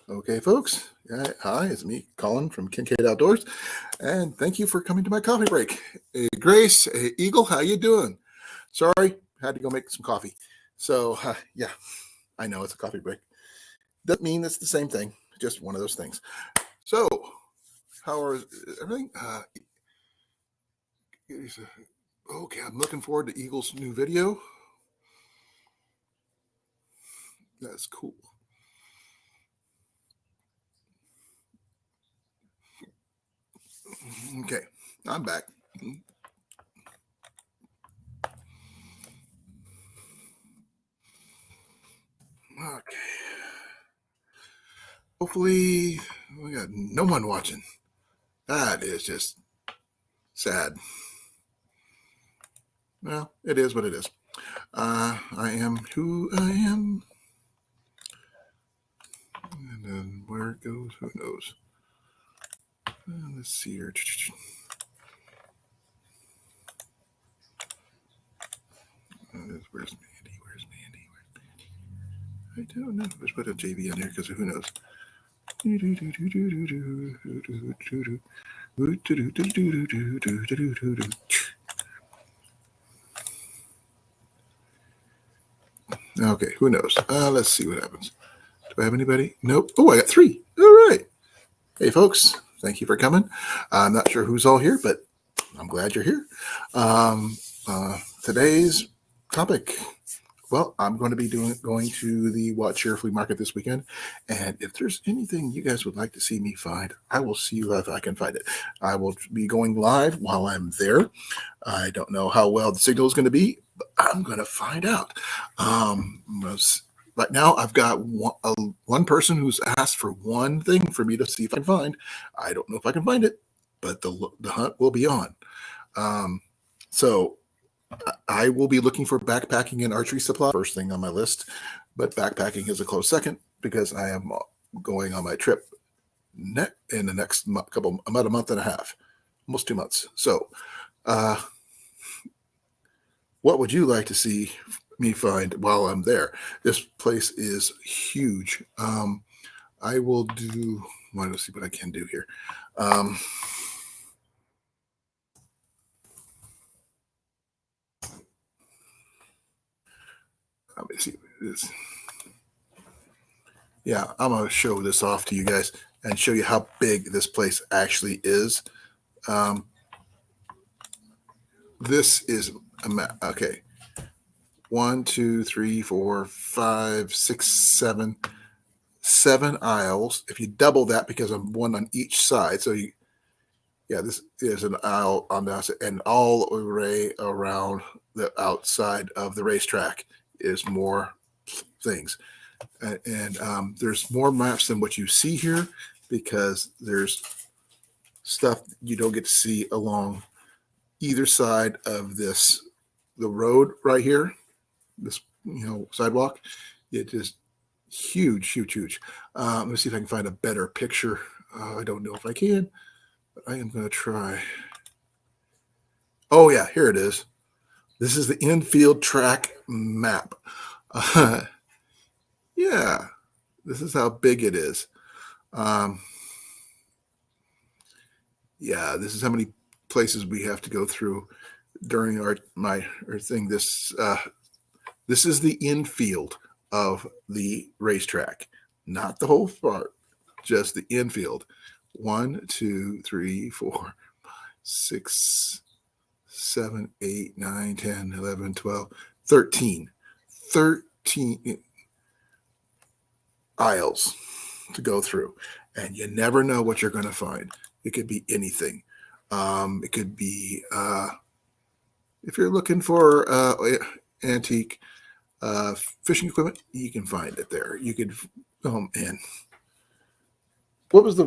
Okay, folks. Hi, it's me, Colin from Kincaid Outdoors, and thank you for coming to my coffee break. Hey, Grace, hey, Eagle, how you doing? Sorry, had to go make some coffee. So, yeah, I know it's a coffee break. Doesn't mean it's the same thing. Just one of those things. So, how is everything? Okay, I'm looking forward to Eagle's new video. That's cool. Okay, I'm back. Okay. Hopefully, we got no one watching. That is just sad. Well, it is what it is. I am who I am. And then where it goes, who knows? Let's see here. Where's Mandy? Where's Mandy? I don't know. Let's put a JV in here because who knows? Okay, who knows? Let's see what happens. Do I have anybody? Nope. Oh, I got 3. All right. Hey, folks. Thank you for coming. I'm not sure who's all here, but I'm glad you're here. Today's topic. Well, I'm going to be going to the Cheer Flea Market this weekend, and if there's anything you guys would like to see me find, I will see if I can find it. I will be going live while I'm there. I don't know how well the signal is going to be, but I'm going to find out. Right now, I've got one person who's asked for one thing for me to see if I can find. I don't know if I can find it, but the hunt will be on. So I will be looking for backpacking and archery supply first thing on my list, but backpacking is a close second because I am going on my trip in the next about a month and a half, almost 2 months. So, what would you like to see me find while I'm there? This place is huge. I will do. Want to see what I can do here. Let me see what it is. Yeah, I'm going to show this off to you guys and show you how big this place actually is. This is a map. Okay. 1, 2, 3, 4, 5, 6, 7 aisles. If you double that, because I'm one on each side, so this is an aisle on the outside, and all array around the outside of the racetrack is more things. And there's more maps than what you see here because there's stuff you don't get to see along either side of the road right here, this sidewalk. It is huge. Let me see if I can find a better picture. I don't know if I can, but I am going to try. Oh yeah, here it is. This is the infield track map. Yeah, this is how big it is. Yeah, this is how many places we have to go through during our thing. This is the infield of the racetrack, not the whole part, just the infield. 1, 2, 3, 4, 6, 7, 8, 9, 10, 11, 12, 13 aisles to go through, and you never know what you're going to find. It could be anything. It could be if you're looking for antique fishing equipment, you can find it there. You could and what was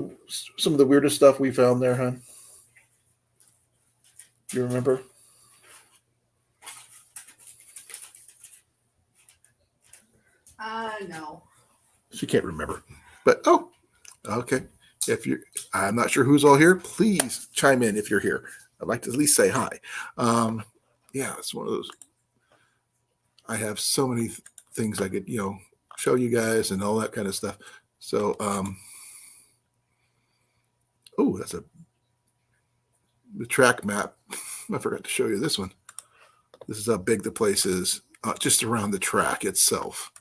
some of the weirdest stuff we found there, hon? Do you remember? No. She can't remember. But okay. I'm not sure who's all here. Please chime in if you're here. I'd like to at least say hi. Yeah, it's one of those. I have so many things I could, show you guys and all that kind of stuff. So, oh, that's the track map. I forgot to show you this one. This is how big the place is, just around the track itself.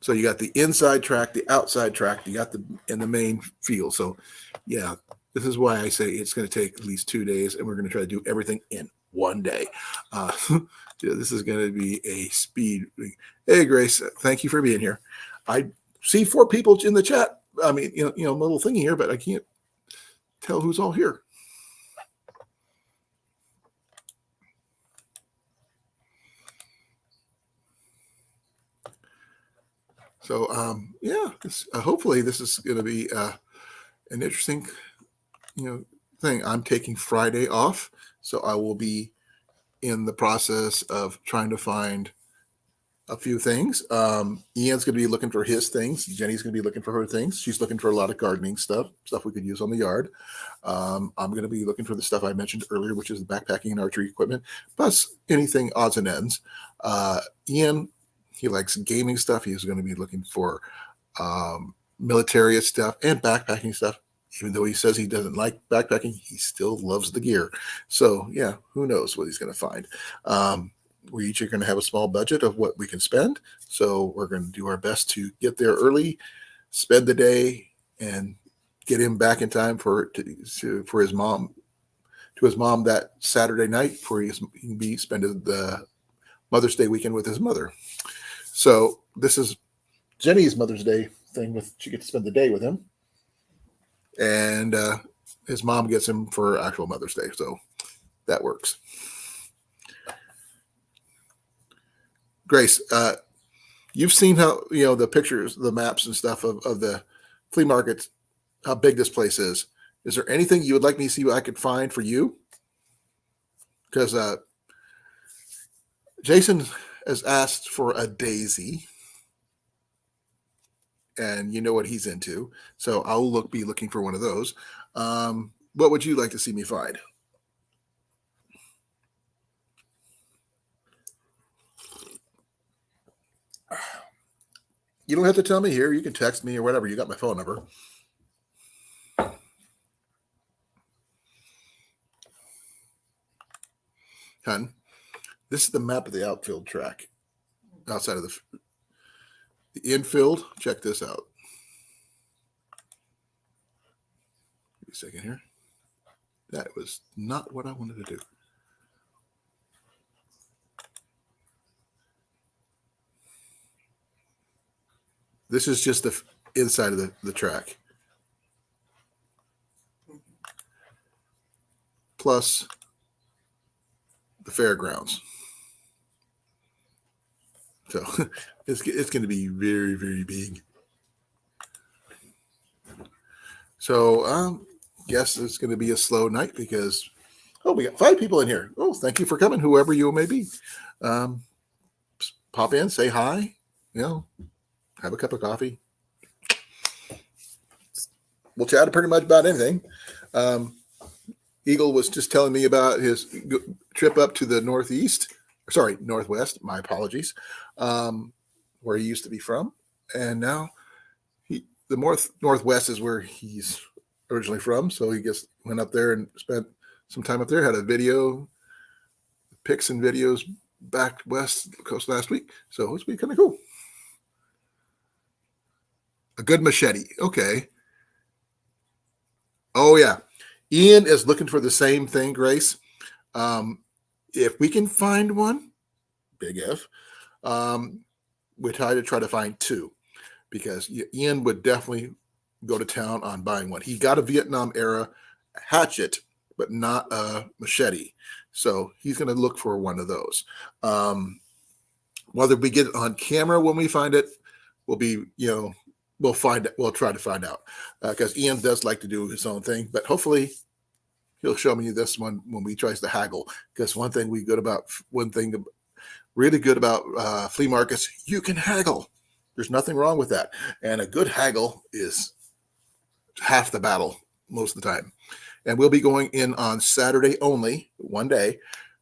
So you got the inside track, the outside track, you got the main field. So, yeah, this is why I say it's going to take at least 2 days, and we're going to try to do everything in one day. This is going to be a speed. Hey, Grace, thank you for being here. I see 4 people in the chat. I mean, a little thingy here, but I can't tell who's all here. So, yeah, hopefully this is going to be an interesting, thing. I'm taking Friday off, so I will be in the process of trying to find a few things. Ian's going to be looking for his things. Jenny's going to be looking for her things. She's looking for a lot of gardening stuff we could use on the yard. I'm going to be looking for the stuff I mentioned earlier, which is the backpacking and archery equipment, plus anything odds and ends. Ian, he likes gaming stuff. He's going to be looking for military stuff and backpacking stuff. Even though he says he doesn't like backpacking, he still loves the gear. So, yeah, who knows what he's going to find. We each are going to have a small budget of what we can spend. So we're going to do our best to get there early, spend the day, and get him back in time for his mom that Saturday night before he can be spending the Mother's Day weekend with his mother. So this is Jenny's Mother's Day thing. She gets to spend the day with him, and his mom gets him for actual Mother's Day. So that works. Grace, you've seen how, the pictures, the maps and stuff of the flea market, how big this place is. Is there anything you would like me to see what I could find for you? Because Jason has asked for a daisy, and you know what he's into. So I'll be looking for one of those. What would you like to see me find? You don't have to tell me here. You can text me or whatever. You got my phone number. Hun, this is the map of the outfield track. Outside of the infield, check this out. Give me a second here. That was not what I wanted to do. This is just the inside of the track. Plus the fairgrounds. So it's going to be very, very big. So yes, it's going to be a slow night because, we got 5 people in here. Oh, thank you for coming, whoever you may be. Pop in, say hi, have a cup of coffee. We'll chat pretty much about anything. Eagle was just telling me about his trip up to the northwest. My apologies, where he used to be from, and now the northwest is where he's originally from. So he just went up there and spent some time up there. Had a video, pics and videos back west coast last week. So it's been kind of cool. A good machete. Okay. Oh yeah. Ian is looking for the same thing, Grace. If we can find one, big if, we try to find 2, because Ian would definitely go to town on buying one. He got a Vietnam era hatchet, but not a machete. So he's going to look for one of those. Whether we get it on camera when we find it, will be, we'll find it. We'll try to find out, because Ian does like to do his own thing, but hopefully he'll show me this one when we tries to haggle. Because one thing really good about flea markets, you can haggle. There's nothing wrong with that. And a good haggle is half the battle most of the time. And we'll be going in on Saturday only, one day.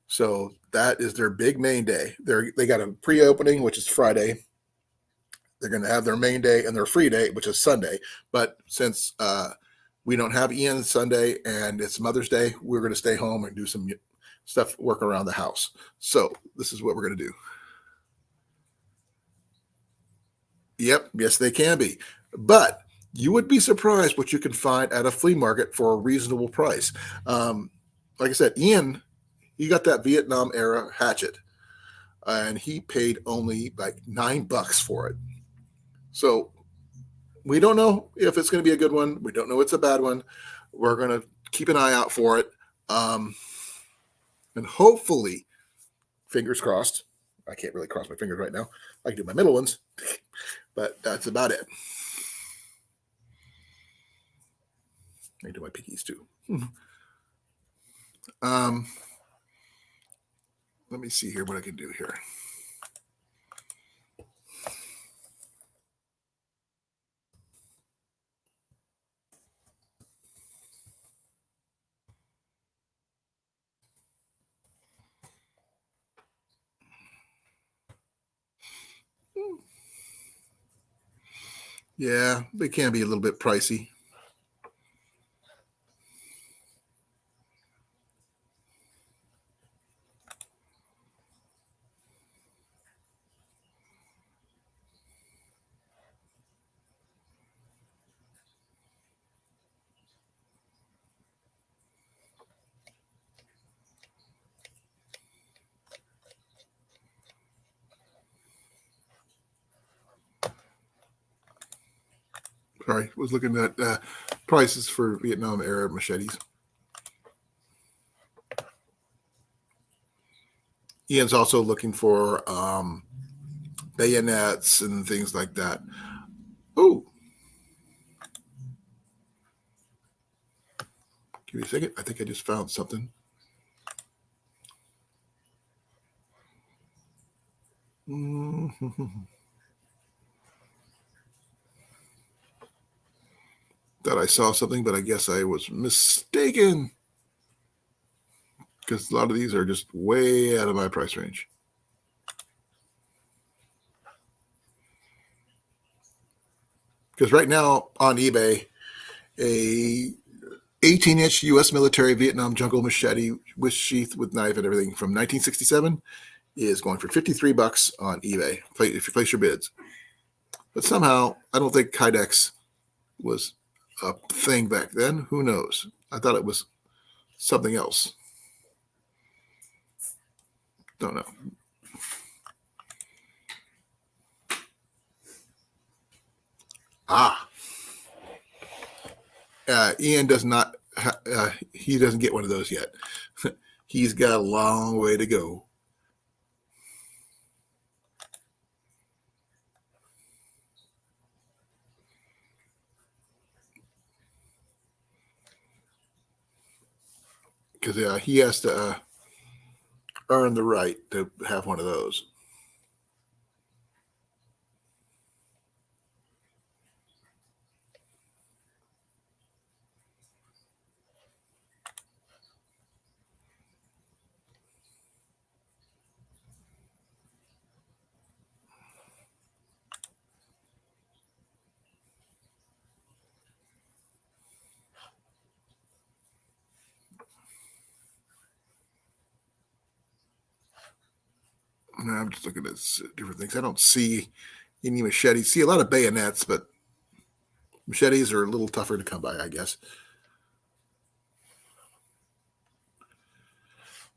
So that is their big main day. They got a pre-opening, which is Friday. They're going to have their main day and their free day, which is Sunday. But since we don't have Ian Sunday and it's Mother's Day, we're going to stay home and do some stuff, work around the house. So this is what we're going to do. Yep, yes, they can be. But you would be surprised what you can find at a flea market for a reasonable price. Like I said, Ian, he got that Vietnam era hatchet, and he paid only like $9 for it. So we don't know if it's going to be a good one. We don't know it's a bad one. We're going to keep an eye out for it. And hopefully, fingers crossed. I can't really cross my fingers right now. I can do my middle ones, but that's about it. I can do my pickies too. Let me see here what I can do here. Yeah, they can be a little bit pricey. Sorry, was looking at prices for Vietnam era machetes. Ian's also looking for bayonets and things like that. Oh, give me a second. I think I just found something. Thought I saw something, but I guess I was mistaken. Because a lot of these are just way out of my price range. Because right now on eBay, a 18-inch U.S. military Vietnam jungle machete with sheath with knife and everything from 1967 is going for $53 on eBay if you place your bids. But somehow, I don't think Kydex was a thing back then. Who knows? I thought it was something else. Don't know. Ian does not. He doesn't get one of those yet. He's got a long way to go. Because he has to earn the right to have one of those. I'm just looking at different things. I don't see any machetes. See a lot of bayonets, but machetes are a little tougher to come by, I guess.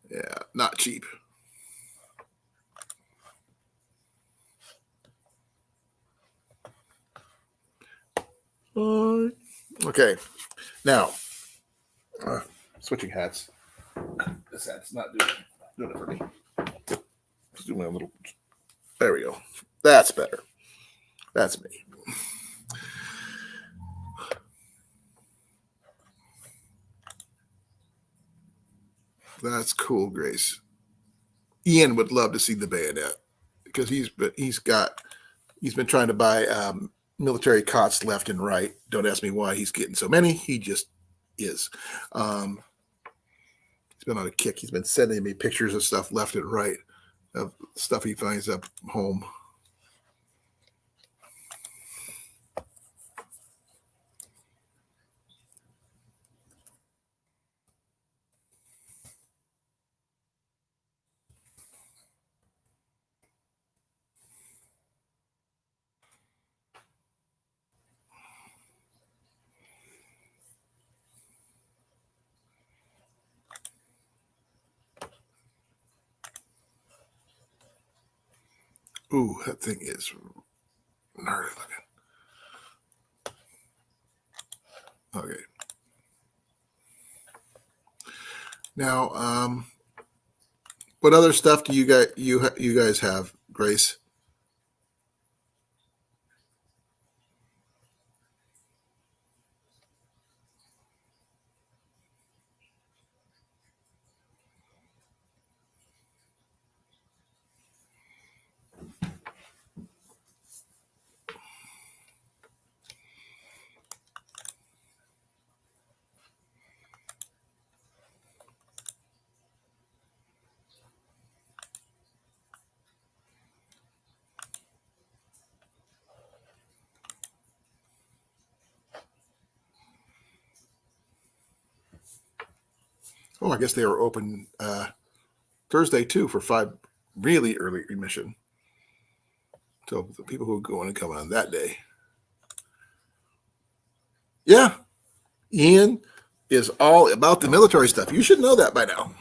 Yeah, not cheap. Okay, now switching hats. This hat's not doing it for me. Just doing a little. There we go. That's better. That's me. That's cool, Grace. Ian would love to see the bayonet because he's been trying to buy military cots left and right. Don't ask me why he's getting so many. He just is. He's been on a kick. He's been sending me pictures of stuff left and right of stuff he finds up home. Ooh, that thing is gnarly looking. Okay. Now, what other stuff do you guys have, Grace? Oh, I guess they were open Thursday too for 5 really early admission. So the people who are going to come on that day. Yeah, Ian is all about the military stuff. You should know that by now.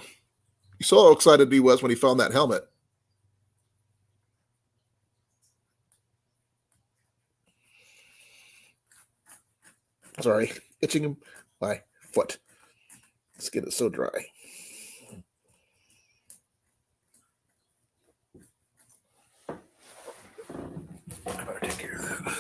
You saw how excited he was when he found that helmet. Sorry, itching my foot. Skin is so dry. I better take care of that.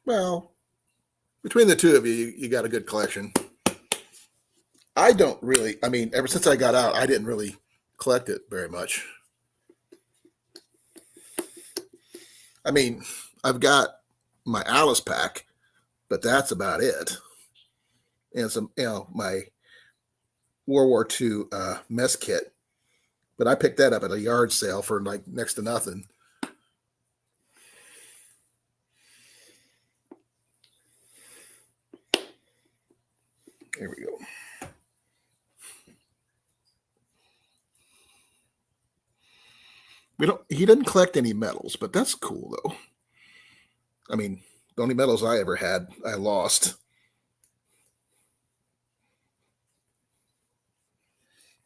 Well, between the two of you, you got a good collection. I don't really, I mean, ever since I got out, I didn't really collect it very much. I mean, I've got my Alice pack, but that's about it. And some, my World War II mess kit. But I picked that up at a yard sale for like next to nothing. Here we go. He didn't collect any medals, but that's cool though. I mean, the only medals I ever had, I lost.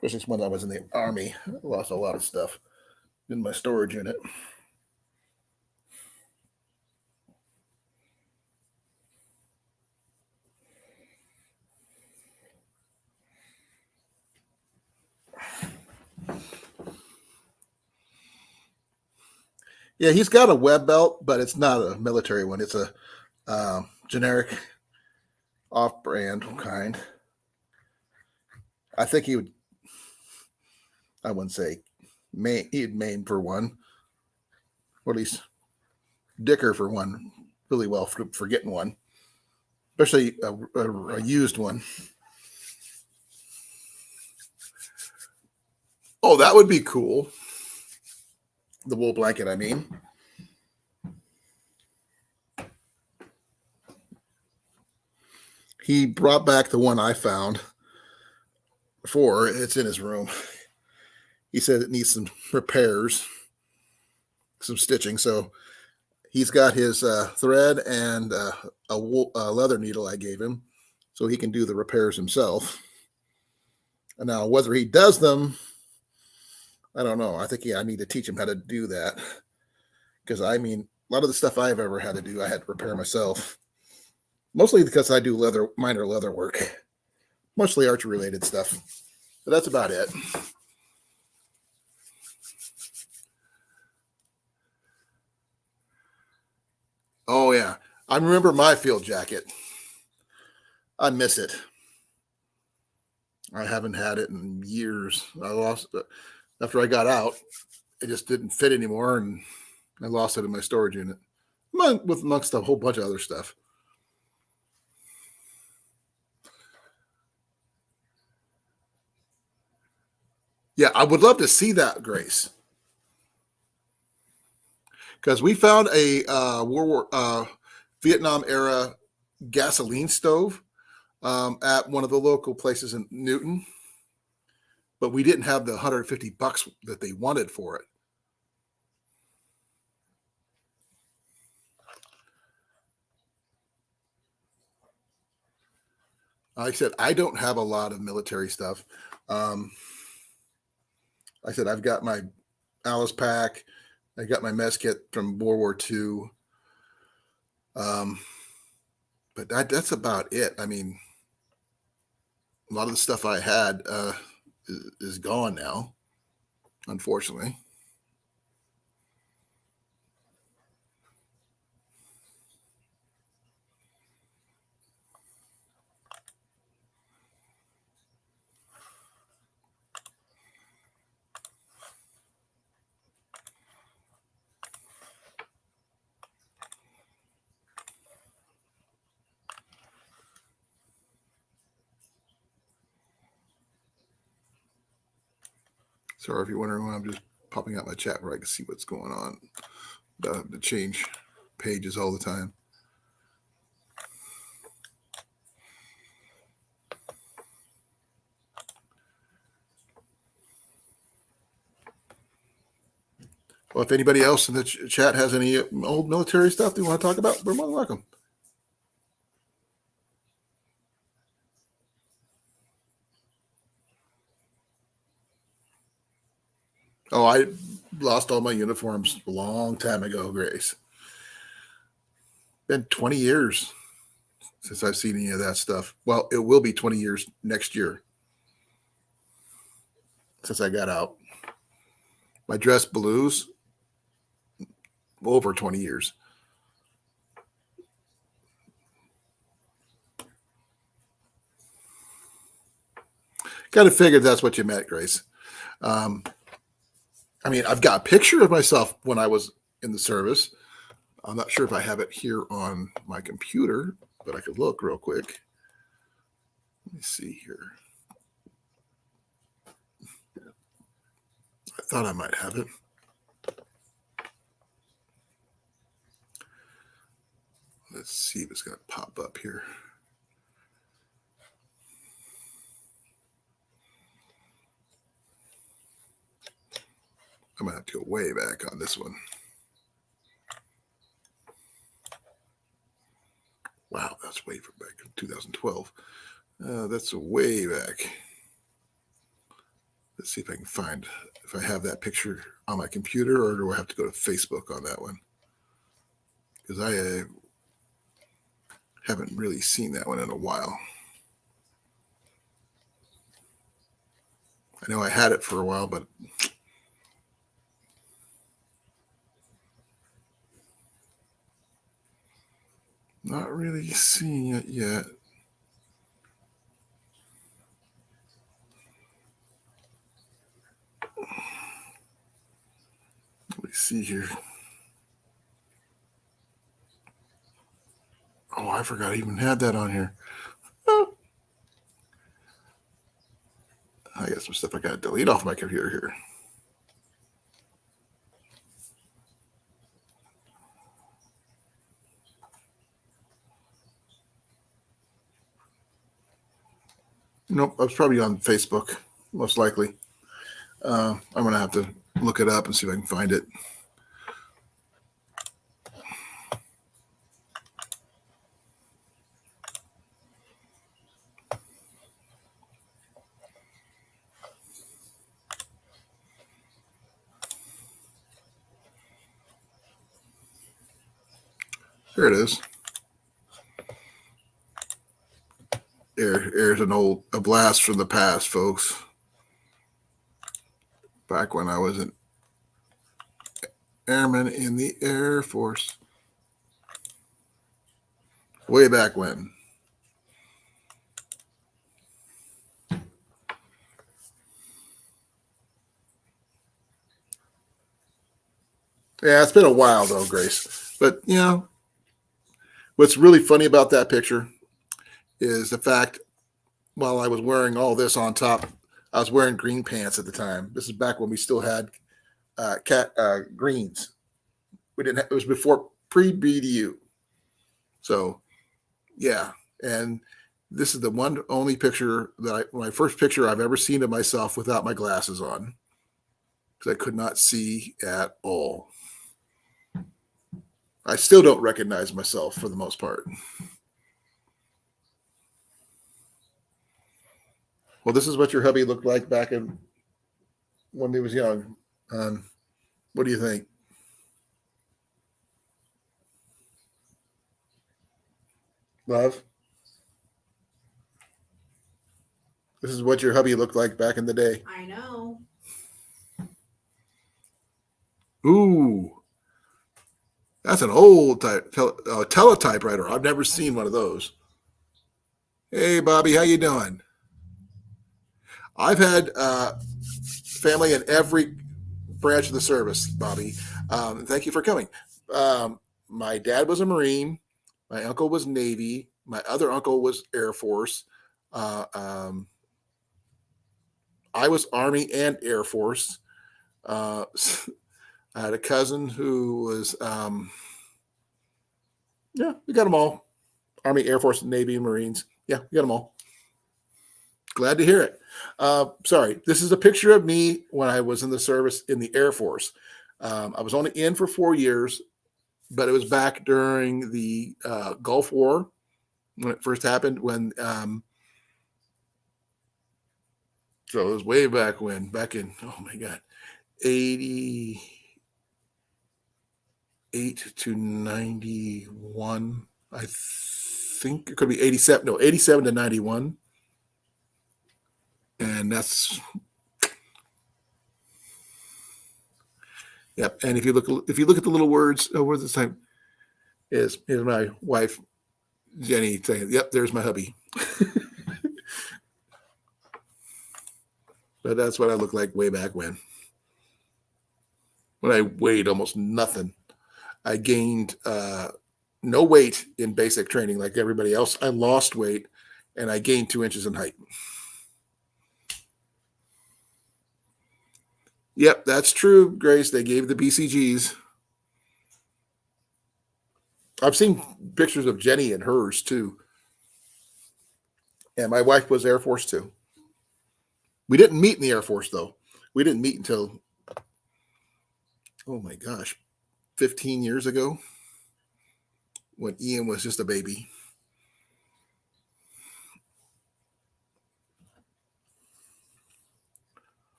Especially when I was in the army. I lost a lot of stuff in my storage unit. Yeah, he's got a web belt, but it's not a military one. It's a generic off-brand kind. I think he would. I wouldn't say he'd main for one, or at least dicker for one, really well for getting one, especially a used one. Oh, that would be cool. The wool blanket, I mean. He brought back the one I found before. It's in his room. He said it needs some repairs, some stitching. So he's got his thread and a leather needle I gave him so he can do the repairs himself. And now, whether he does them, I don't know. I think I need to teach him how to do that. Because, I mean, a lot of the stuff I've ever had to do, I had to repair myself. Mostly because I do minor leather work. Mostly archery-related stuff. But that's about it. Oh, yeah. I remember my field jacket. I miss it. I haven't had it in years. I lost it. After I got out, it just didn't fit anymore, and I lost it in my storage unit, amongst a whole bunch of other stuff. Yeah, I would love to see that, Grace, because we found a Vietnam era gasoline stove at one of the local places in Newton, but we didn't have the $150 that they wanted for it. Like I said, I don't have a lot of military stuff. I said I've got my Alice pack. I got my mess kit from World War II. But that's about it. I mean, a lot of the stuff I had is gone now, unfortunately. Sorry if you're wondering why I'm just popping out my chat where I can see what's going on. Don't have to change pages all the time. Well, if anybody else in the chat has any old military stuff they want to talk about, we're more than welcome. Oh, I lost all my uniforms a long time ago, Grace. Been 20 years since I've seen any of that stuff. Well, it will be 20 years next year since I got out. My dress blues, over 20 years. Kind of figured that's what you meant, Grace. I mean, I've got a picture of myself when I was in the service. I'm not sure if I have it here on my computer, but I could look real quick. Let me see here. I thought I might have it. Let's see if it's going to pop up here. I'm going to have to go way back on this one. Wow, that's way from back in 2012. That's way back. Let's see if I can find, if I have that picture on my computer, or do I have to go to Facebook on that one? Because I haven't really seen that one in a while. I know I had it for a while, but not really seeing it yet. Let me see here. Oh, I forgot I even had that on here. Oh. I got some stuff I got to delete off my computer here. Nope, I was probably on Facebook, most likely. I'm going to have to look it up and see if I can find it. Here it is. Here's a blast from the past, folks. Back when I was an airman in the Air Force. Way back when. Yeah, it's been a while though, Grace. But what's really funny about that picture is the fact while I was wearing all this on top, I was wearing green pants at the time. This is back when we still had cat greens. We didn't. It was before pre-BDU. So yeah, and this is the one only picture my first picture I've ever seen of myself without my glasses on because I could not see at all. I still don't recognize myself for the most part. Well, this is what your hubby looked like back when he was young. What do you think? Love? This is what your hubby looked like back in the day. I know. Ooh, that's an old teletypewriter. I've never seen one of those. Hey, Bobby, how you doing? I've had family in every branch of the service, Bobby. Thank you for coming. My dad was a Marine. My uncle was Navy. My other uncle was Air Force. Uh, um, I was Army and Air Force. Uh, I had a cousin who was, yeah, we got them all. Army, Air Force, Navy, and Marines. Yeah, we got them all. Glad to hear it. Sorry, this is a picture of me when I was in the service in the Air Force. I was only in for 4 years, but it was back during the Gulf War when it first happened. So it was way back when, back in, oh my God, 88 to 91. I think it could be 87. No, 87 to 91. And that's, yep. And if you look at the little words over this time, is my wife Jenny saying, "Yep, there's my hubby." But that's what I looked like way back when I weighed almost nothing. I gained no weight in basic training like everybody else. I lost weight and I gained 2 inches in height. Yep, that's true, Grace. They gave the BCGs. I've seen pictures of Jenny and hers too. And my wife was Air Force too. We didn't meet in the Air Force though. We didn't meet until, oh my gosh, 15 years ago when Ian was just a baby.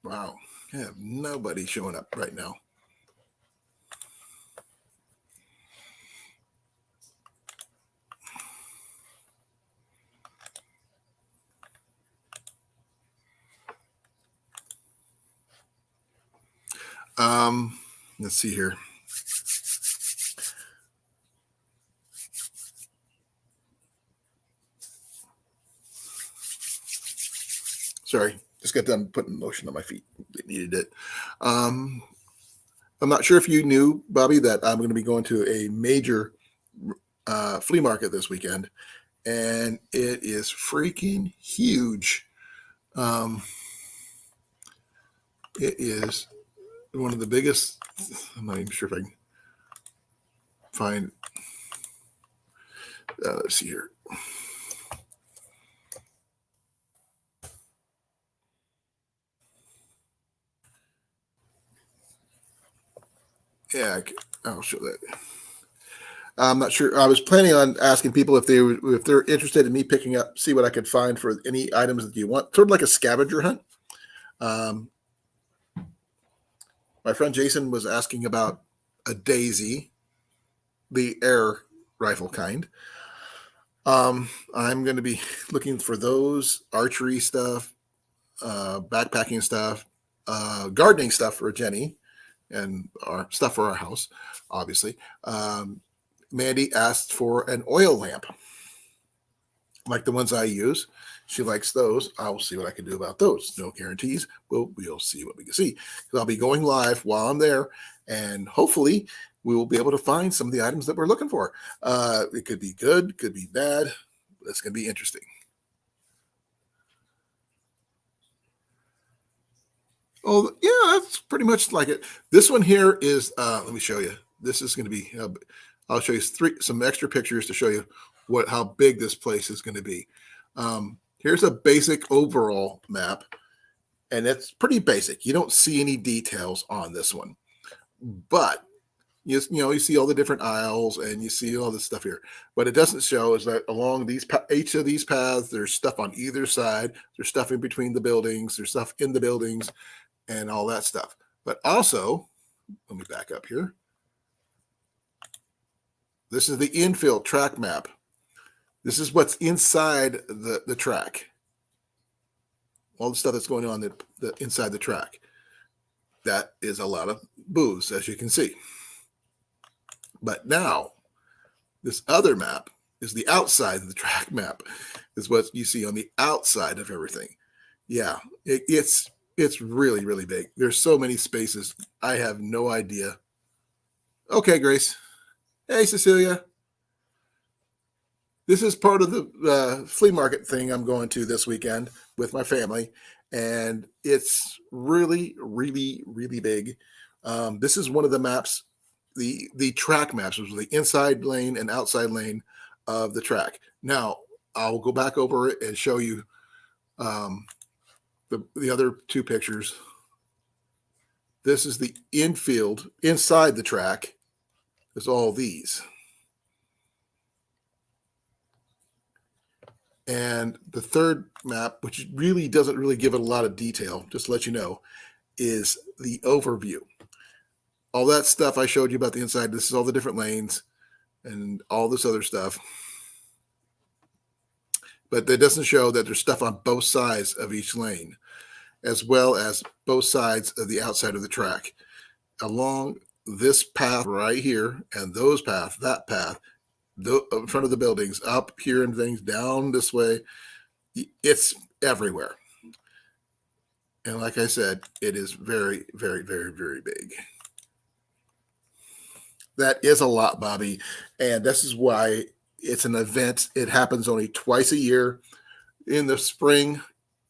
Wow. I have nobody showing up right now. Let's see here. Sorry, just got done putting lotion on my feet. They needed it. I'm not sure if you knew, Bobby, that I'm going to be going to a major flea market this weekend, and it is freaking huge. It is one of the biggest. I'm not even sure if I can find. Let's see here. Yeah, I'll show that. I'm not sure. I was planning on asking people if they're interested in me picking up, see what I could find for any items that you want, sort of like a scavenger hunt. My friend Jason was asking about a Daisy, the air rifle kind. I'm going to be looking for those archery stuff, backpacking stuff, gardening stuff for Jenny, and our stuff for our house, obviously. Mandy asked for an oil lamp, like the ones I use. She likes those. I will see what I can do about those. No guarantees. We'll see what we can see. I'll be going live while I'm there, and hopefully we will be able to find some of the items that we're looking for. It could be good, could be bad. It's going to be interesting. Oh, yeah, that's pretty much like it. This one here is, let me show you. This is going to be, I'll show you some extra pictures to show you how big this place is going to be. Here's a basic overall map, and it's pretty basic. You don't see any details on this one, but you see all the different aisles and you see all this stuff here. What it doesn't show is that along each of these paths, there's stuff on either side. There's stuff in between the buildings. There's stuff in the buildings and all that stuff. But also, let me back up here. This is the infield track map. This is what's inside the track. All the stuff that's going on inside the track. That is a lot of booths, as you can see. But now, this other map is the outside of the track map. Is what you see on the outside of everything. Yeah, it's really, really big. There's so many spaces. I have no idea. Okay, Grace. Hey, Cecilia. This is part of the flea market thing I'm going to this weekend with my family, and it's really, really, really big. This is one of the maps, the track maps, which is the inside lane and outside lane of the track. Now, I'll go back over it and show you the other two pictures. This is the infield inside the track. There's all these. And the third map, which really doesn't really give it a lot of detail, just to let you know, is the overview. All that stuff I showed you about the inside, this is all the different lanes and all this other stuff. But it doesn't show that there's stuff on both sides of each lane, as well as both sides of the outside of the track. Along this path right here and those paths, that path, in front of the buildings, up here and things, down this way, it's everywhere. And like I said, it is very, very, very, very big. That is a lot, Bobby. And this is why it's an event. It happens only twice a year, in the spring,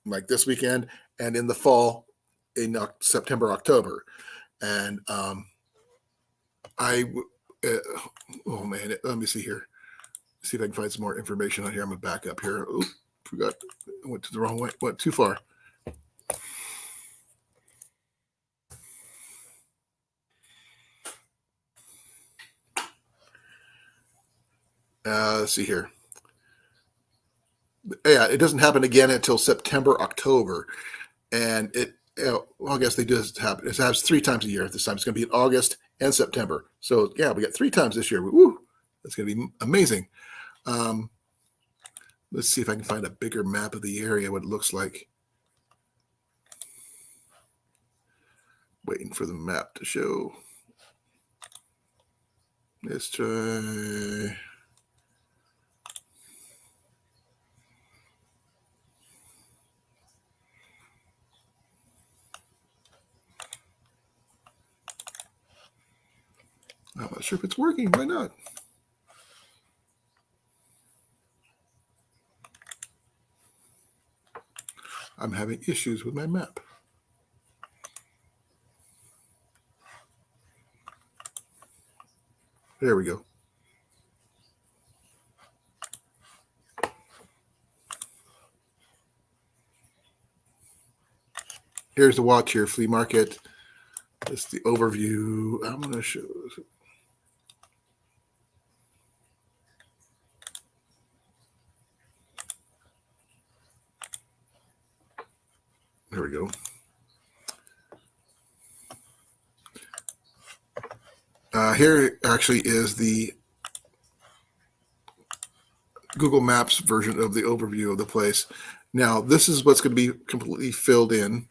like this weekend, and in the fall, in September, October. And oh man, let me see here. See if I can find some more information on here. I'm gonna back up here. Oop, forgot. I went to the wrong way. Went too far. Let's see here. Yeah, it doesn't happen again until September, October, and well, I guess they do happen. It happens 3 times a year at this time. It's going to be in August and September. So yeah, we got 3 times this year. Woo! That's going to be amazing. Let's see if I can find a bigger map of the area, what it looks like. Waiting for the map to show. Let's try. I'm not sure if it's working. Why not? I'm having issues with my map. There we go. Here's the Cheer Flea Market. This is the overview. I'm going to show. There we go. Here actually is the Google Maps version of the overview of the place. Now, this is what's going to be completely filled in,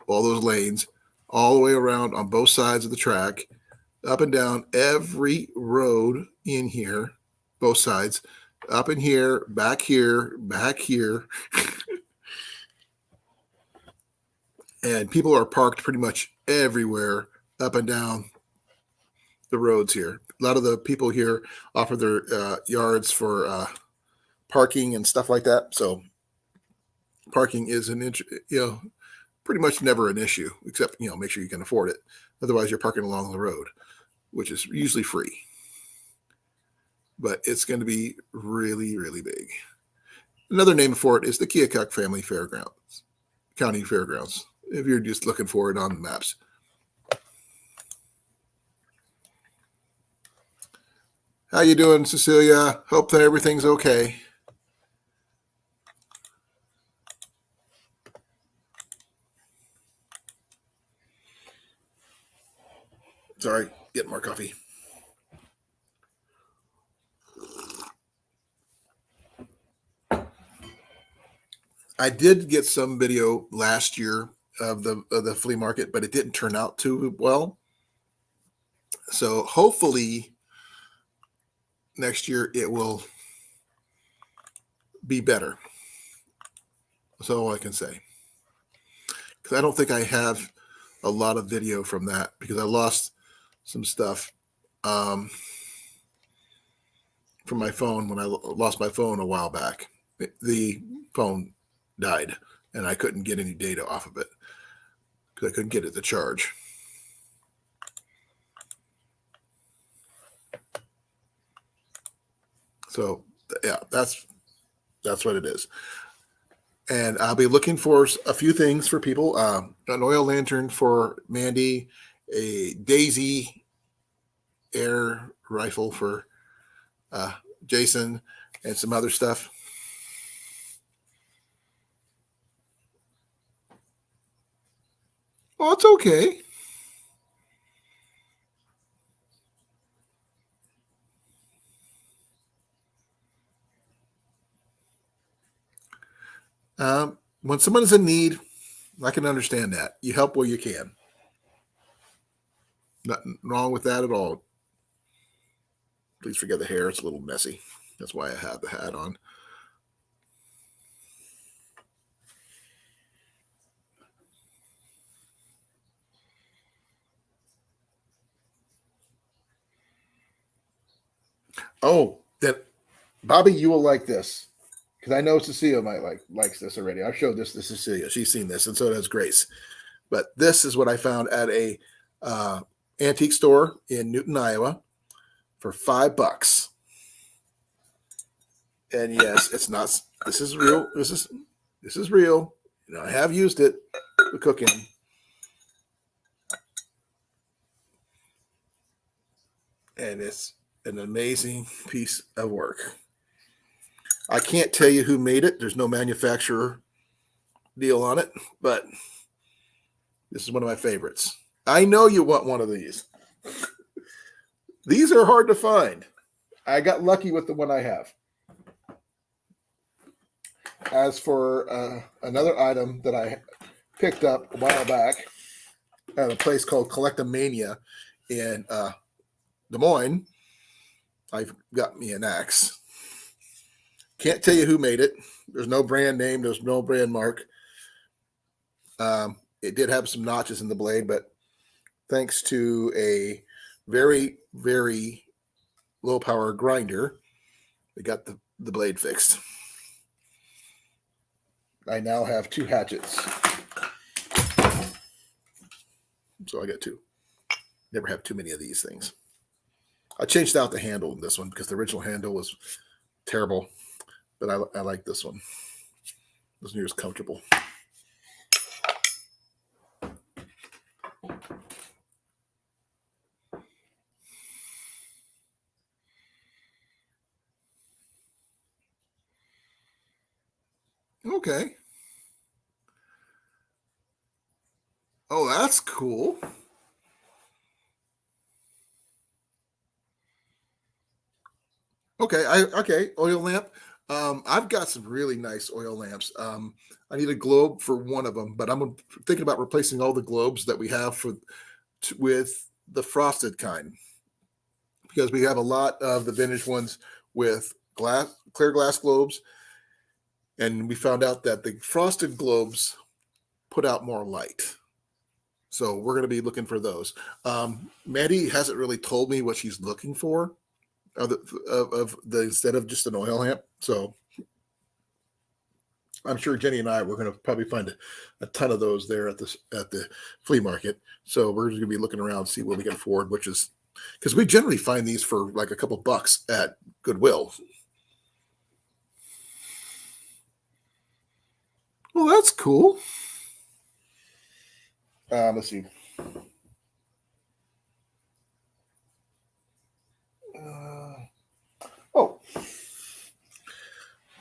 all those lanes, all the way around on both sides of the track. up and down every road in here, both sides, up in here, back here, back here. And people are parked pretty much everywhere up and down the roads here. A lot of the people here offer their yards for parking and stuff like that. So parking is pretty much never an issue, except, make sure you can afford it. Otherwise, you're parking along the road, which is usually free. But it's going to be really, really big. Another name for it is the Keokuk Family Fairgrounds, County Fairgrounds, if you're just looking for it on the maps. How you doing, Cecilia? Hope that everything's okay. Sorry, getting more coffee. I did get some video last year of the flea market, but it didn't turn out too well. So hopefully next year it will be better. That's all I can say. Because I don't think I have a lot of video from that because I lost some stuff from my phone when I lost my phone a while back. The phone died and I couldn't get any data off of it because I couldn't get it to charge. So yeah, that's what it is. And I'll be looking for a few things for people. An oil lantern for Mandy, a Daisy air rifle for Jason, and some other stuff. Oh, it's okay. When someone is in need, I can understand that. You help where you can. Nothing wrong with that at all. Please forget the hair. It's a little messy. That's why I have the hat on. Oh, that Bobby, you will like this because I know Cecilia likes this already. I've showed this to Cecilia. She's seen this, and so does Grace. But this is what I found at a antique store in Newton, Iowa, for $5. And yes, it's not. This is real. This is real. I have used it for cooking. And it's an amazing piece of work. I can't tell you who made it. There's no manufacturer deal on it, but this is one of my favorites. I know you want one of these. These are hard to find. I got lucky with the one I have. As for another item that I picked up a while back at a place called Collectomania in Des Moines, I've got me an axe. Can't tell you who made it. There's no brand name. There's no brand mark. It did have some notches in the blade, but thanks to a very, very low power grinder, we got the blade fixed. I now have 2 hatchets. So I got 2. Never have too many of these things. I changed out the handle in this one because the original handle was terrible, but I like this one. This one here is comfortable. Okay. Oh, that's cool. Okay, oil lamp. I've got some really nice oil lamps. I need a globe for one of them, but I'm thinking about replacing all the globes that we have with the frosted kind, because we have a lot of the vintage ones with clear glass globes, and we found out that the frosted globes put out more light. So we're going to be looking for those. Maddie hasn't really told me what she's looking for of the instead of just an oil lamp. So I'm sure Jenny and I we're going to probably find a ton of those there at the flea market. So we're just going to be looking around, see what we can afford, which is because we generally find these for like a couple bucks at Goodwill. Well, that's cool. Let's see. Oh,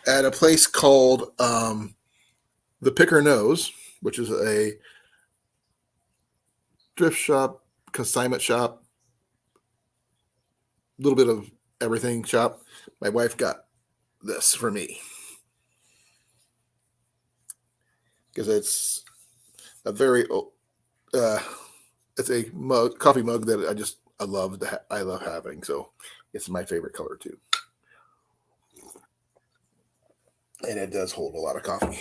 at a place called the Picker Nose, which is a thrift shop, consignment shop, a little bit of everything shop. My wife got this for me because it's a very it's a coffee mug that I love I love having. So it's my favorite color too, and it does hold a lot of coffee.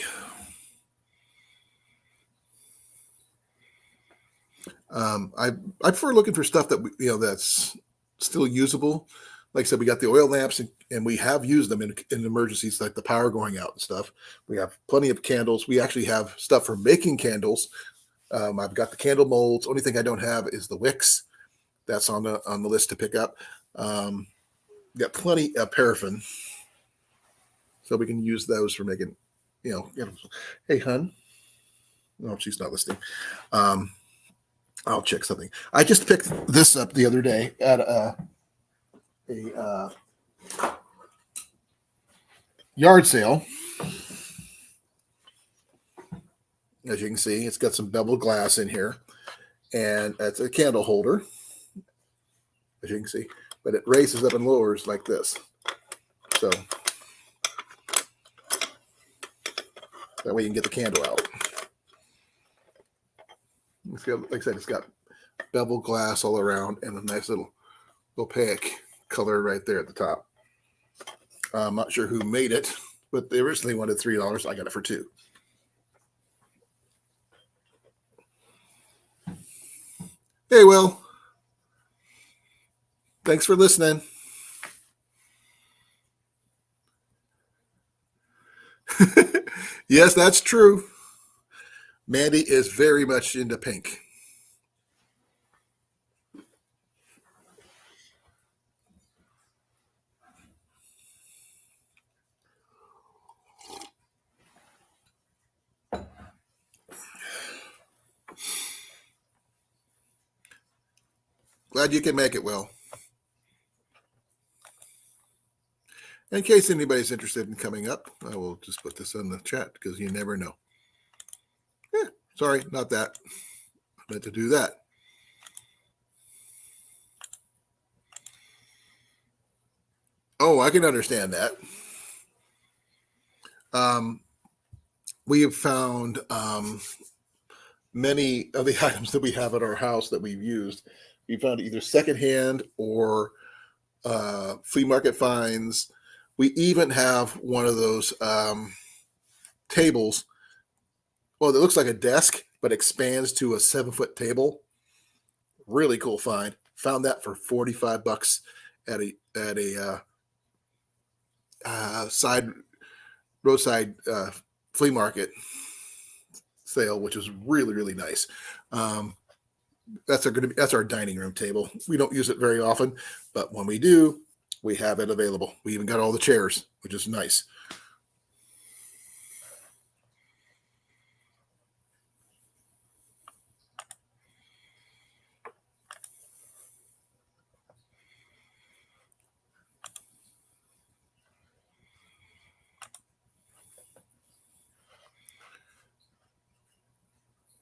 I prefer looking for stuff that that's still usable. Like I said, we got the oil lamps, and we have used them in emergencies, like the power going out and stuff. We have plenty of candles. We actually have stuff for making candles. I've got the candle molds. Only thing I don't have is the wicks. That's on the list to pick up. Got plenty of paraffin, so we can use those for making. Hey, hun. No, she's not listening. I'll check something. I just picked this up the other day at a yard sale. As you can see, it's got some beveled glass in here, and it's a candle holder, as you can see, but it raises up and lowers like this. So that way you can get the candle out. Like I said, it's got beveled glass all around and a nice little opaque color right there at the top. I'm not sure who made it, but they originally wanted $3. I got it for $2. Hey, Will. Thanks for listening. Yes, that's true. Mandy is very much into pink. Glad you can make it, Will. In case anybody's interested in coming up, I will just put this in the chat because you never know. Sorry, not that. I meant to do that. Oh, I can understand that. We have found many of the items that we have at our house that we've used. We found either secondhand or flea market finds. We even have one of those tables. Well, it looks like a desk, but expands to a 7-foot table. Really cool find. Found that for $45 at a roadside flea market sale, which was really, really nice. That's our dining room table. We don't use it very often, but when we do, we have it available. We even got all the chairs, which is nice.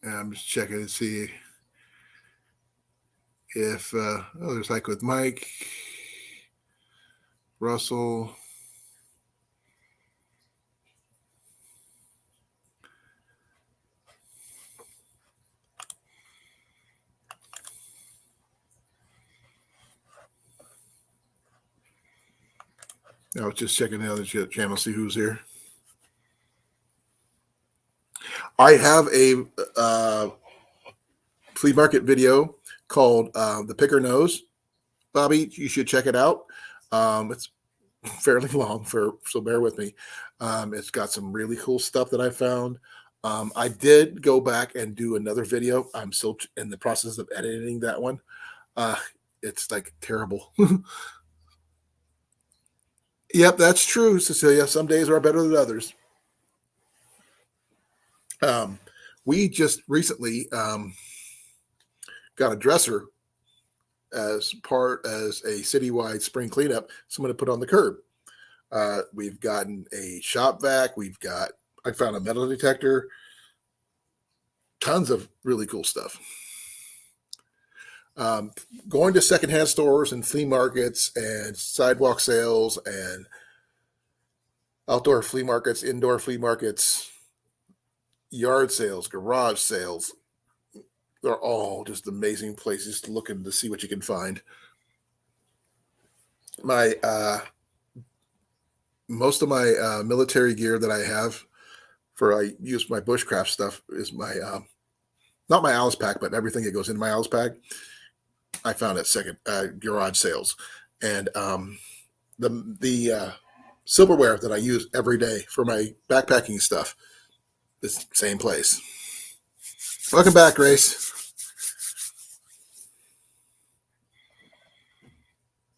And I'm just checking to see if there's like with Mike, Russell. I was just checking the other channel, see who's here. I have a flea market video called The Picker Knows. Bobby, you should check it out. It's fairly long, so bear with me. It's got some really cool stuff that I found. I did go back and do another video. I'm still in the process of editing that one. It's like terrible. Yep, that's true, Cecilia. Some days are better than others. We just recently got a dresser as a citywide spring cleanup. Someone to put on the curb. We've gotten a shop vac. I found a metal detector. Tons of really cool stuff. Going to secondhand stores and flea markets and sidewalk sales and outdoor flea markets, indoor flea markets, yard sales, garage sales. They're all just amazing places to look and to see what you can find. Most of my military gear that I have I use my bushcraft stuff is my not my Alice pack, but everything that goes into my Alice pack. I found at second garage sales, and the silverware that I use every day for my backpacking stuff is the same place. Welcome back, Grace.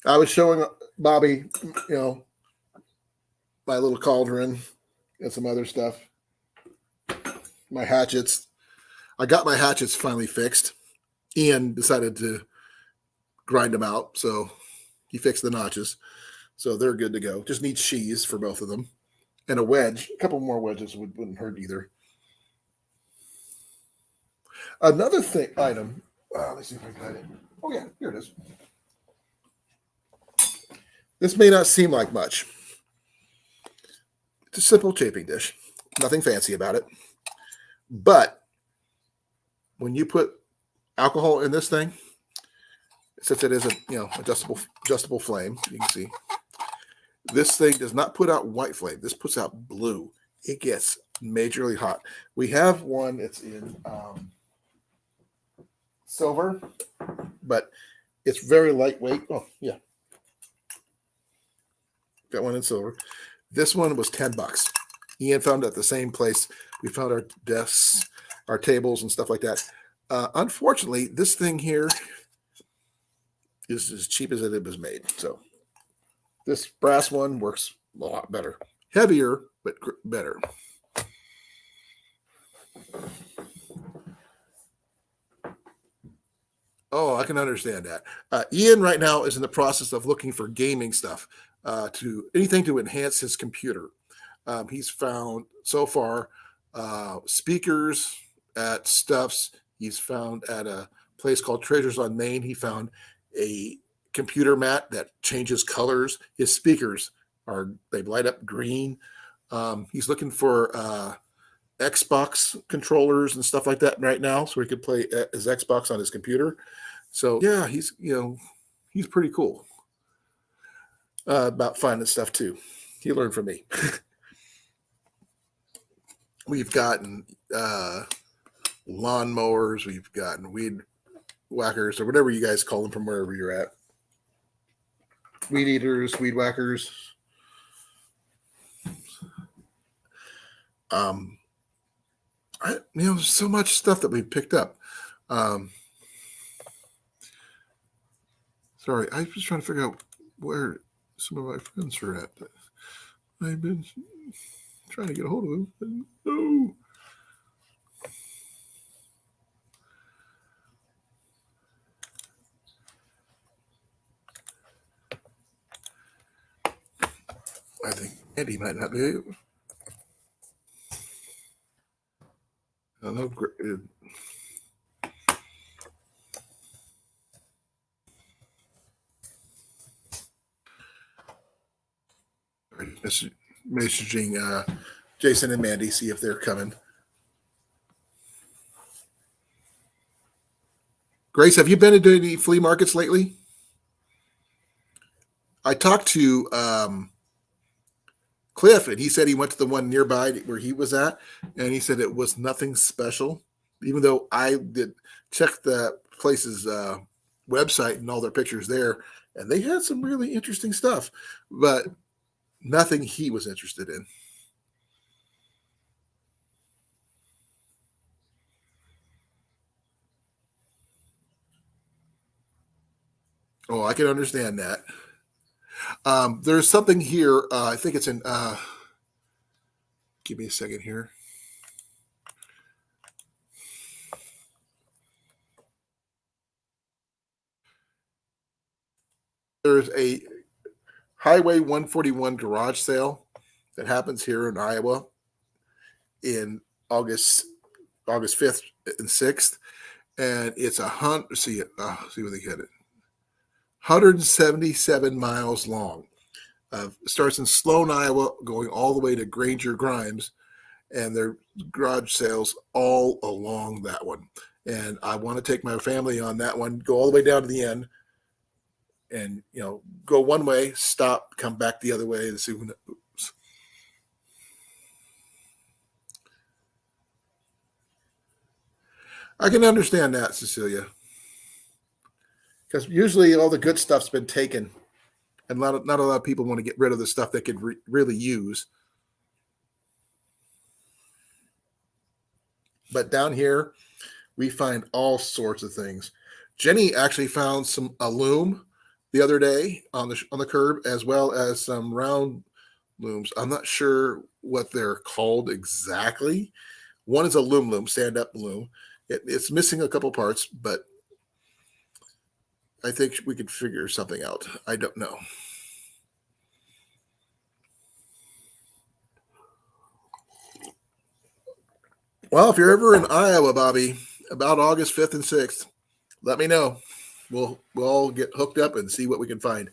I was showing Bobby, my little cauldron and some other stuff. My hatchets. I got my hatchets finally fixed. Ian decided to grind them out, so he fixed the notches. So they're good to go. Just need sheaths for both of them. And a wedge. A couple more wedges wouldn't hurt either. Another item. Let's see if I got it. Oh, yeah, here it is. This may not seem like much. It's a simple chafing dish. Nothing fancy about it. But when you put alcohol in this thing, since it is a adjustable flame, you can see this thing does not put out white flame. This puts out blue. It gets majorly hot. We have one that's in silver, but it's very lightweight. Oh yeah, got one in silver. This one was $10. Ian found it at the same place we found our desks, our tables, and stuff like that. Unfortunately, this thing here is as cheap as it was made. So this brass one works a lot better. Heavier, but better. Oh, I can understand that. Ian right now is in the process of looking for gaming stuff, to anything to enhance his computer. He's found so far speakers at Stuffs. He's found at a place called Treasures on Main. He found a computer mat that changes colors. His speakers they light up green. He's looking for Xbox controllers and stuff like that right now, so he could play his Xbox on his computer. So yeah, he's pretty cool about finding stuff too. He learned from me. We've gotten lawnmowers. We've gotten weed whackers, or whatever you guys call them from wherever you're at. Weed eaters, weed whackers. So much stuff that we picked up. Sorry, I was trying to figure out where some of my friends are at. I've been trying to get a hold of them. No. I think Andy might not be able. I don't know. Messaging Jason and Mandy, see if they're coming. Grace, have you been to any flea markets lately? I talked to Cliff, and he said he went to the one nearby where he was at, and he said it was nothing special, even though I did check the place's website and all their pictures there, and they had some really interesting stuff, but nothing he was interested in. Oh, I can understand that. There's something here. I think it's in. Give me a second here. There's a Highway 141 garage sale that happens here in Iowa in August 5th and 6th, and it's a hunt. See what they get it. 177 miles long. Starts in Sloan, Iowa, going all the way to Granger Grimes, and their garage sales all along that one. And I want to take my family on that one, go all the way down to the end, and go one way, stop, come back the other way, and see when it moves. I can understand that, Cecilia, because usually all the good stuff's been taken, and not a lot of people want to get rid of the stuff they could really use. But down here, we find all sorts of things. Jenny actually found a loom the other day on the curb, as well as some round looms. I'm not sure what they're called exactly. One is a loom, stand up loom. It's missing a couple parts, but I think we could figure something out. I don't know. Well, if you're ever in Iowa, Bobby, about August 5th and 6th, let me know. We'll all get hooked up and see what we can find.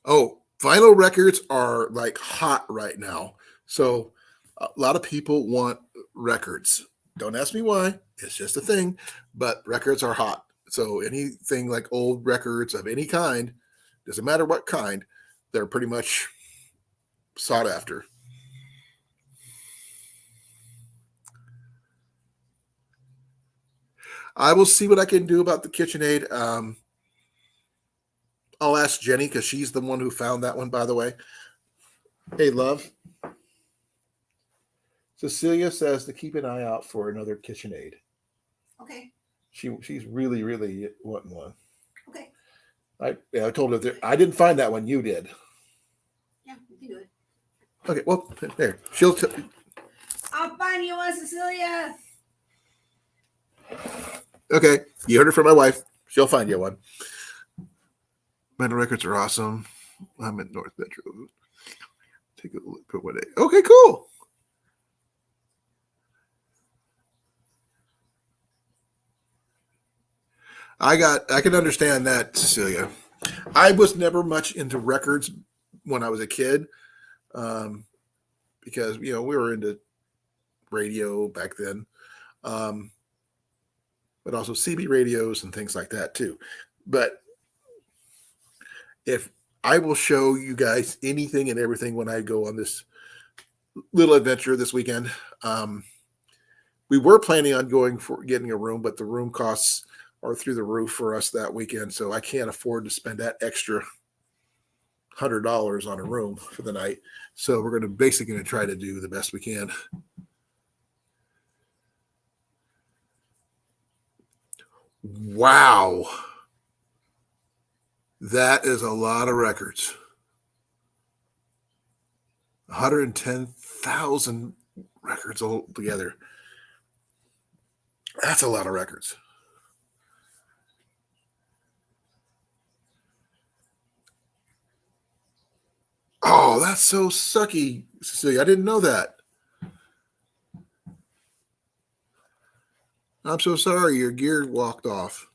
Oh, vinyl records are like hot right now. So a lot of people want records. Don't ask me why. It's just a thing. But records are hot. So anything like old records of any kind, doesn't matter what kind, they're pretty much sought after. I will see what I can do about the KitchenAid. I'll ask Jenny because she's the one who found that one, by the way. Hey, love. Cecilia says to keep an eye out for another KitchenAid. Okay. She's really, really wanting one. Okay. I told her I didn't find that one. You did. Yeah, you can do it. Okay. Well, there. I'll find you one, Cecilia. Okay. You heard it from my wife. She'll find you one. Metal records are awesome. I'm in North Metro. Take a look at what okay, cool. I can understand that, Cecilia. I was never much into records when I was a kid, because we were into radio back then, but also CB radios and things like that too. But if I will show you guys anything and everything when I go on this little adventure this weekend. We were planning on getting a room, but the room costs are through the roof for us that weekend, so I can't afford to spend that extra $100 on a room for the night. So we're basically going to try to do the best we can. Wow. That is a lot of records. 110,000 records all together. That's a lot of records. Oh, that's so sucky, Cecilia. I didn't know that. I'm so sorry. Your gear walked off.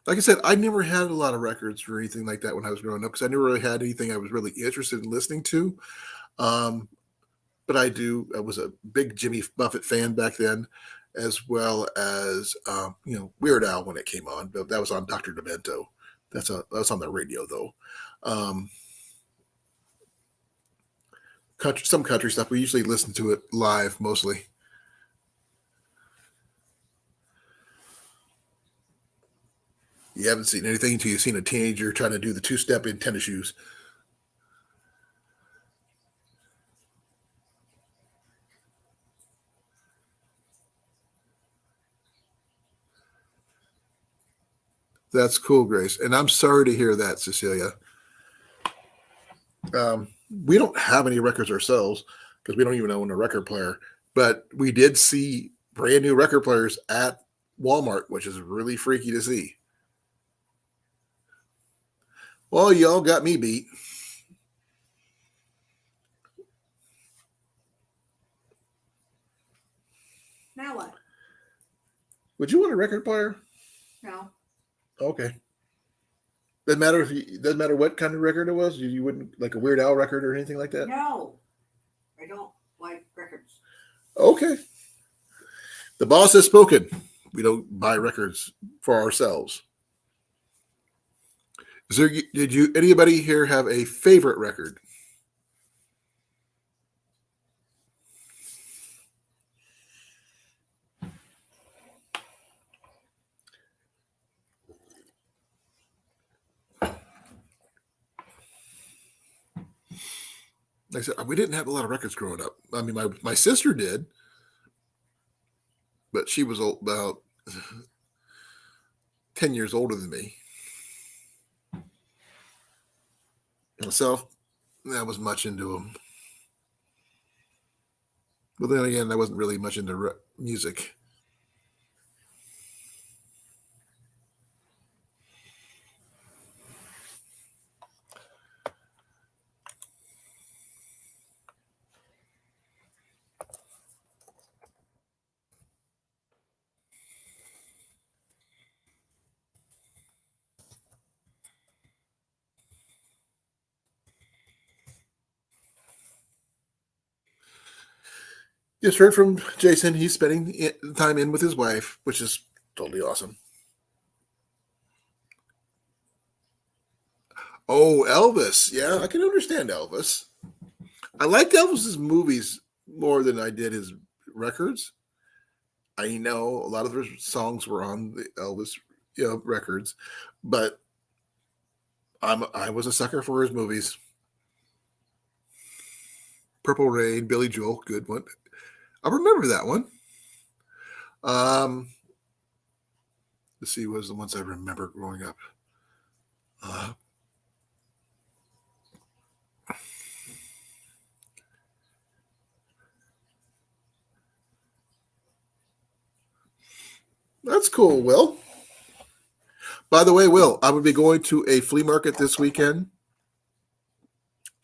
Like I said, I never had a lot of records or anything like that when I was growing up because I never really had anything I was really interested in listening to. But I was a big Jimmy Buffett fan back then. as well as Weird Al when it came on. But that was on Dr. Demento. That's on the radio though. Some country stuff. We usually listen to it live mostly. You haven't seen anything until you've seen a teenager trying to do the two-step in tennis shoes. That's cool, Grace. And I'm sorry to hear that, Cecilia. We don't have any records ourselves because we don't even own a record player. But we did see brand new record players at Walmart, which is really freaky to see. Well, y'all got me beat. Now what? Would you want a record player? No. Okay. Doesn't matter what kind of record it was. You wouldn't like a Weird Al record or anything like that. No, I don't like records. Okay. The boss has spoken. We don't buy records for ourselves. Did anybody here have a favorite record? Like I said, we didn't have a lot of records growing up. I mean, my sister did, but she was about 10 years older than me. Myself, I was much into them. But then again, I wasn't really much into music. Just heard from Jason. He's spending time in with his wife, which is totally awesome. Oh, Elvis. Yeah, I can understand Elvis. I liked Elvis's movies more than I did his records. I know a lot of the songs were on the Elvis records, but I was a sucker for his movies. Purple Rain, Billy Joel, good one. I remember that one. Let's see, what was the ones I remember growing up. That's cool, Will. By the way, Will, I would be going to a flea market this weekend,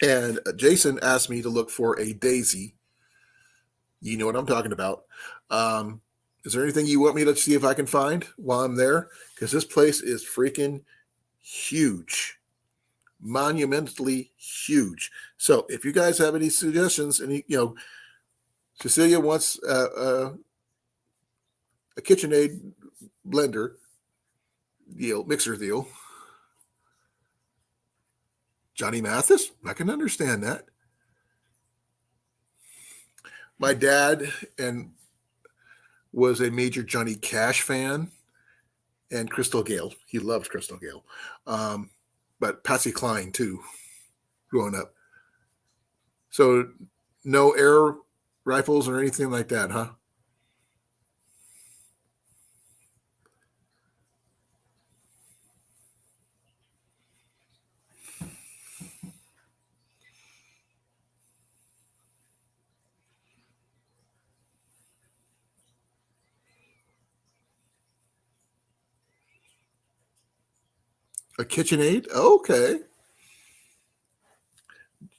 and Jason asked me to look for a daisy. You know what I'm talking about. Is there anything you want me to see if I can find while I'm there? Because this place is freaking huge, monumentally huge. So if you guys have any suggestions, Cecilia wants a KitchenAid blender deal, mixer deal. Johnny Mathis, I can understand that. My dad was a major Johnny Cash fan, and Crystal Gale. He loved Crystal Gale, but Patsy Cline too, growing up. So no air rifles or anything like that, huh? A KitchenAid? Okay.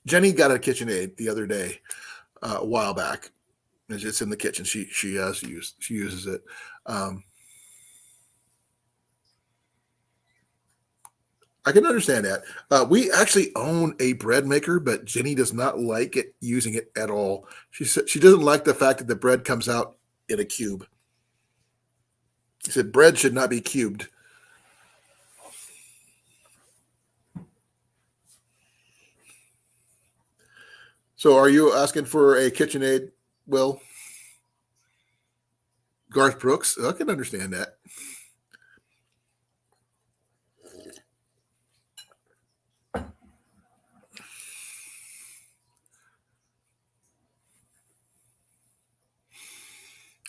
Jenny got a KitchenAid the other day, a while back. It's in the kitchen. She uses it. I can understand that. We actually own a bread maker, but Jenny does not like using it at all. She said she doesn't like the fact that the bread comes out in a cube. He said bread should not be cubed. So are you asking for a KitchenAid, Will? Garth Brooks? I can understand that.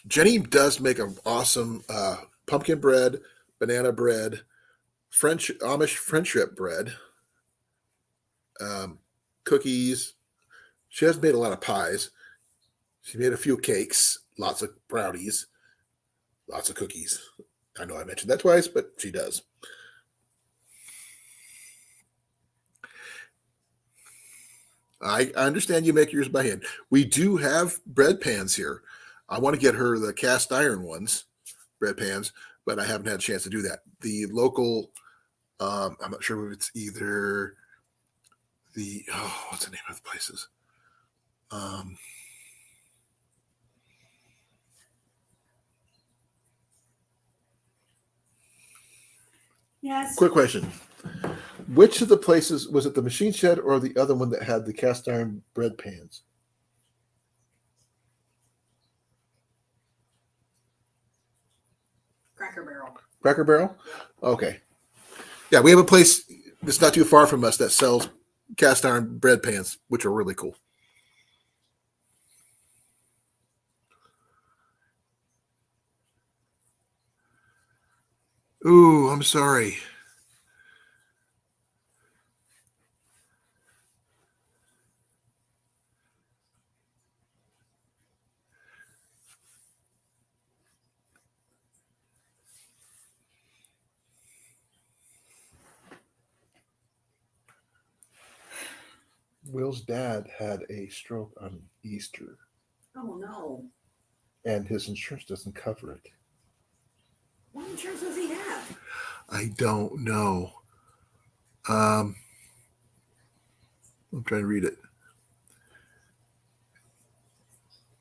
Jenny does make an awesome pumpkin bread, banana bread, French Amish friendship bread, cookies. She has made a lot of pies. She made a few cakes, lots of brownies, lots of cookies. I know I mentioned that twice, but she does. I understand you make yours by hand. We do have bread pans here. I want to get her the cast iron ones, bread pans, but I haven't had a chance to do that. The local, I'm not sure if it's either what's the name of the places? Yes. Quick question. Which of the places, was it the machine shed or the other one that had the cast iron bread pans? Cracker Barrel. Cracker Barrel? Okay. Yeah, we have a place that's not too far from us that sells cast iron bread pans, which are really cool. Ooh, I'm sorry. Will's dad had a stroke on Easter, Oh no. and his insurance doesn't cover it. What insurance does he have? I don't know. I'm trying to read it.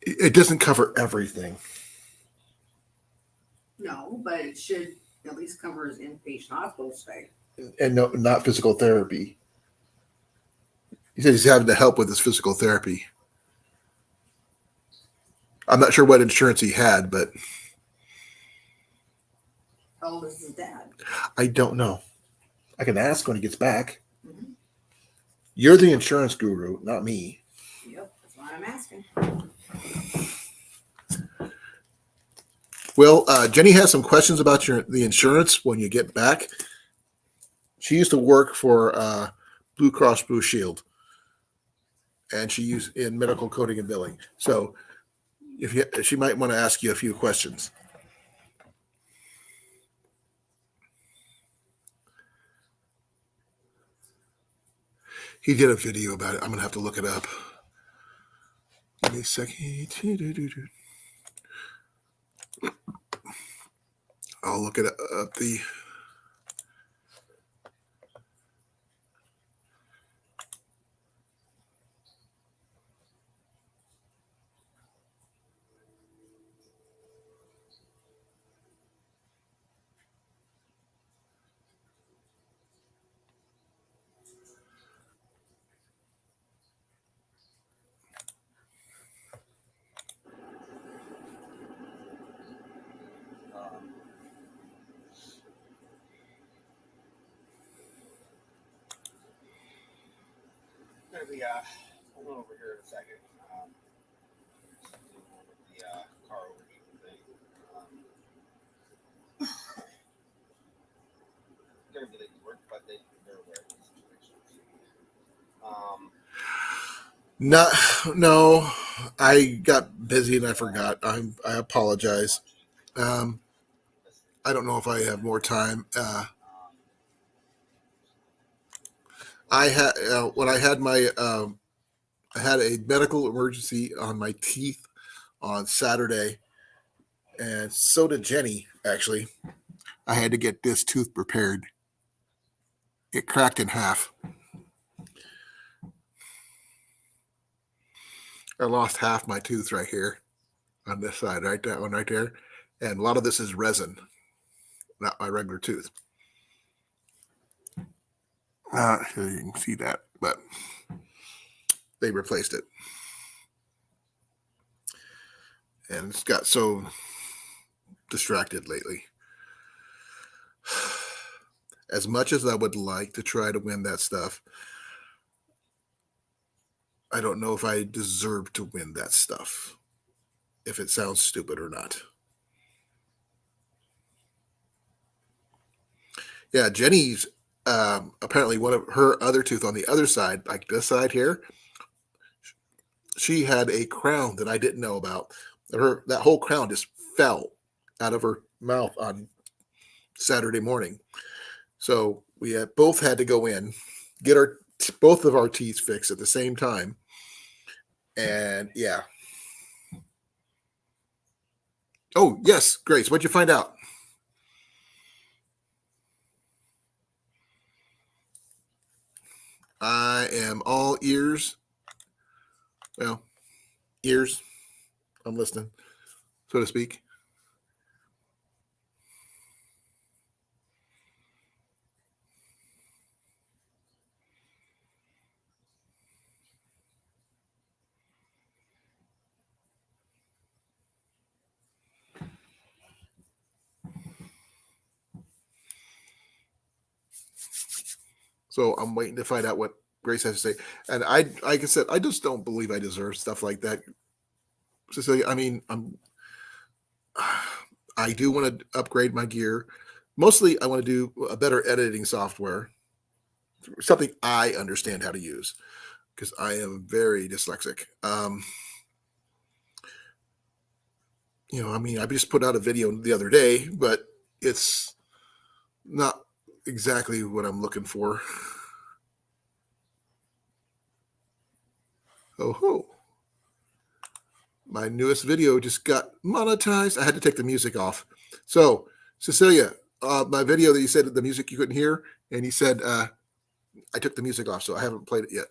It doesn't cover everything. No, but it should at least cover his inpatient hospital stay. And no, not physical therapy. He said he's having to help with his physical therapy. I'm not sure what insurance he had, but How old is his dad? I don't know. I can ask when he gets back. Mm-hmm. You're the insurance guru, not me. Yep, that's why I'm asking. Well, Jenny has some questions about the insurance when you get back. She used to work for Blue Cross Blue Shield, and she used in medical coding and billing. So, she might want to ask you a few questions. He did a video about it. I'm gonna have to look it up. Give me a second. I'll look it up. Hold on over here in a second. The car overheating thing. Everything worked, but they're aware of the situation. No, I got busy and I forgot. I apologize. I don't know if I have more time. I had when I had my I had a medical emergency on my teeth on Saturday, and so did Jenny. Actually, I had to get this tooth repaired. It cracked in half. I lost half my tooth right here on this side, right that one right there, and a lot of this is resin. not my regular tooth. Here you can see that, but they replaced it. And it's got so distracted lately. As much as I would like to try to win that stuff, I don't know if I deserve to win that stuff, if it sounds stupid or not. Yeah, Jenny's apparently one of her other tooth on the other side, like this side here, she had a crown that I didn't know about. That whole crown just fell out of her mouth on Saturday morning. So we both had to go in, get both of our teeth fixed at the same time. And yeah. Oh, yes, Grace, what'd you find out? I am all ears. Well, ears. I'm listening, so to speak. So I'm waiting to find out what Grace has to say. And like I said, I just don't believe I deserve stuff like that. Cecilia, I mean, I do want to upgrade my gear. Mostly, I want to do a better editing software, something I understand how to use, because I am very dyslexic. I mean, I just put out a video the other day, but it's not exactly what I'm looking for. Oh ho. My newest video just got monetized. I had to take the music off. So, Cecilia, my video that you said the music you couldn't hear, and you said I took the music off, so I haven't played it yet.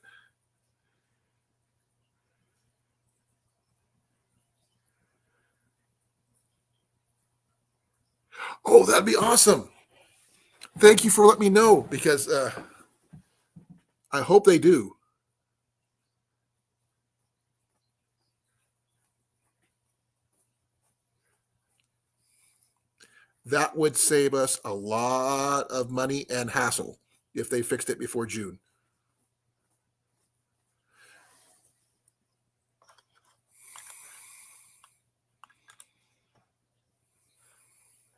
Oh, that'd be awesome. Thank you for letting me know, because I hope they do. That would save us a lot of money and hassle if they fixed it before June.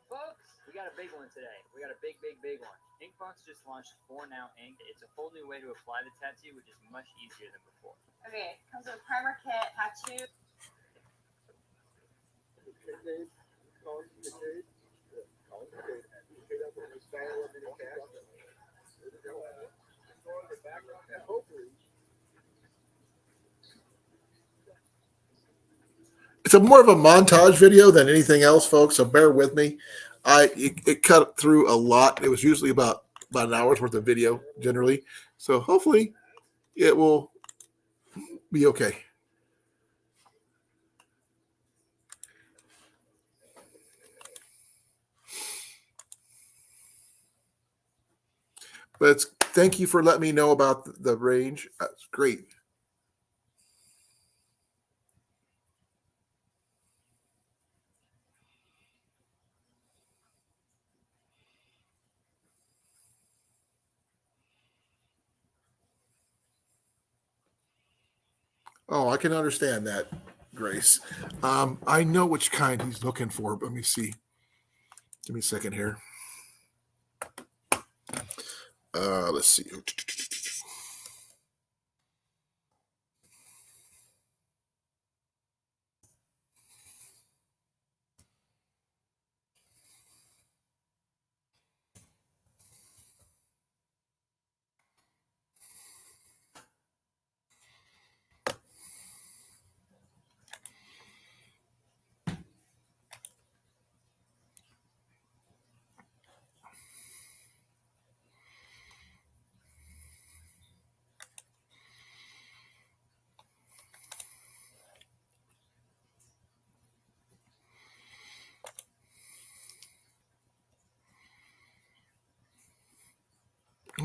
Folks, we got a big one today. We got a big one. Inkbox just launched For Now Ink. It's a whole new way to apply the tattoo, which is much easier than before. Okay, comes with primer kit, tattoo. It's more of a montage video than anything else, folks. So bear with me. It cut through a lot. It was usually about an hour's worth of video generally. So hopefully it will be okay. But thank you for letting me know about the range. That's great. Oh, I can understand that, Grace. I know which kind he's looking for. But let me see. Give me a second here. Let's see.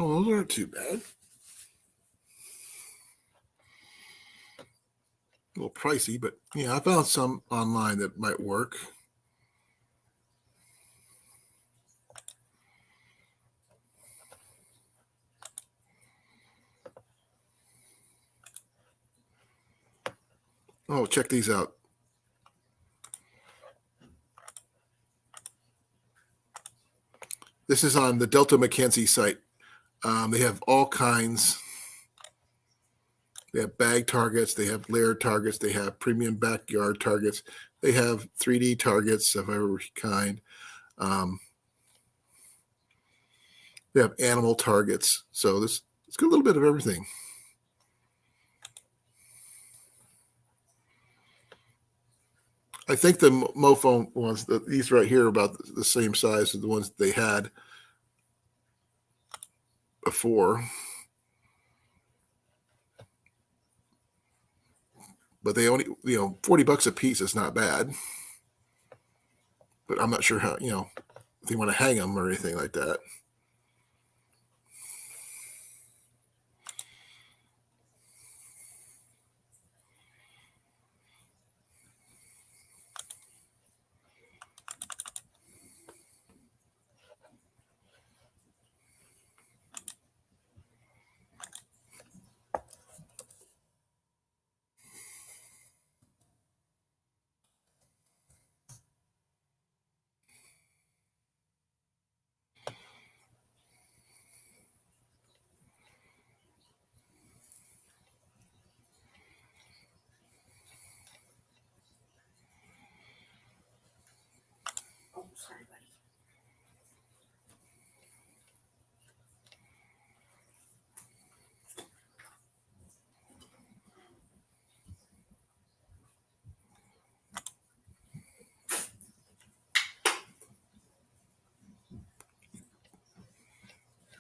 Oh, those aren't too bad. A little pricey, but yeah, I found some online that might work. Oh, check these out. This is on the Delta McKenzie site. They have all kinds. They have bag targets. They have layered targets. They have premium backyard targets. They have 3D targets of every kind. They have animal targets. So it's got a little bit of everything. I think the MoFone ones, these right here, are about the same size as the ones they had before. But they only, $40 a piece is not bad. But I'm not sure how, if you want to hang them or anything like that. Oh, sorry, buddy.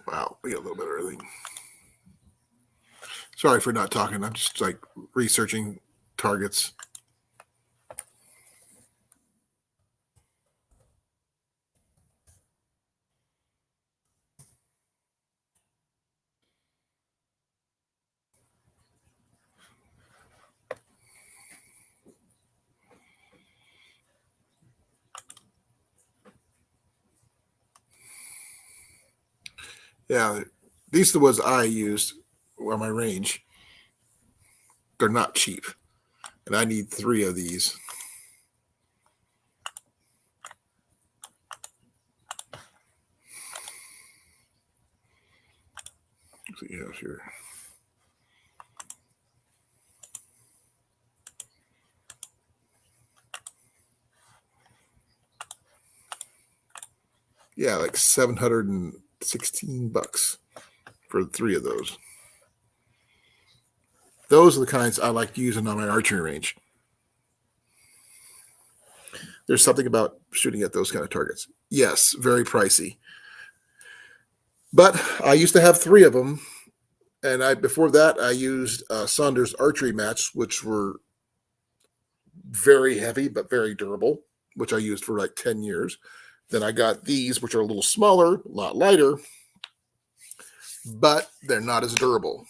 Wow, we got a little bit of everything. Sorry for not talking. I'm just like researching targets. Yeah, these are the ones I used on my range. They're not cheap, and I need 3 of these. Let's see what you have here. Yeah, like $716 for 3 of those. Those are the kinds I like using on my archery range. There's something about shooting at those kind of targets. Yes, very pricey. But I used to have 3 of them, and before that I used Saunders archery mats, which were very heavy but very durable, which I used for like 10 years. Then I got these, which are a little smaller, a lot lighter, but they're not as durable.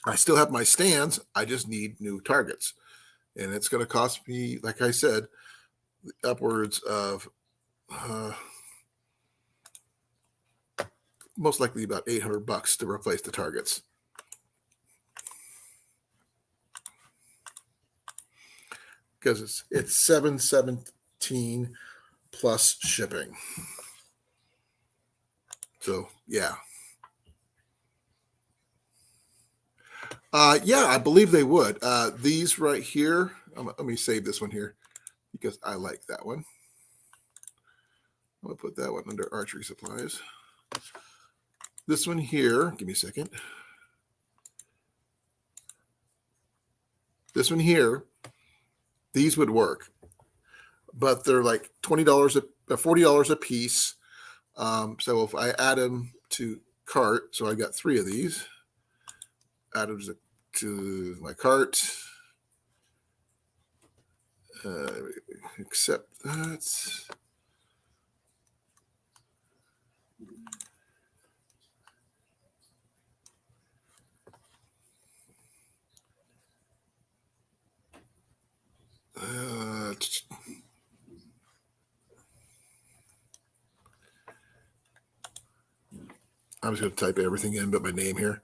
I still have my stands. I just need new targets. And it's going to cost me, like I said, upwards of most likely about $800 to replace the targets. Because it's $717 plus shipping. So yeah. Yeah, I believe they would. These right here, let me save this one here because I like that one. I'm going to put that one under archery supplies. This one here, give me a second. This one here, these would work, but they're like $20, $40 a piece. So if I add them to cart, so I got 3 of these, add them to my cart, accept that. I'm just going to type everything in but my name here.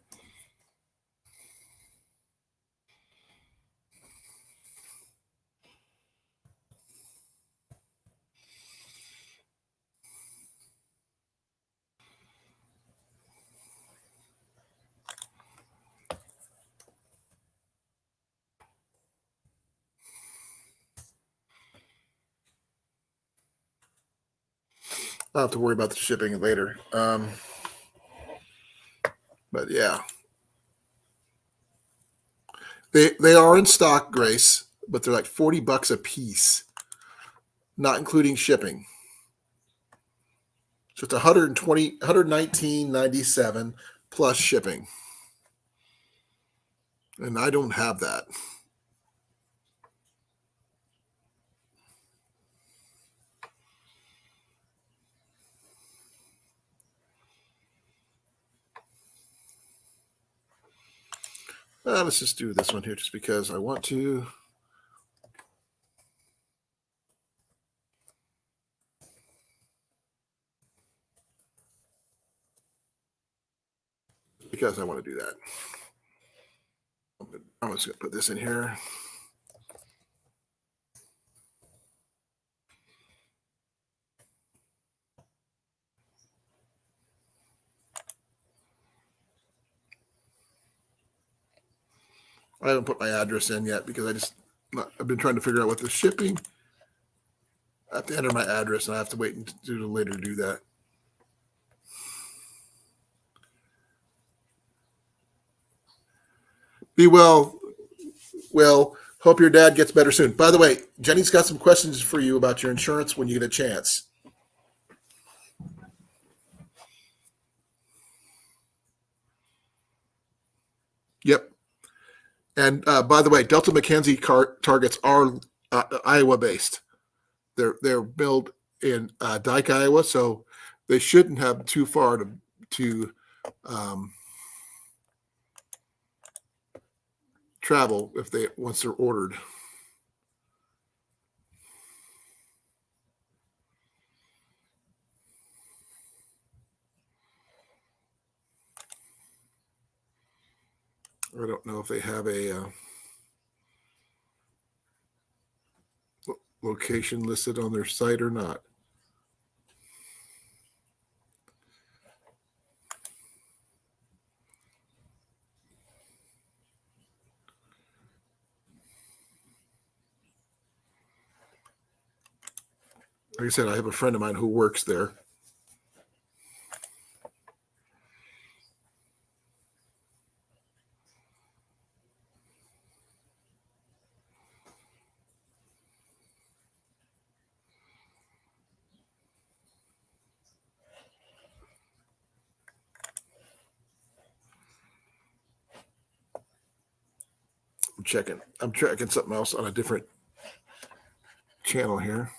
I'll have to worry about the shipping later. But yeah, they are in stock, Grace, but they're like $40 a piece, not including shipping. So it's 119.97 plus shipping, and I don't have that. Let's just do this one here just because I want to. Because I want to do that. I'm just going to put this in here. I haven't put my address in yet because I've been trying to figure out what the shipping. I have to enter my address and I have to wait until later to do that. Be well. Well, hope your dad gets better soon. By the way, Jenny's got some questions for you about your insurance when you get a chance. Yep. And by the way, Delta McKenzie targets are Iowa based. They're built in Dike, Iowa, so they shouldn't have too far to travel once they're ordered. I don't know if they have a location listed on their site or not. Like I said, I have a friend of mine who works there. I'm tracking something else on a different channel here.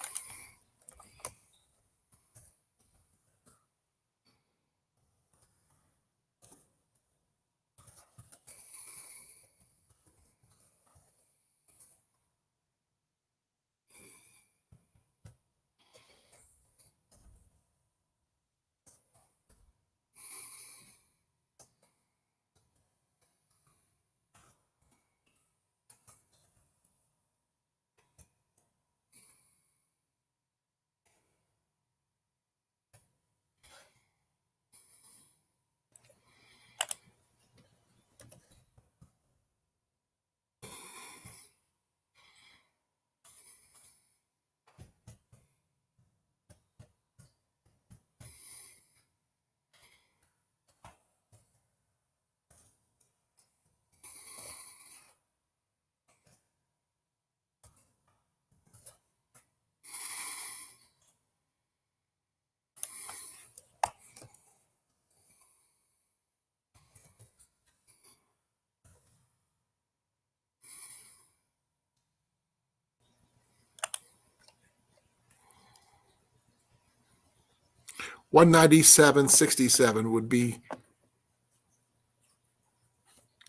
$197.67 would be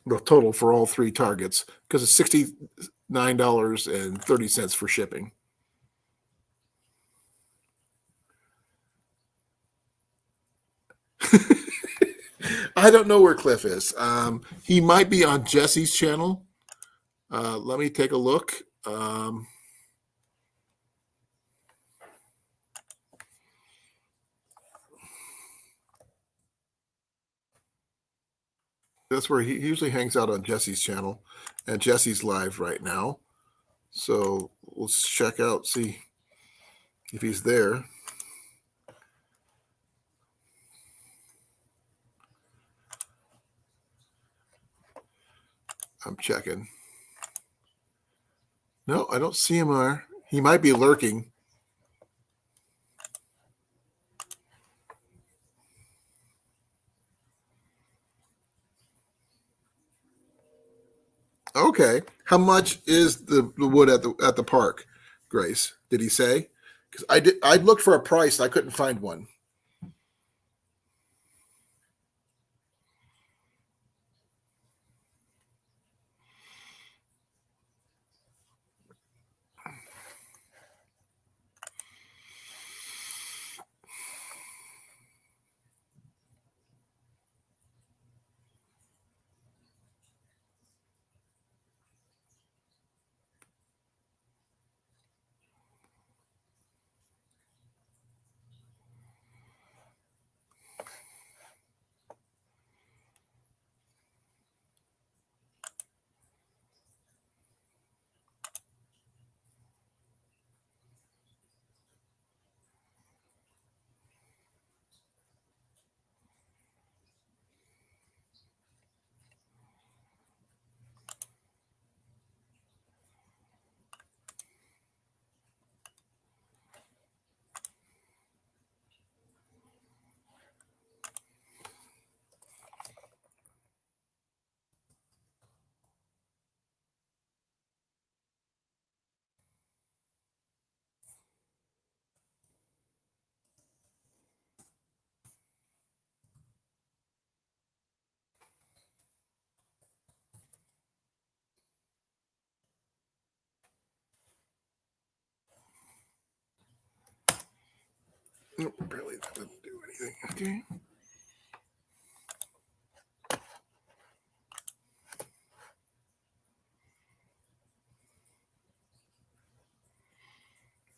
the total for all three targets because it's $69.30 for shipping. I don't know where Cliff is. He might be on Jesse's channel. Let me take a look. That's where he usually hangs out, on Jesse's channel, and Jesse's live right now. So let's check out, see if he's there. I'm checking. No, I don't see him there. He might be lurking. Okay. How much is the wood at the park, Grace? Did he say? Because I looked for a price, and I couldn't find one. Nope, barely, that doesn't do anything. Okay.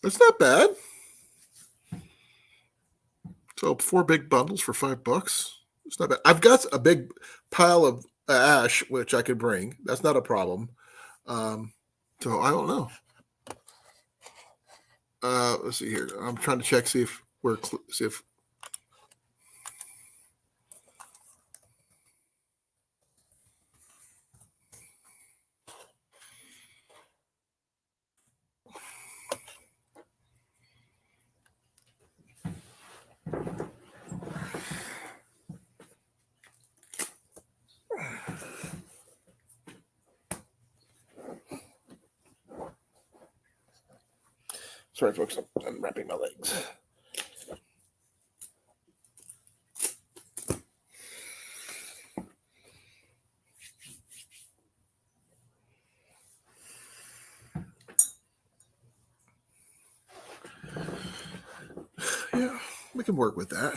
That's not bad. So 4 big bundles for $5. It's not bad. I've got a big pile of ash which I could bring. That's not a problem. So I don't know. Let's see here. I'm trying to check, see if sorry, folks. I'm wrapping my legs. Yeah, we can work with that.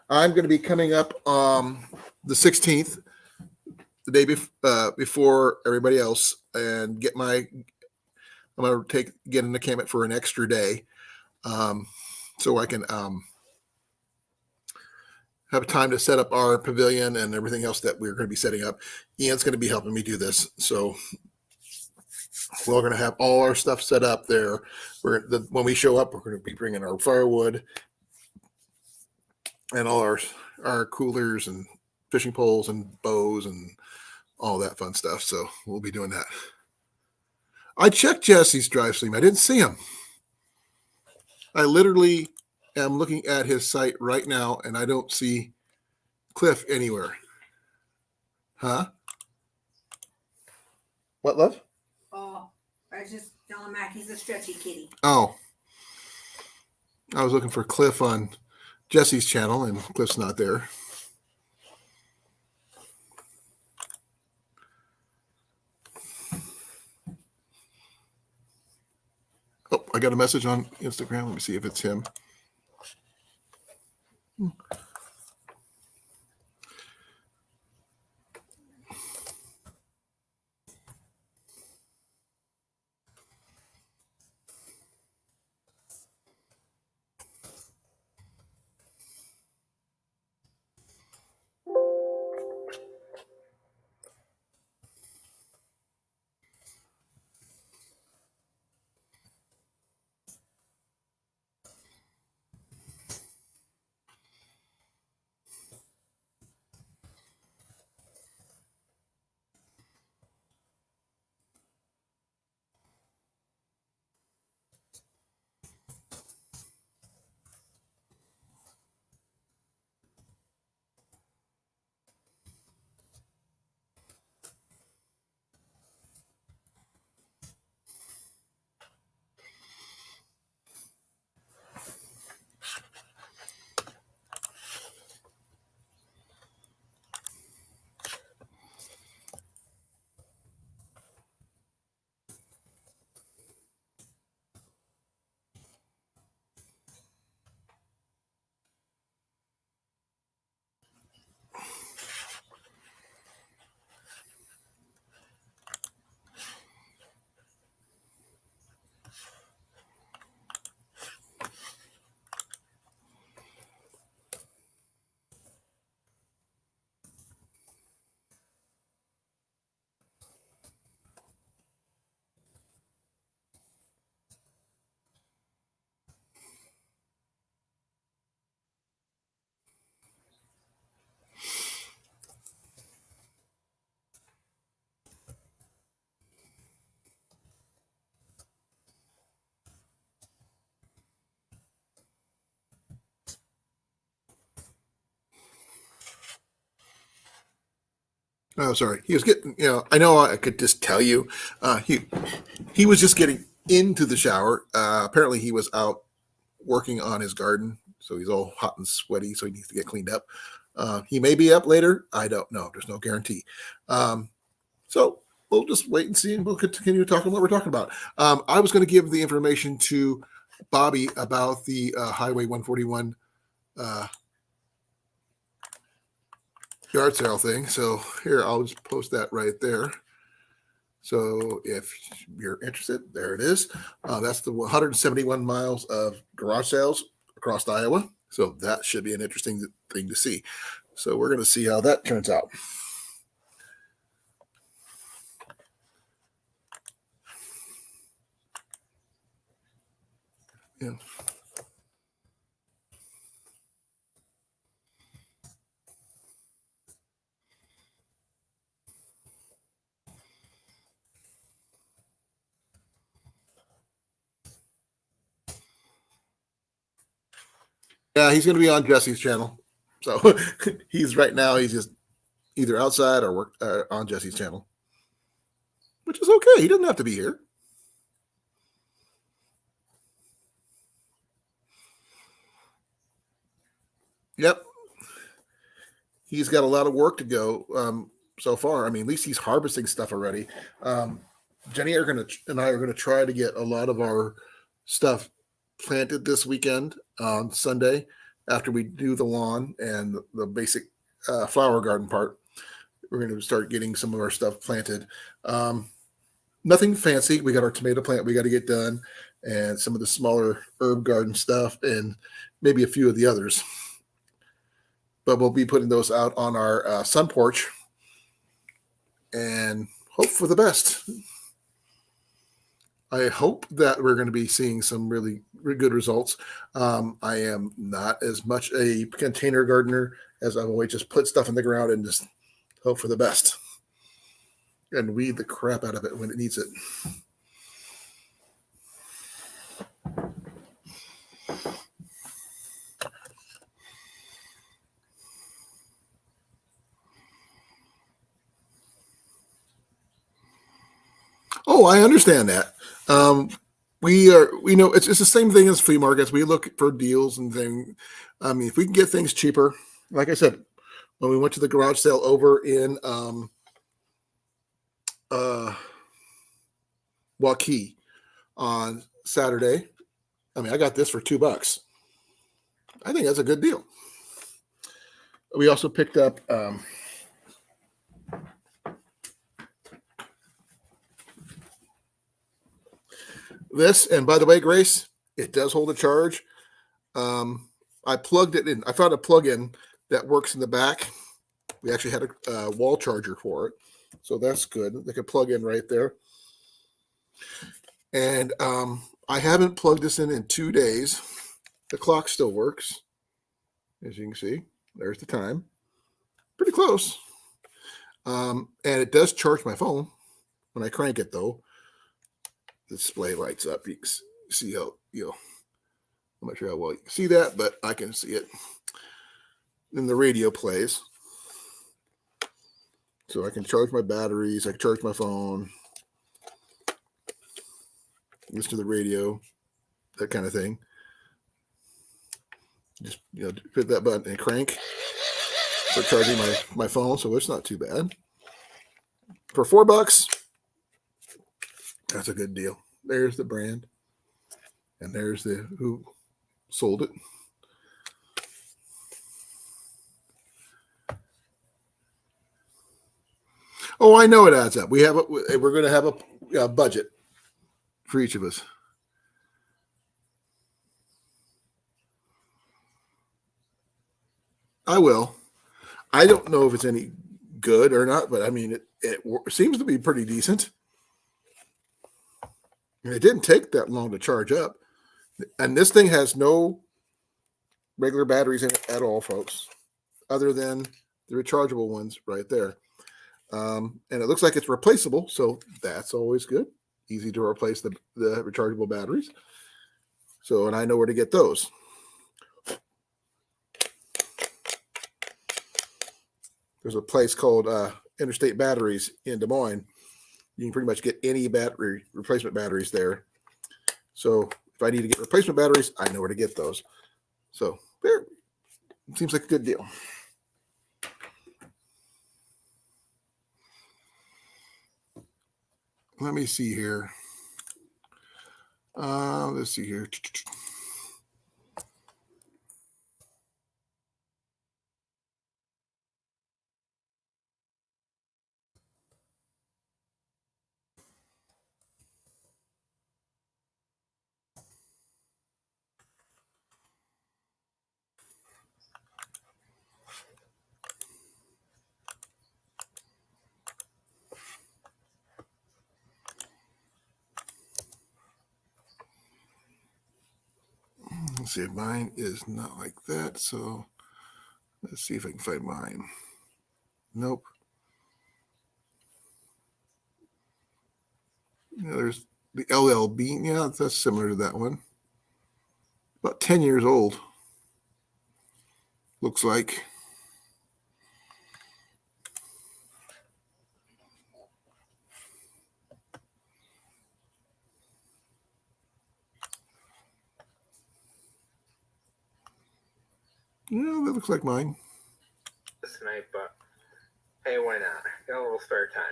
I'm going to be coming up the 16th, the day before everybody else, and I'm going to get an encampment for an extra day, so I can have time to set up our pavilion and everything else that we're going to be setting up. Ian's going to be helping me do this, so we're going to have all our stuff set up there. When we show up, we're going to be bringing our firewood and all our coolers and fishing poles and bows and all that fun stuff. So we'll be doing that. I checked Jesse's drive stream. I didn't see him. I literally am looking at his site right now, and I don't see Cliff anywhere. Huh? What, love? Oh, I was just telling Mac he's a stretchy kitty. Oh. I was looking for Cliff on Jesse's channel, and Cliff's not there. Oh, I got a message on Instagram. Let me see if it's him. Oh, sorry. He was getting, I know I could just tell you, he was just getting into the shower. Apparently he was out working on his garden, so he's all hot and sweaty, so he needs to get cleaned up. He may be up later. I don't know. There's no guarantee. So we'll just wait and see, and we'll continue talking what we're talking about. I was going to give the information to Bobby about the Highway 141 yard sale thing. So here, I'll just post that right there. So if you're interested, there it is. That's the 171 miles of garage sales across Iowa. So that should be an interesting thing to see. So we're going to see how that turns out. Yeah. Yeah, he's going to be on Jesse's channel. So he's just either outside or work on Jesse's channel, which is okay. He doesn't have to be here. Yep. He's got a lot of work to go so far. I mean, at least he's harvesting stuff already. Jenny and I are going to try to get a lot of our stuff planted this weekend on Sunday after we do the lawn and the basic flower garden part. We're going to start getting some of our stuff planted. Nothing fancy. We got our tomato plant we got to get done, and some of the smaller herb garden stuff, and maybe a few of the others. But we'll be putting those out on our sun porch and hope for the best. I hope that we're going to be seeing some really good results. I am not as much a container gardener as I've always just put stuff in the ground and just hope for the best and weed the crap out of it when it needs it. Oh, I understand that. We know it's the same thing as flea markets. We look for deals and things. I mean, if we can get things cheaper, like I said, when we went to the garage sale over in Waukee on Saturday, I mean, I got this for $2. I think that's a good deal. We also picked up this, and by the way, Grace, it does hold a charge. I plugged it in. I found a plug-in that works in the back. We actually had a wall charger for it, so that's good. They could plug in right there. And I haven't plugged this in 2 days. The clock still works, as you can see. There's the time. Pretty close. And it does charge my phone. When I crank it, though, the display lights up. You can see how, I'm not sure how well you can see that, but I can see it. Then the radio plays. So I can charge my batteries. I can charge my phone. Listen to the radio. That kind of thing. Just, hit that button and crank. For charging my phone, so it's not too bad. For $4, that's a good deal. There's the brand. And there's who sold it. Oh, I know it adds up. We're going to have a budget for each of us. I will. I don't know if it's any good or not, but I mean, it seems to be pretty decent. And it didn't take that long to charge up. And this thing has no regular batteries in it at all, folks, other than the rechargeable ones right there. And it looks like it's replaceable, so that's always good. Easy to replace the rechargeable batteries. So, and I know where to get those. There's a place called Interstate Batteries in Des Moines. You can pretty much get any battery replacement batteries there. So if I need to get replacement batteries, I know where to get those. So there, seems like a good deal. Let me see here. Let's see here. Let's see, mine is not like that. So let's see if I can find mine. Nope. Yeah, there's the LLB. Yeah, that's similar to that one. About 10 years old. Looks like. Yeah, that looks like mine. Tonight, but hey, why not? Got a little spare time.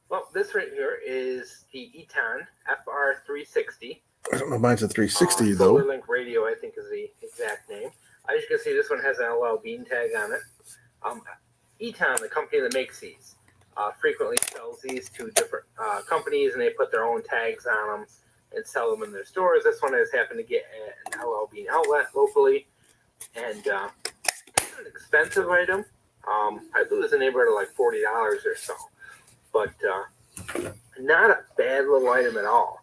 Well, this right here is the Eton Fr360. I don't know. Mine's a 360 Solar though. Link Radio, I think, is the exact name. As you can see, this one has an LL Bean tag on it. Eton, the company that makes these, frequently sells these to different companies, and they put their own tags on them and sell them in their stores. This one has happened to get an LL Bean outlet locally, and it's an expensive item. I believe it was in the neighborhood of like $40 or so, but not a bad little item at all.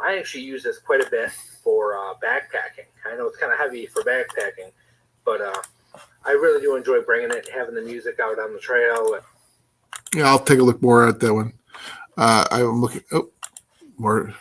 I actually use this quite a bit for backpacking. I know it's kind of heavy for backpacking, but I really do enjoy bringing it, having the music out on the trail. Yeah, I'll take a look more at that one. I'm looking. Oh, more.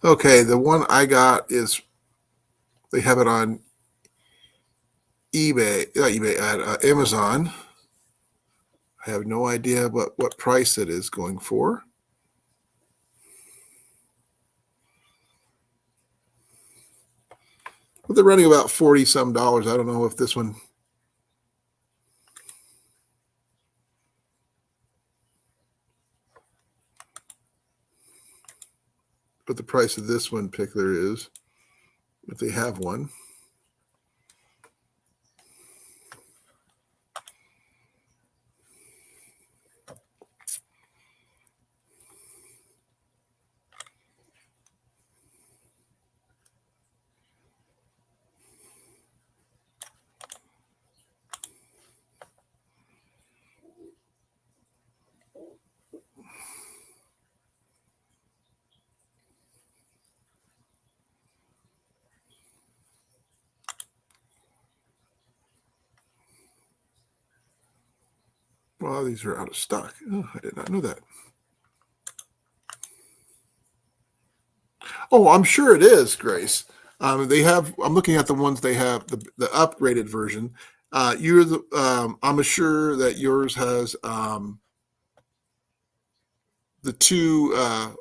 Okay, the one I got is they have it on eBay, not eBay, at Amazon. I have no idea what price it is going for. But they're running about 40 some dollars. I don't know if this one. What the price of this one particular is, if they have one. Well, these are out of stock. Oh, I did not know that. Oh, I'm sure it is, Grace. They have. I'm looking at the ones they have, the upgraded version. You're the. I'm sure that yours has the two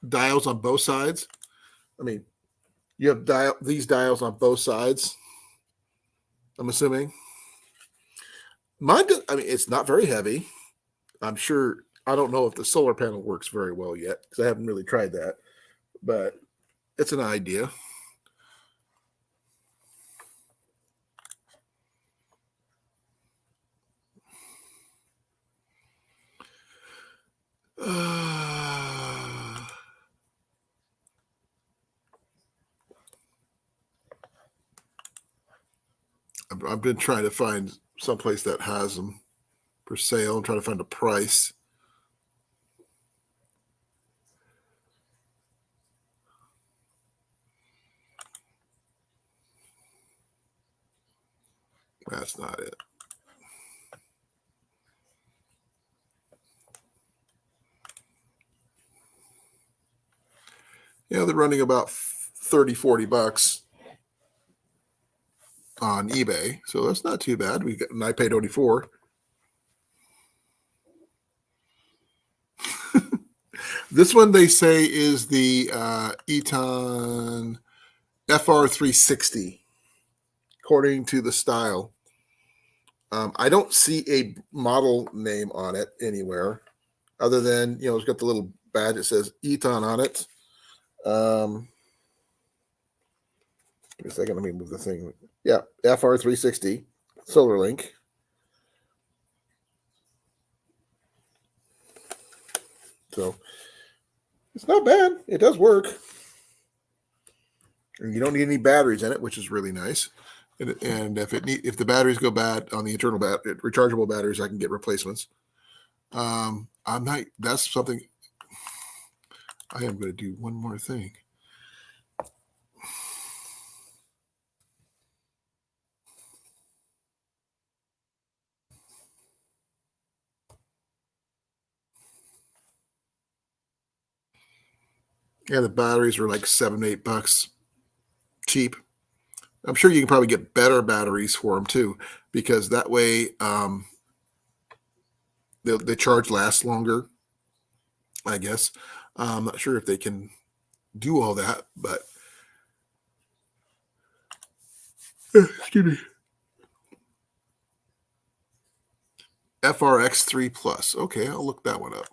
dials on both sides. I mean, you have these dials on both sides. I'm assuming. Mine. I mean, it's not very heavy. I'm sure. I don't know if the solar panel works very well yet because I haven't really tried that, but it's an idea. I've been trying to find someplace that has them for sale and try to find a price. That's not it. Yeah, they're running about 30, 40 bucks on eBay. So that's not too bad. And I paid only $4. This one they say is the Eton Fr360, according to the style. I don't see a model name on it anywhere, other than it's got the little badge that says Eton on it. Give me a second. Let me move the thing. Yeah, Fr360 Solar Link. So it's not bad. It does work. And you don't need any batteries in it, which is really nice. And if the batteries go bad on the internal rechargeable batteries, I can get replacements. That's something I am going to do. One more thing. Yeah, the batteries are like $7, $8 cheap. I'm sure you can probably get better batteries for them too, because that way the charge lasts longer, I guess. I'm not sure if they can do all that, but excuse me. FRX3 Plus. Okay, I'll look that one up.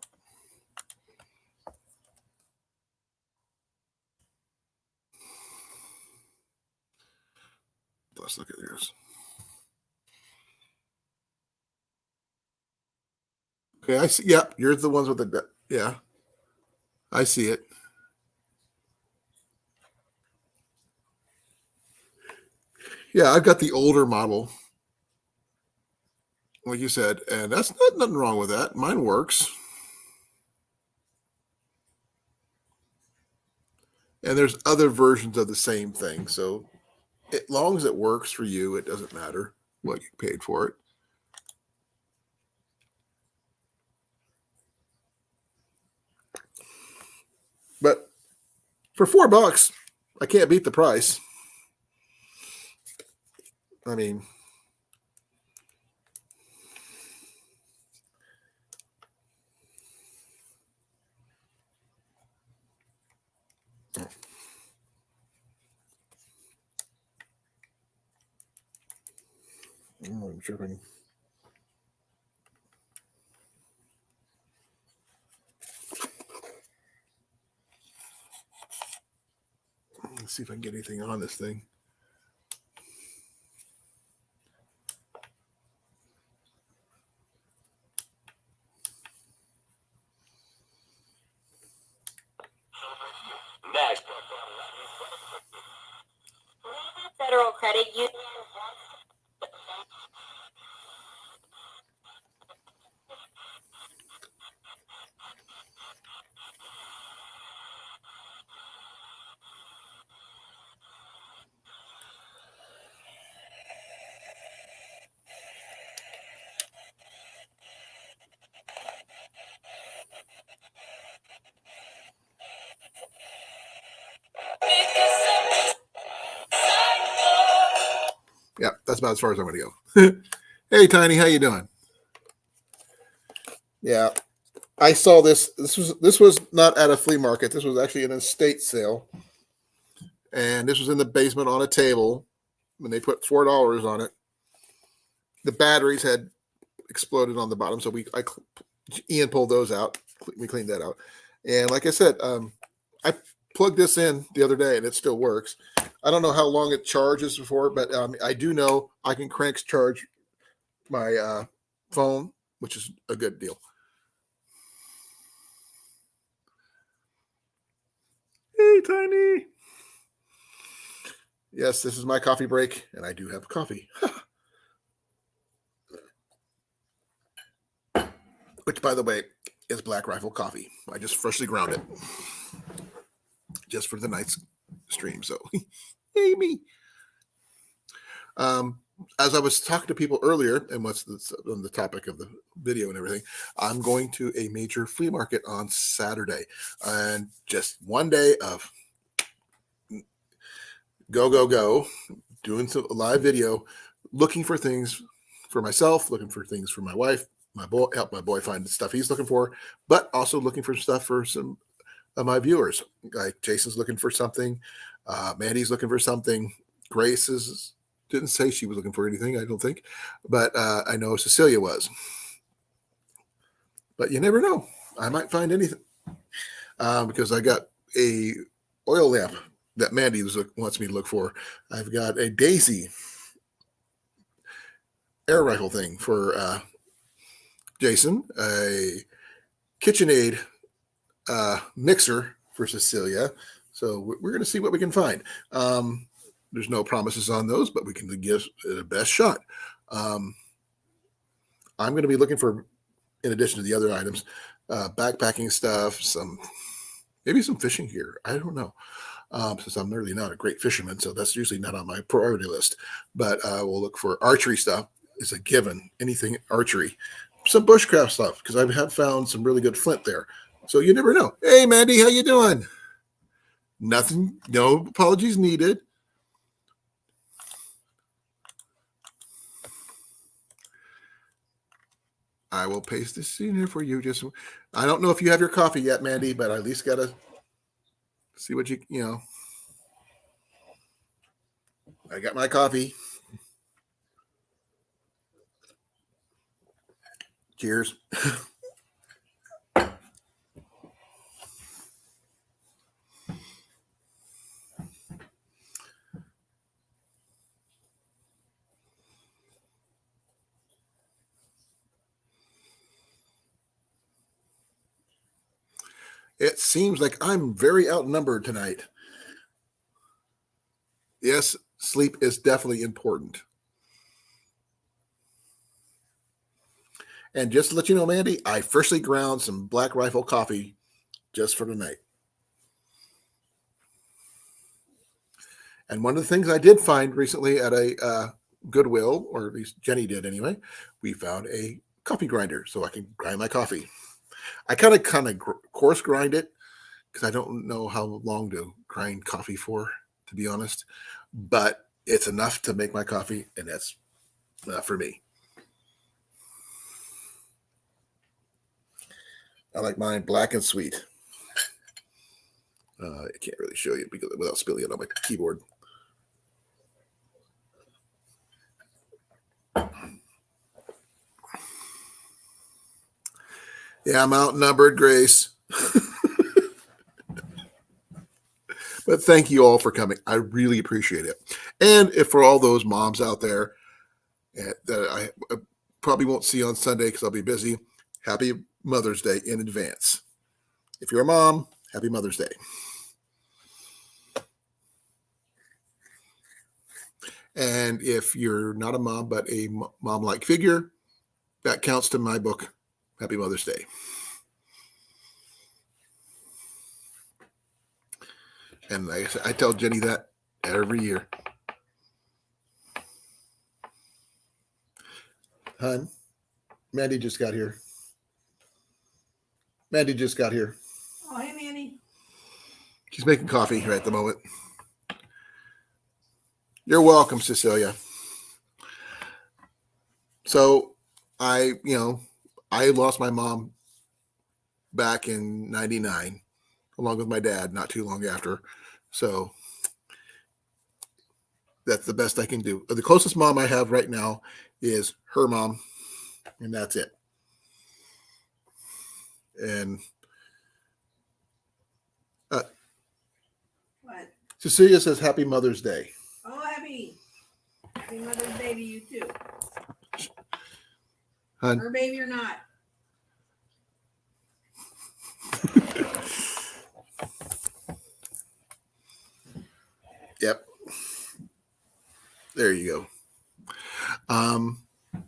Let's look at yours. Okay, I see. Yeah, you're the ones with the. Yeah, I see it. Yeah, I've got the older model, like you said, and that's nothing wrong with that. Mine works. And there's other versions of the same thing. So as long as it works for you, it doesn't matter what you paid for it. But for $4, I can't beat the price. I mean, I'm sure if I can. Let's see if I can get anything on this thing. Federal Credit Union. Yeah, that's about as far as I'm going to go. Hey, Tiny, how you doing? Yeah, I saw this. This was not at a flea market. This was actually an estate sale, and this was in the basement on a table. When they put $4 on it, the batteries had exploded on the bottom. So Ian pulled those out. We cleaned that out, and like I said, I plugged this in the other day, and it still works. I don't know how long it charges before, but I do know I can crank charge my phone, which is a good deal. Hey, Tiny. Yes, this is my coffee break, and I do have coffee. which, by the way, is Black Rifle coffee. I just freshly ground it just for the night's stream. So, yay me. As I was talking to people earlier, and what's on the topic of the video and everything, I'm going to a major flea market on Saturday, and just one day of go, doing some live video, looking for things for myself, looking for things for my wife, help my boy find the stuff he's looking for, but also looking for stuff for some of my viewers. Like Jason's looking for something, Mandy's looking for something, Grace didn't say she was looking for anything, I don't think, but I know Cecilia was. But you never know, I might find anything, because I got a oil lamp that Mandy wants me to look for. I've got a Daisy air rifle thing for Jason, a KitchenAid mixer for Cecilia. So we're going to see what we can find. There's no promises on those, but we can give it a best shot. I'm going to be looking for, in addition to the other items, backpacking stuff, maybe some fishing gear. I don't know. Since I'm really not a great fisherman, so that's usually not on my priority list. But we'll look for archery stuff. It's a given. Anything archery. Some bushcraft stuff, because I have found some really good flint there. So you never know. Hey, Mandy, how you doing? Nothing. No apologies needed. I will paste this in here for you. I don't know if you have your coffee yet, Mandy, but I at least got to see what I got my coffee. Cheers. It seems like I'm very outnumbered tonight. Yes, sleep is definitely important. And just to let you know, Mandy, I freshly ground some Black Rifle coffee just for tonight. And one of the things I did find recently at a Goodwill, or at least Jenny did anyway, we found a coffee grinder so I can grind my coffee. I kind of coarse grind it because I don't know how long to grind coffee for, to be honest. But it's enough to make my coffee, and that's enough for me. I like mine black and sweet. I can't really show you because without spilling it on my keyboard. Yeah, I'm outnumbered, Grace. But thank you all for coming. I really appreciate it. And if for all those moms out there that I probably won't see on Sunday because I'll be busy, happy Mother's Day in advance. If you're a mom, happy Mother's Day. And if you're not a mom, but a mom-like figure, that counts to my book. Happy Mother's Day. And like I said, I tell Jenny that every year. Hun, Mandy just got here. Mandy just got here. Oh, hey, Manny. She's making coffee right at the moment. You're welcome, Cecilia. So I lost my mom back in 99, along with my dad, not too long after. So that's the best I can do. The closest mom I have right now is her mom, and that's it. And What? Cecilia says, Happy Mother's Day. Oh, happy Mother's Day to you too. Hun. Her baby or not. Yep. There you go.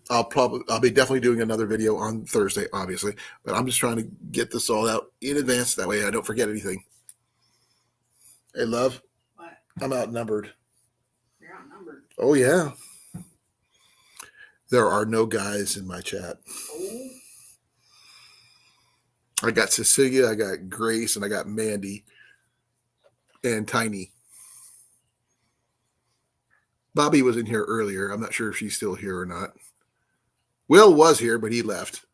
I'll be definitely doing another video on Thursday, obviously, but I'm just trying to get this all out in advance. That way I don't forget anything. Hey, love, What? I'm outnumbered. You're outnumbered. Oh, yeah. There are no guys in my chat. Oh. I got Cecilia, I got Grace, and I got Mandy and Tiny. Bobby was in here earlier. I'm not sure if she's still here or not. Will was here, but he left.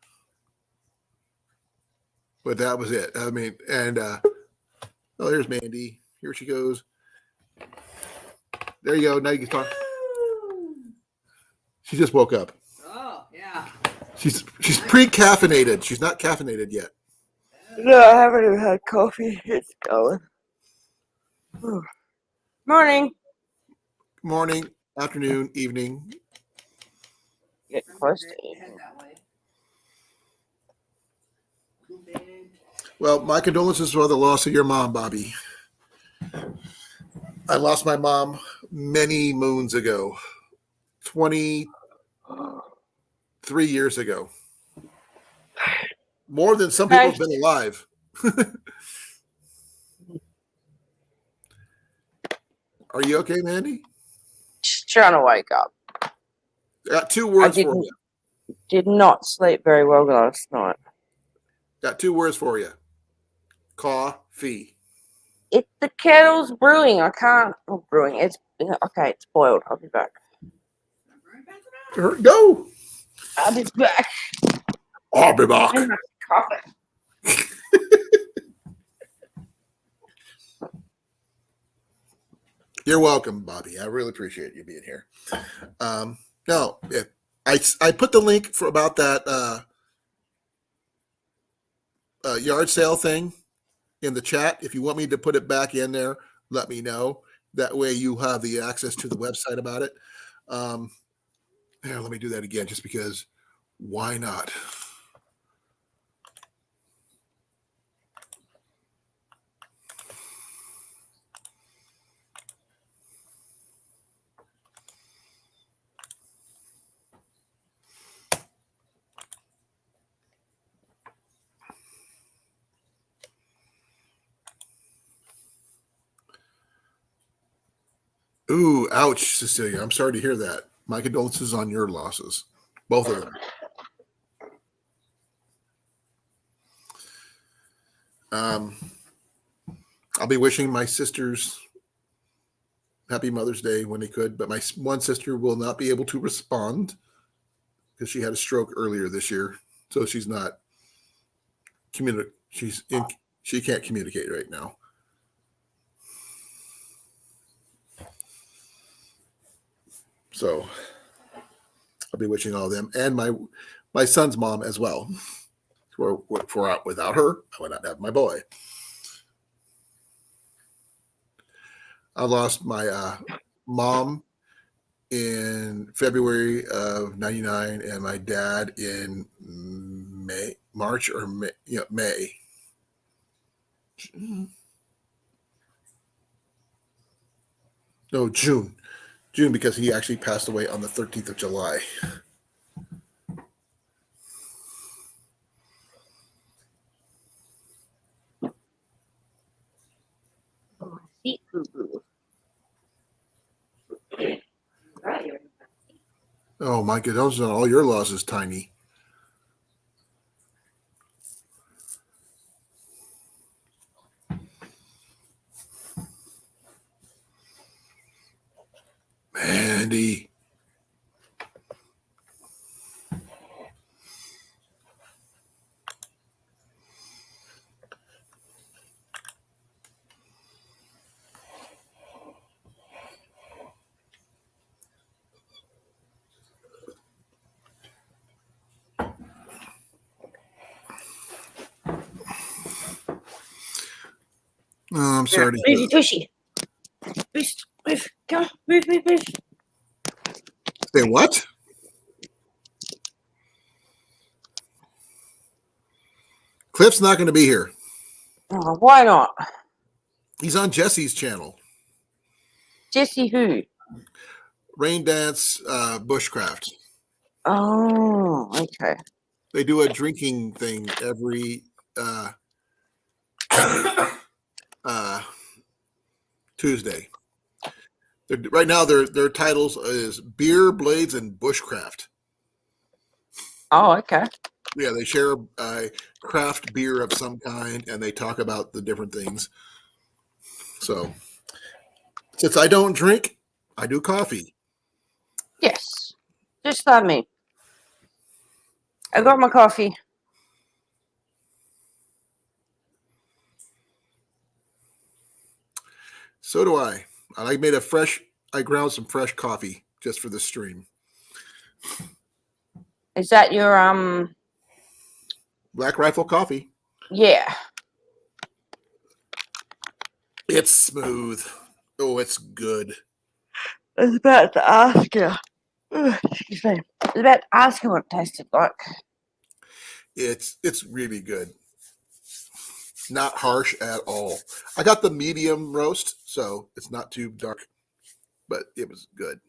But that was it. I mean, and oh, there's Mandy. Here she goes. There you go. Now you can talk. She just woke up. Oh, yeah. She's pre-caffeinated. She's not caffeinated yet. No, I haven't even had coffee. It's going. Morning. Morning, afternoon, evening. Get close to Head evening. that way. Too big. Well, my condolences for the loss of your mom, Bobby. I lost my mom many moons ago, 23 years ago. More than some people have been alive. Are you okay, Mandy? Just trying to wake up. I got two words for you. Did not sleep very well last night. Got two words for you. Coffee. The kettle's brewing. I can't. Oh, brewing. It's okay. It's boiled. I'll be back. Go. I'll be back. I'll be back. Coffee. You're welcome, Bobby. I really appreciate you being here. No, I put the link for about that yard sale thing in the chat. If you want me to put it back in there, let me know. That way you have the access to the website about it. Here, let me do that again just because why not? Ooh, ouch, Cecilia. I'm sorry to hear that. My condolences on your losses, both of them. I'll be wishing my sisters happy Mother's Day when they could, but my one sister will not be able to respond because she had a stroke earlier this year, so she's not she can't communicate right now. So I'll be wishing all of them and my son's mom as well. For without her, I would not have my boy. I lost my mom in February of '99 and my dad in May. No, June. June, because he actually passed away on the 13th of July. Oh my goodness, on all your losses, Tiny. Mandy. Oh, I'm sorry to hear Tushy, that. tushy. Move. Come on. Move. Say what? Cliff's not going to be here. Oh, why not? He's on Jesse's channel. Jesse who? Rain Dance Bushcraft. Oh, okay. They do a drinking thing every Tuesday. Right now, their titles is Beer, Blades, and Bushcraft. Oh, okay. Yeah, they share a craft beer of some kind, and they talk about the different things. So, since I don't drink, I do coffee. Yes. Just like me. I got my coffee. So do I. I ground some fresh coffee just for the stream. Is that your Black Rifle coffee. yeah. It's smooth. Oh, it's good. I was about to ask you. Excuse me. I was about to ask you what it tasted like. It's really good. Not harsh at all. I got the medium roast, so it's not too dark, but it was good.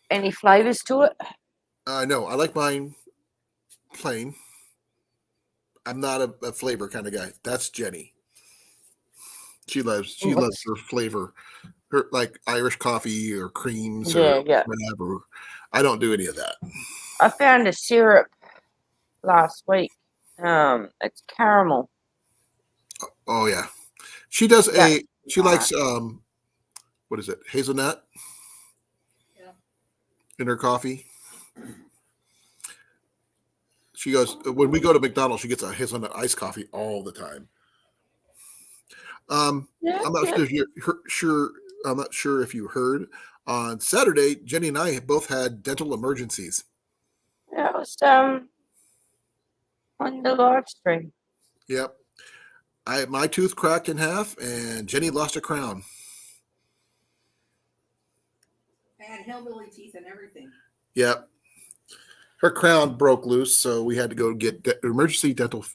Any flavors to it? No, I like mine plain. I'm not a flavor kind of guy. That's Jenny. She loves her flavor, her like Irish coffee or creams or Yeah. whatever. I don't do any of that. I found a syrup last week. It's caramel. Oh yeah, she does Yeah. she likes what is it, hazelnut? Yeah. In her coffee. She goes when we go to McDonald's, she gets a hazelnut iced coffee all the time. Yeah. I'm not sure. I'm not sure if you heard on Saturday. Jenny and I both had dental emergencies. It was on the live stream. Yep, my tooth cracked in half, and Jenny lost a crown. I had hillbilly teeth and everything. Yep, her crown broke loose, so we had to go get emergency dental,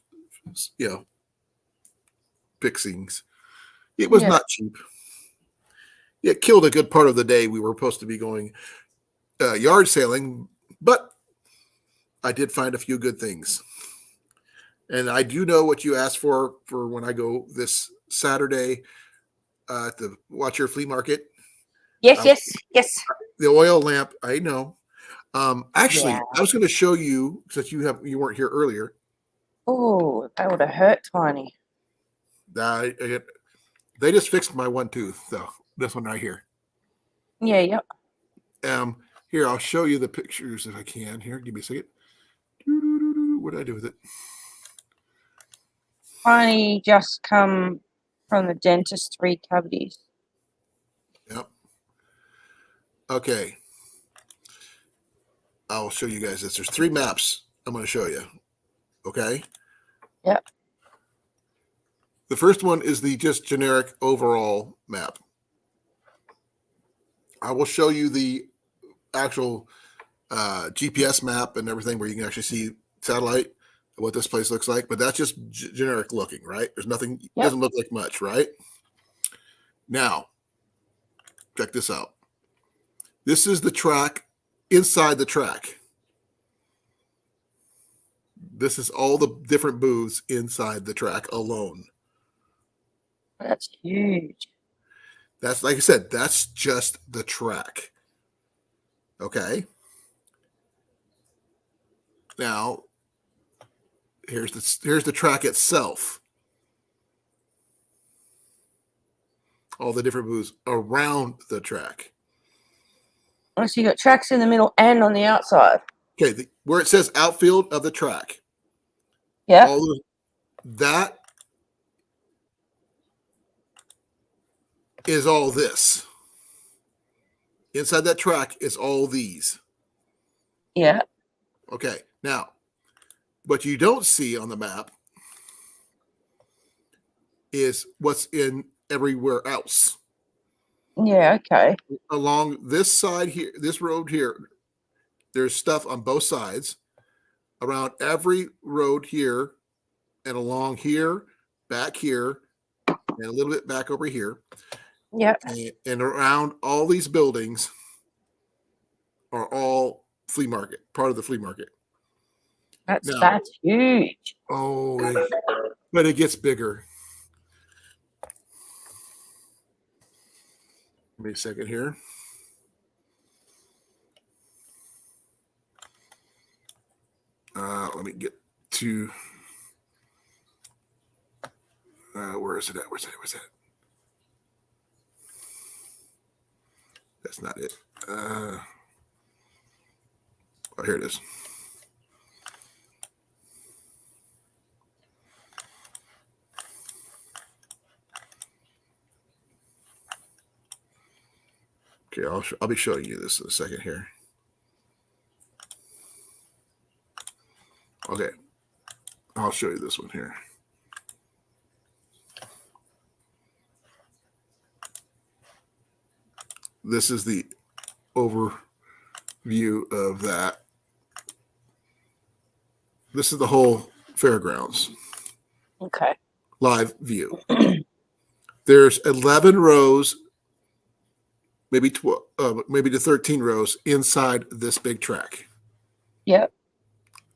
fixings. It was not cheap. It killed a good part of the day. We were supposed to be going yard sailing, but I did find a few good things. And I do know what you asked for when I go this Saturday at the Cheer Flea Market. Yes. The oil lamp, I know. Actually, Yeah. I was going to show you since you weren't here earlier. Oh, that would have hurt, Tiny. They just fixed my one tooth, though. This one right here. Yeah, yep. Here, I'll show you the pictures if I can. Here, give me a second. What did I do with it? Tiny just come from the dentist, 3 cavities. Yep. Okay. I'll show you guys this. There's 3 maps I'm going to show you. Okay? Yep. The first one is the just generic overall map. I will show you the actual GPS map and everything where you can actually see satellite, what this place looks like, but that's just generic looking, right? There's nothing, it doesn't look like much, right? Now, check this out. This is the track inside the track. This is all the different booths inside the track alone. That's huge. That's, like I said, that's just the track. Okay. Now, here's the track itself. All the different booths around the track. Oh, so you got tracks in the middle and on the outside. Okay, where it says outfield of the track. Yeah. That is all this. Inside that track is all these. Yeah. Okay, now, what you don't see on the map is what's in everywhere else. Yeah, okay. Along this side here, this road here, there's stuff on both sides. Around every road here and along here, back here, and a little bit back over here. Yeah. And around all these buildings are all flea market, part of the flea market. No. That's huge. Oh, but it gets bigger. Give me a second here. Let me get to where is it at? Where's that? That's not it. Oh, here it is. Okay, I'll be showing you this in a second here. Okay, I'll show you this one here. This is the overview of that. This is the whole fairgrounds. Okay. Live view. There's 11 rows, maybe 12, maybe to 13 rows inside this big track. Yep.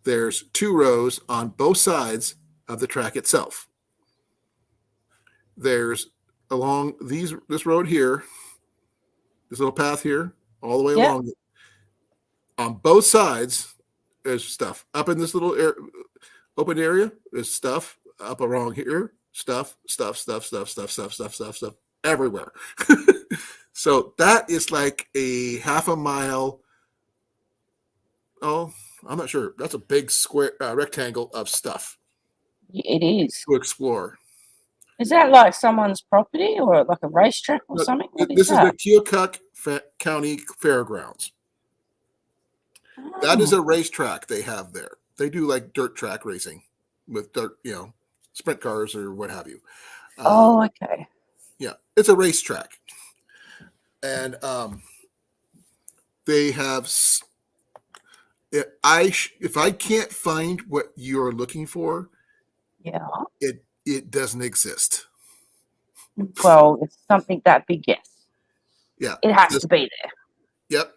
There's 2 rows on both sides of the track itself. There's along this road here, this little path here, all the way Yep. along. On both sides, there's stuff. Up in this little open area, there's stuff. Up around here, stuff everywhere. So that is like a half a mile. Oh, I'm not sure. That's a big square rectangle of stuff It is. to explore. Is that like someone's property or like a racetrack or something? What This is that? the Keokuk County Fairgrounds. That is Oh. a racetrack they have there. They do like dirt track racing with dirt, sprint cars or what have you. Oh, okay. Yeah, it's a racetrack, and they have. If I can't find what you're looking for, Yeah. it doesn't exist. Well, it's something that big, yes. Yeah, It has to be there. Yep.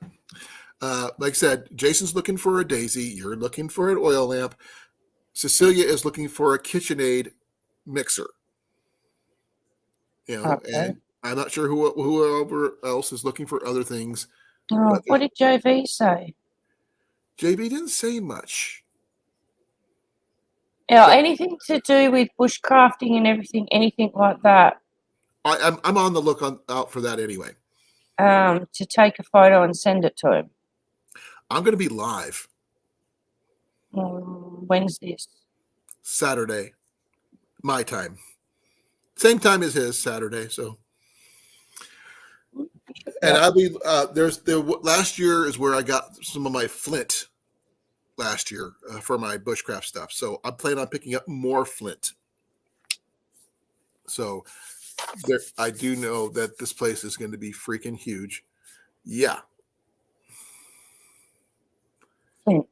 Like I said, Jason's looking for a daisy. You're looking for an oil lamp. Cecilia is looking for a KitchenAid mixer. Okay. And I'm not sure whoever else is looking for other things. Oh, But what did JV say? JB didn't say much. Yeah, anything to do with bushcrafting and everything, anything like that. I'm on the look out for that anyway. To take a photo and send it to him. I'm going to be live When's this? Saturday, my time, same time as his Saturday. So, and I'll be last year is where I got some of my flint last year for my bushcraft stuff. So I'm planning on picking up more flint. So I do know that this place is going to be freaking huge. Yeah. Flint.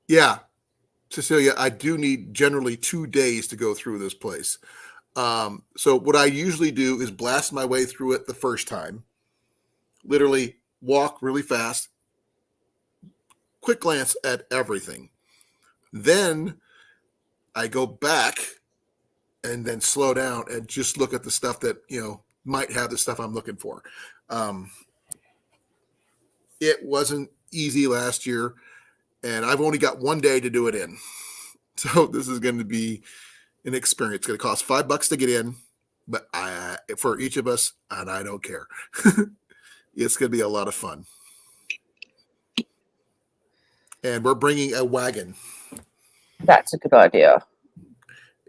Yeah. Cecilia, I do need generally 2 days to go through this place. So what I usually do is blast my way through it the first time, literally walk really fast, quick glance at everything. Then I go back and then slow down and just look at the stuff that, might have the stuff I'm looking for. It wasn't easy last year, and I've only got 1 day to do it in. So this is going to be an experience. It's going to cost $5 to get in, but for each of us, and I don't care. It's going to be a lot of fun. And we're bringing a wagon. That's a good idea.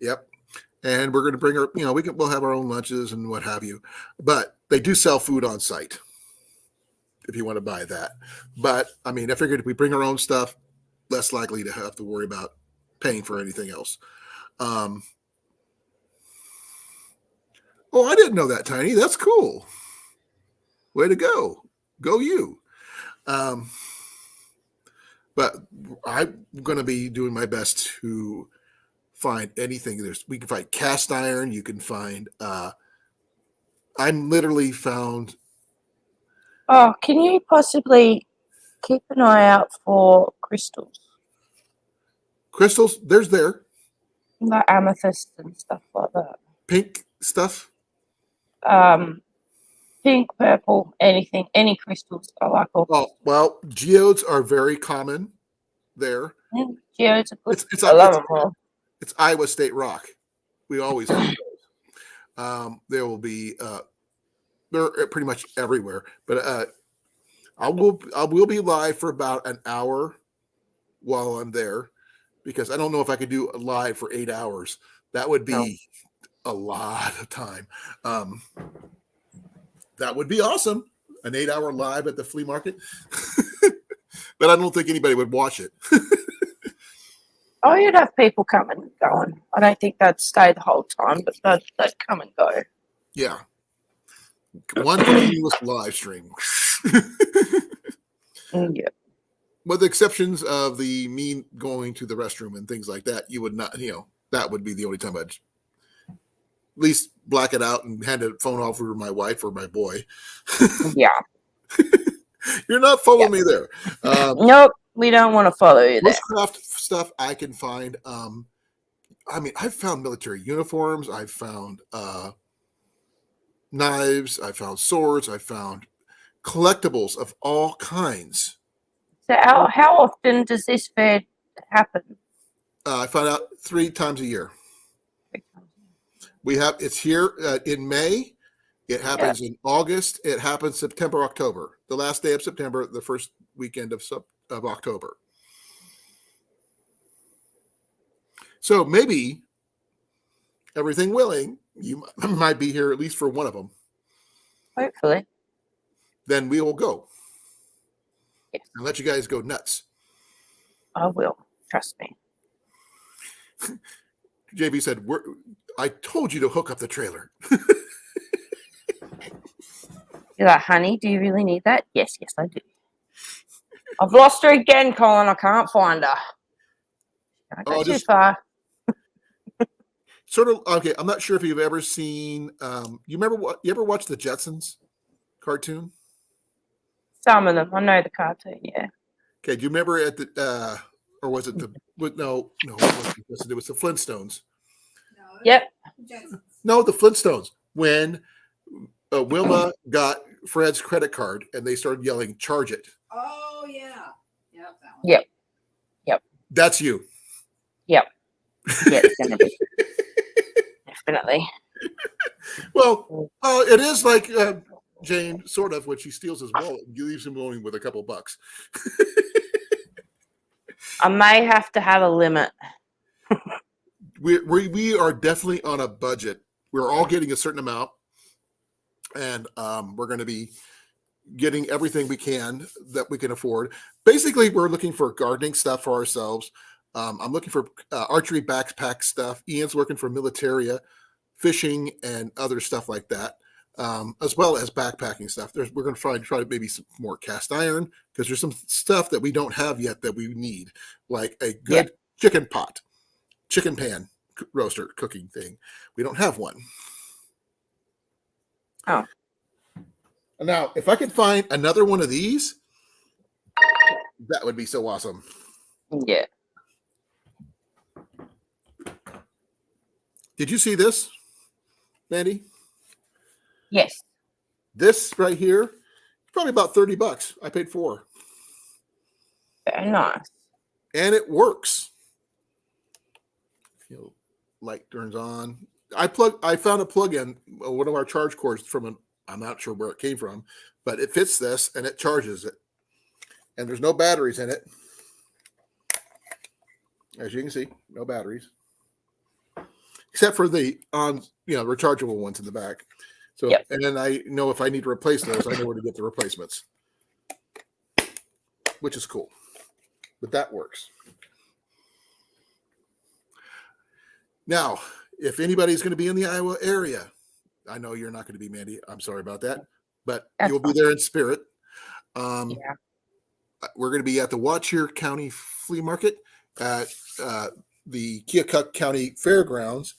Yep. And we're going to bring our, we'll have our own lunches and what have you. But they do sell food on site if you want to buy that. But I figured if we bring our own stuff, less likely to have to worry about paying for anything else. Oh, I didn't know that, Tiny. That's cool. Way to go. Go you. But I'm going to be doing my best to find anything. We can find cast iron. You can find, I'm literally found. Oh, can you possibly keep an eye out for crystals, Crystals, there's there. like amethyst and stuff like that. Pink stuff. Pink, purple, anything, any crystals. I like all. Oh, well, geodes are very common there. Geodes are good. It's I love them all. It's Iowa State rock. We always have those. There will be they're pretty much everywhere. But I will be live for about an hour while I'm there, because I don't know if I could do a live for 8 hours. That would be a lot of time. That would be awesome. An 8-hour live at the flea market. But I don't think anybody would watch it. Oh, you'd have people coming and going. I don't think they'd stay the whole time, but they'd come and go. Yeah. One continuous live stream. Yeah. With the exceptions of the me going to the restroom and things like that, you would not, that would be the only time I'd at least black it out and hand the phone off to my wife or my boy. Yeah. You're not following me there. Nope, we don't want to follow you there. Bushcraft stuff I can find. I've found military uniforms. I've found knives. I found swords. I found collectibles of all kinds. So how often does this fair happen? I find out 3 times a year. It's here in May. It happens in August. It happens September, October. The last day of September, the first weekend of October. So maybe, everything willing, you might be here at least for one of them. Hopefully. Then we will go. Yes. And let you guys go nuts. I will. Trust me. JB said, I told you to hook up the trailer. You're like, honey, do you really need that? Yes, I do. I've lost her again, Colin. I can't find her. I go too far. Sort of, okay, I'm not sure if you've ever seen, you ever watched the Jetsons cartoon? Some of them. I know the cartoon, yeah. Okay, do you remember at the, or was it no, it wasn't. It was the Flintstones. No, Yep. No, the Flintstones. When Wilma got Fred's credit card and they started yelling, "Charge it." Oh yeah. Yep. That one. Yep. That's you. Yep. Yeah, it's gonna be. Definitely. Well, it is like Jane, sort of, when she steals his wallet and leaves him only with a couple bucks. I may have to have a limit. We are definitely on a budget. We're all getting a certain amount, and we're going to be getting everything we can that we can afford. Basically, we're looking for gardening stuff for ourselves. I'm looking for archery backpack stuff. Ian's working for militaria, fishing, and other stuff like that, as well as backpacking stuff. We're going to try maybe some more cast iron, because there's some stuff that we don't have yet that we need, like a good chicken pan roaster cooking thing. We don't have one. Oh. Now, if I could find another one of these, that would be so awesome. Yeah. Did you see this, Mandy? Yes. This right here, probably about $30. I paid $4. Very nice. And it works. Light turns on. I found a plug-in, one of our charge cords from I'm not sure where it came from, but it fits this and it charges it. And there's no batteries in it. As you can see, no batteries. Except for the rechargeable ones in the back. So, and then I know if I need to replace those, I know where to get the replacements, which is cool. But that works. Now, if anybody's going to be in the Iowa area, I know you're not going to be, Mandy. I'm sorry about that, but you'll be there in spirit. We're going to be at the Cheer County Flea Market at the County Fairgrounds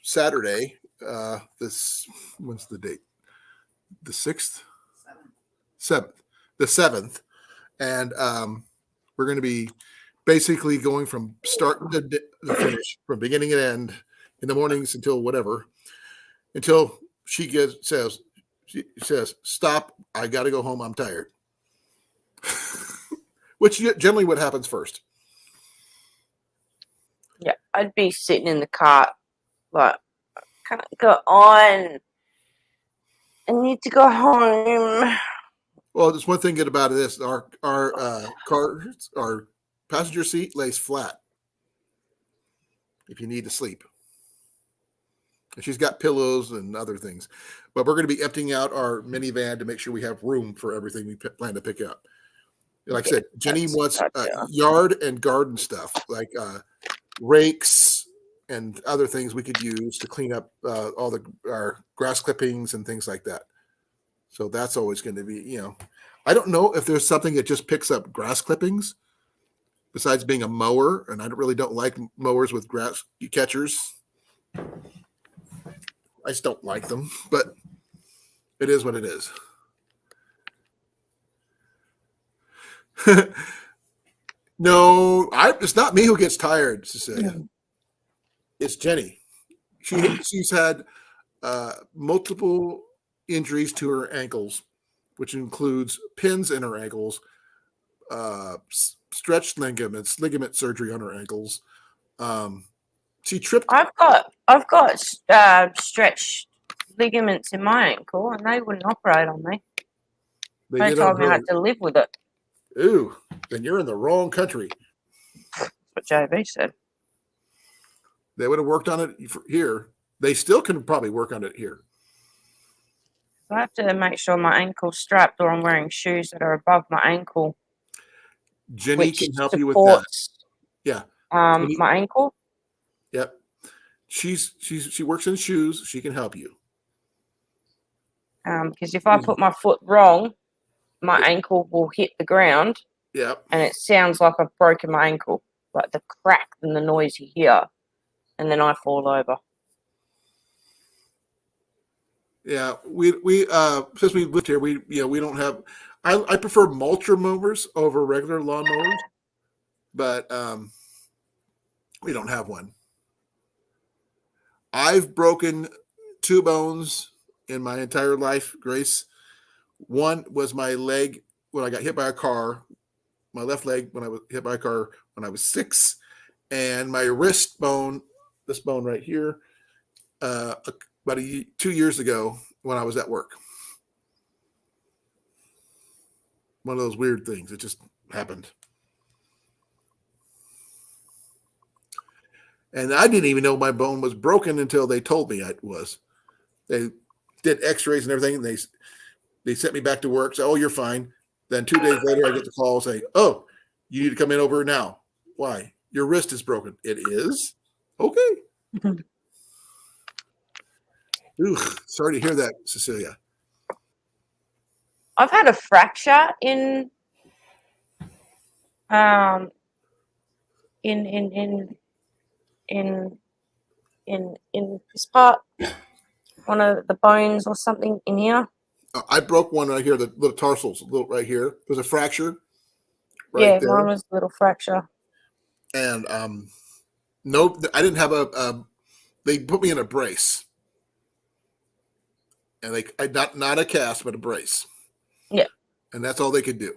Saturday. When's the date? The 6th? 7th. The 7th. And we're going to be basically going from start to finish, from beginning to end, in the mornings until whatever, until she says, stop, I got to go home, I'm tired. Which generally what happens first. Yeah, I'd be sitting in the car like, I can't go on. I need to go home. Well, there's one thing good about this. Our passenger seat lays flat if you need to sleep. And she's got pillows and other things. But we're going to be emptying out our minivan to make sure we have room for everything we plan to pick up. Like I said, Jenny wants yard and garden stuff, like rakes and other things we could use to clean up all our grass clippings and things like that. So that's always going to be, I don't know if there's something that just picks up grass clippings besides being a mower. And I really don't like mowers with grass catchers. I just don't like them, but it is what it is. No, it's not me who gets tired, Cecilia. It's Jenny. She's had multiple injuries to her ankles, which includes pins in her ankles, stretched ligaments, ligament surgery on her ankles. She tripped. I've got stretched ligaments in my ankle, and they wouldn't operate on me. They told me I had to live with it. Ooh, then you're in the wrong country. That's what JB said. They would have worked on it here. They still can probably work on it here. I have to make sure my ankle's strapped, or I'm wearing shoes that are above my ankle. Jenny can help you with that. Yeah. My ankle. Yep. She works in shoes. She can help you. Because if I put my foot wrong, my ankle will hit the ground. Yep. And it sounds like I've broken my ankle, like the crack and the noise you hear, and then I fall over. Yeah, we since we lived here, we don't have. I prefer mulcher mowers over regular lawn mowers, but we don't have one. I've broken 2 bones in my entire life, Grace. One was my leg when I got hit by a car, my left leg when I was hit by a car when I was 6, and my wrist bone, this bone right here, about 2 years ago when I was at work. One of those weird things. It just happened. And I didn't even know my bone was broken until they told me it was. They did x-rays and everything, and they sent me back to work. So, oh, you're fine. Then 2 days later, I get the call saying, oh, you need to come in over now. Why? Your wrist is broken. It is? Okay. Ooh, sorry to hear that, Cecilia. I've had a fracture in this part, one of the bones or something in here. I broke one right here, the little tarsals, right here. There's a fracture. Right there. Mine was a little fracture. And no, I didn't have they put me in a brace. And not a cast, but a brace. Yeah. And that's all they could do.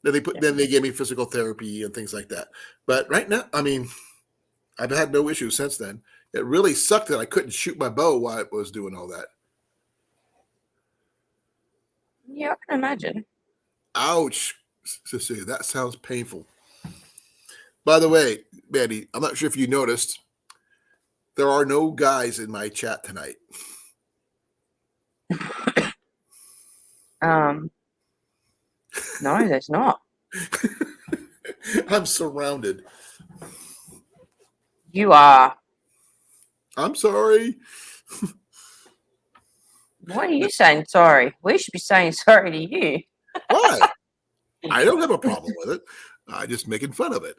Then they gave me physical therapy and things like that. But right now, I mean, I've had no issues since then. It really sucked that I couldn't shoot my bow while I was doing all that. Yeah, I can imagine. Ouch, Cecilia, that sounds painful. By the way, Mandy, I'm not sure if you noticed, there are no guys in my chat tonight. No, there's not. I'm surrounded. You are. I'm sorry. Why are you saying sorry? We should be saying sorry to you. Why? I don't have a problem with it. I'm just making fun of it.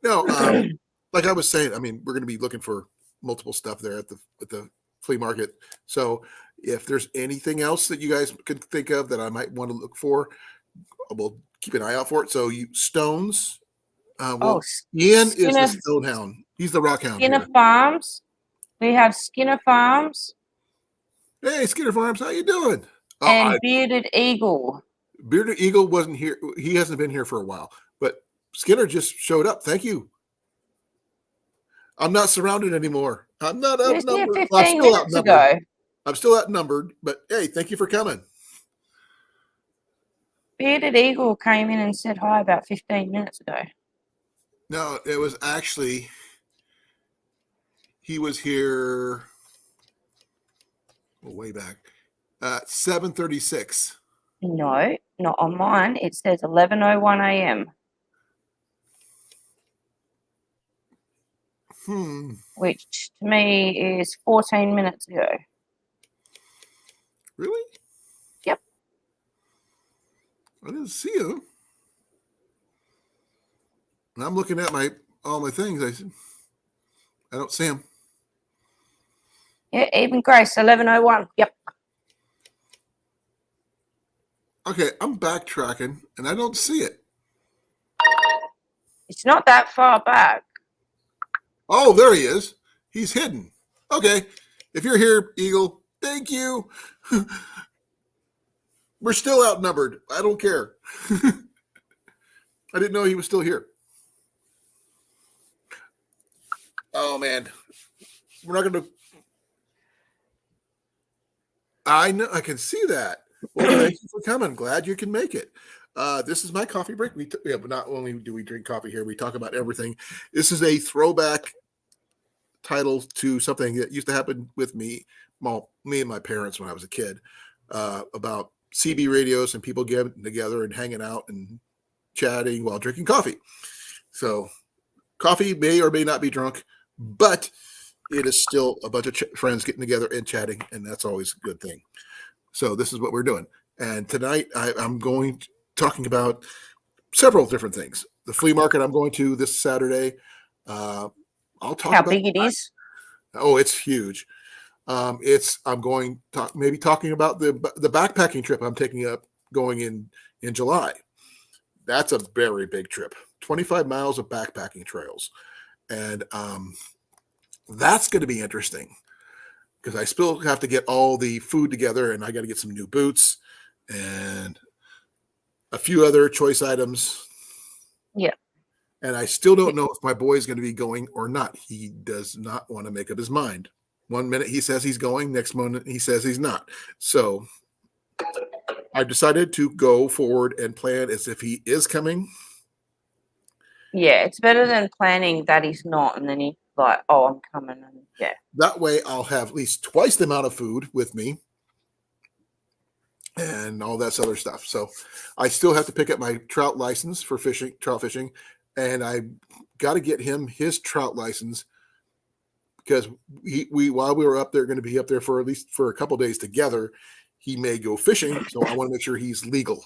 No, like I was saying, I mean, we're going to be looking for multiple stuff there at the flea market. So if there's anything else that you guys could think of that I might want to look for, we'll keep an eye out for it. So you stones. Oh, Ian is the Skinner, stone hound. He's the rock hound. Skinner Here. Farms. We have Skinner Farms Hey, Skinner Farms, how you doing? and Bearded Eagle. Bearded Eagle wasn't here. He hasn't been here for a while, but Skinner just showed up. Thank you. I'm not surrounded anymore. I'm not He was here outnumbered. 15 minutes ago. I'm still outnumbered, but hey, thank you for coming. Bearded Eagle came in and said hi about 15 minutes ago. No, it was actually, he was here way back at 7:36. No, not on mine. It says 11:01 a.m. Which to me is 14 minutes ago. Really? Yep. I didn't see him. And I'm looking at all my things. I don't see him. Yeah, even Grace, 11:01. Yep. Okay, I'm backtracking and I don't see it. It's not that far back. Oh, there he is. He's hidden. Okay. If you're here, Eagle, thank you. We're still outnumbered. I don't care. I didn't know he was still here. Oh, man. We're not going to. I know. I can see that. Well, thank you for coming. Glad you can make it. This is my coffee break. But not only do we drink coffee here, we talk about everything. This is a throwback title to something that used to happen with me and my parents when I was a kid, about CB radios and people getting together and hanging out and chatting while drinking coffee. So coffee may or may not be drunk, but it is still a bunch of friends getting together and chatting, and that's always a good thing. So this is what we're doing. And tonight I'm talking about several different things. The flea market I'm going to this Saturday. I'll talk How about big it is. Oh, it's huge. I'm going talking about the backpacking trip I'm taking up going in July. That's a very big trip. 25 miles of backpacking trails. And that's going to be interesting because I still have to get all the food together, and I got to get some new boots and a few other choice items. Yeah. And I still don't know if my boy is going to be going or not. He does not want to make up his mind. One minute he says he's going, next moment he says he's not. So I've decided to go forward and plan as if he is coming. Yeah, it's better than planning that he's not, and then he's like, "Oh, I'm coming." And yeah, that way I'll have at least twice the amount of food with me and all that other stuff. So I still have to pick up my trout license for trout fishing, and I got to get him his trout license because we while we were up there, going to be up there for at least for a couple days together. He may go fishing, so I want to make sure he's legal.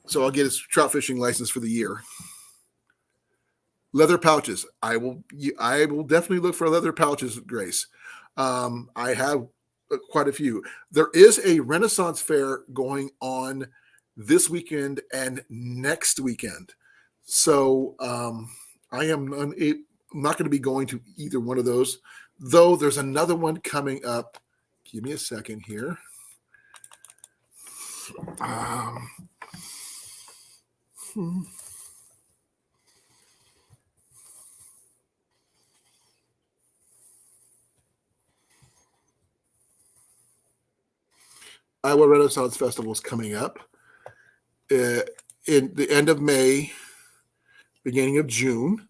So I'll get his trout fishing license for the year. Leather pouches. I will definitely look for leather pouches, Grace. I have quite a few. There is a Renaissance fair going on this weekend and next weekend. So I am not going to be going to either one of those, though there's another one coming up. Give me a second here. Iowa Renaissance Festival is coming up in the end of May, beginning of June.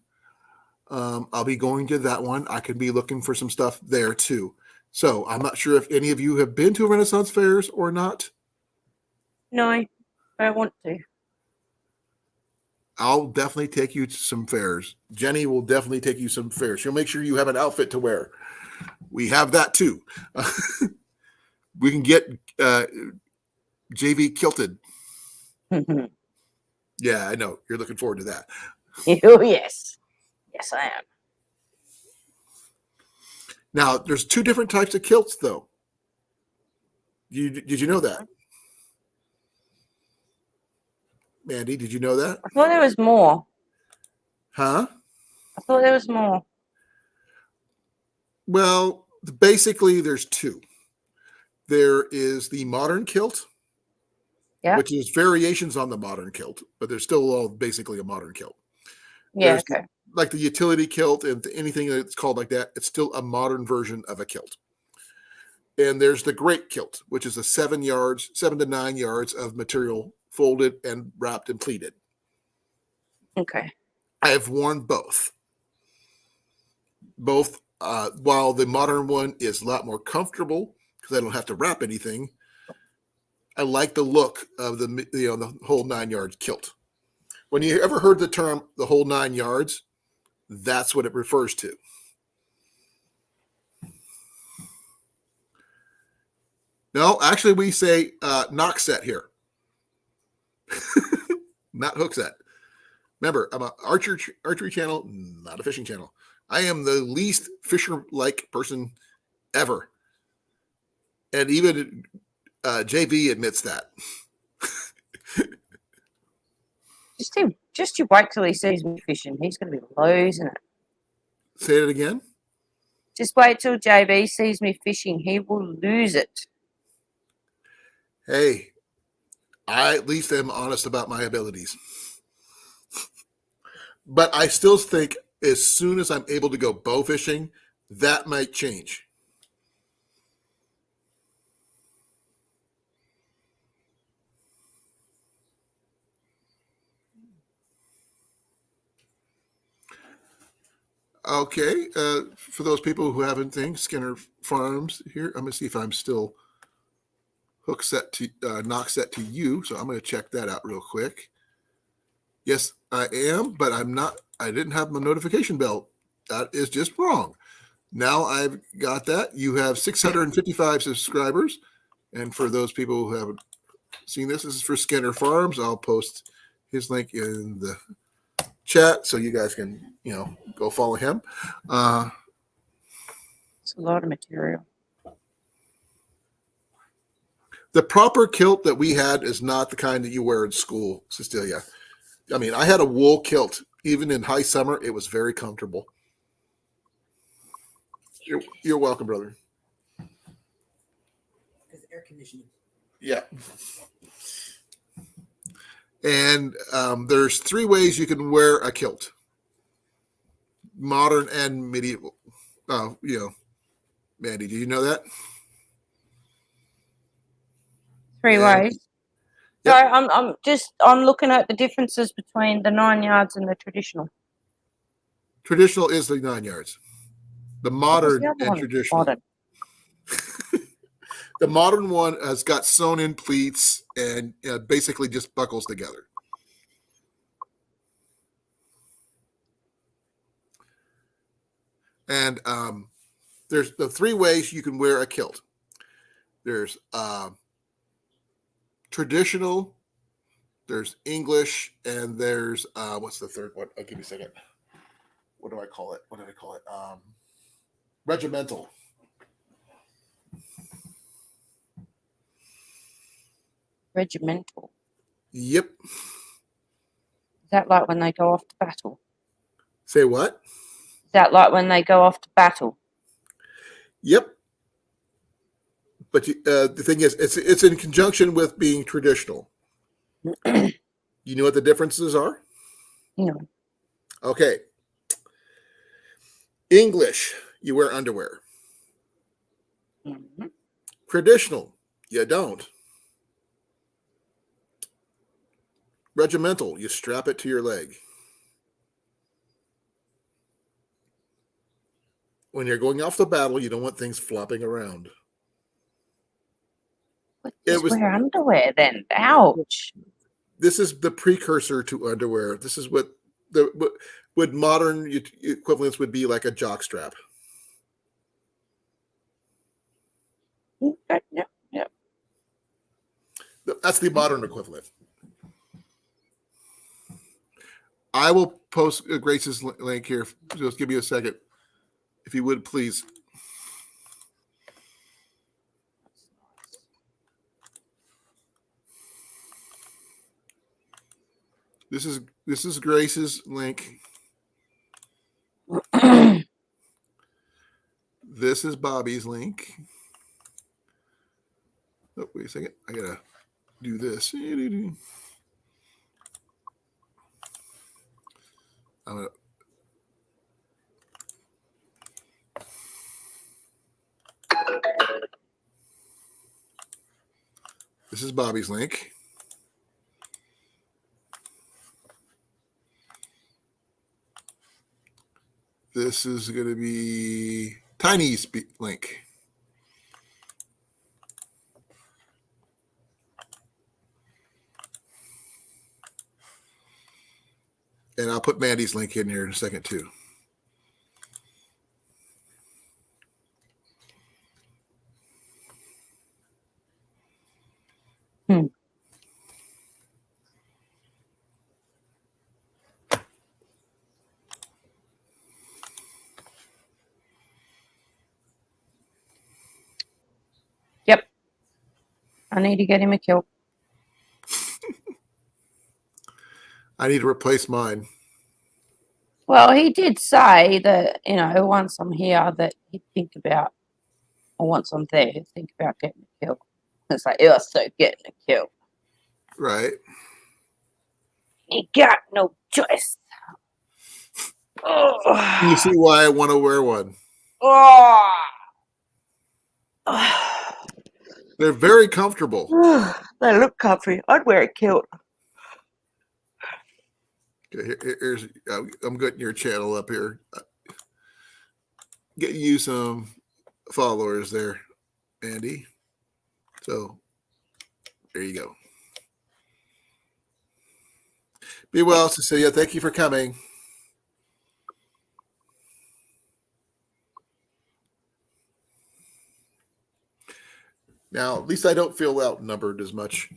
I'll be going to that one. I could be looking for some stuff there too. So I'm not sure if any of you have been to Renaissance fairs or not. no, I want to. I'll definitely take you to some fairs. Jenny will definitely take you some fairs. She'll make sure you have an outfit to wear. We have that too. We can get JV kilted. Yeah, I know. You're looking forward to that. Oh, yes. Yes, I am. Now, there's two different types of kilts, though. Did you know that? Mandy, did you know that? I thought there was more. Huh? I thought there was more. Well, basically, there's two. There is the modern kilt, Yeah. which is variations on the modern kilt, but they're still all basically a modern kilt. Yeah, There's okay. like the utility kilt and anything that's called like that, it's still a modern version of a kilt. And there's the great kilt, which is a 7 to 9 yards of material folded and wrapped and pleated. Okay. I have worn both. While the modern one is a lot more comfortable because I don't have to wrap anything. I like the look of the whole 9 yard kilt. When you ever heard the term the whole 9 yards, that's what it refers to. No, actually, we say knock set here, not hook set. Remember, I'm an archery channel, not a fishing channel. I am the least fisher-like person ever, and even JV admits that. Just you wait till he sees me fishing. He's going to be losing it. Say it again. Just wait till JB sees me fishing. He will lose it. Hey, I at least am honest about my abilities. But I still think as soon as I'm able to go bow fishing, that might change. Okay, for those people who haven't think Skinner Farms here, I'm gonna see if I'm still knock set to you. So I'm gonna check that out real quick. Yes, I am, but I'm not. I didn't have my notification bell. That is just wrong. Now I've got that. You have 655 subscribers, and for those people who haven't seen this is for Skinner Farms. I'll post his link in the chat so you guys can go follow him. It's a lot of material. The proper kilt that we had is not the kind that you wear in school, Cecilia. I mean, I had a wool kilt. Even in high summer, it was very comfortable. You're welcome, brother. Because air conditioning. Yeah. And there's 3 ways you can wear a kilt. Modern and medieval. Mandy, do you know that? 3 Yeah. ways. Yep. So I'm looking at the differences between the 9 yards and the traditional. Traditional is the 9 yards. The modern other and one? traditional. Modern. The modern one has got sewn in pleats and basically just buckles together. And there's the 3 ways you can wear a kilt. There's traditional, there's English, and there's what's the third one? I'll give you a second. What do I call it? Regimental. Regimental. Yep. Is that like when they go off to battle? Say what? Is that like when they go off to battle? Yep. But the thing is, it's in conjunction with being traditional. You know what the differences are? No. Okay. English, you wear underwear. Mm-hmm. Traditional, you don't. Regimental, you strap it to your leg. When you're going off the battle, you don't want things flopping around. Just wear underwear then. Ouch. This is the precursor to underwear. This is what modern equivalents would be like a jock strap. Yep. That's the modern equivalent. I will post Grace's link here. Just give me a second, if you would, please. This is Grace's link. This is Bobby's link. Oh, wait a second. I gotta do this. I'm gonna. This is Bobby's link. This is going to be Tiny's link. And I'll put Mandy's link in here in a second too. Yep. I need to get him a kilt. I need to replace mine. Well, he did say that, once I'm here, that he'd think about, or once I'm there, think about getting a kilt. It's like, so getting a kilt. Right. You got no choice. Oh. You see why I want to wear one. Oh. They're very comfortable. They look comfy. I'd wear a kilt. Okay, here's I'm getting your channel up here. Getting you some followers there, Andy. So there you go. Be well, Cecilia. Thank you for coming. Now, at least I don't feel outnumbered as much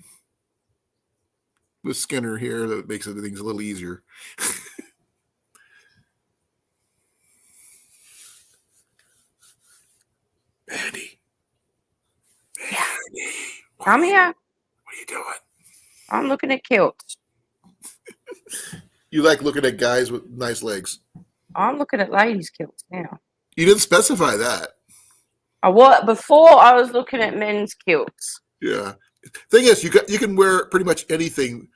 with Skinner here. That makes things a little easier. Andy. Yeah. Andy. Come here. What are you doing? I'm looking at kilts. You like looking at guys with nice legs. I'm looking at ladies' kilts now. You didn't specify that. Before I was looking at men's kilts. Yeah. Thing is, you can wear pretty much anything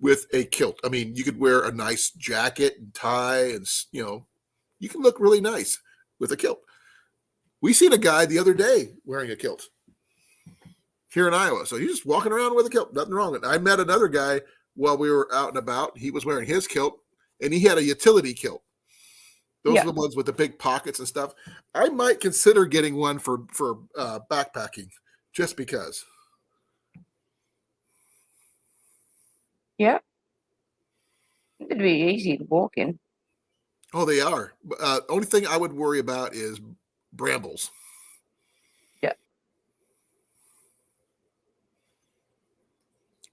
with a kilt. I mean, you could wear a nice jacket and tie, and you can look really nice with a kilt. We seen a guy the other day wearing a kilt here in Iowa. So he's just walking around with a kilt. Nothing wrong with it. I met another guy while we were out and about. He was wearing his kilt, and he had a utility kilt. Those are the ones with the big pockets and stuff. I might consider getting one for backpacking, just because. Yeah. It'd be easy to walk in. Oh, they are. Only thing I would worry about is brambles. Yeah.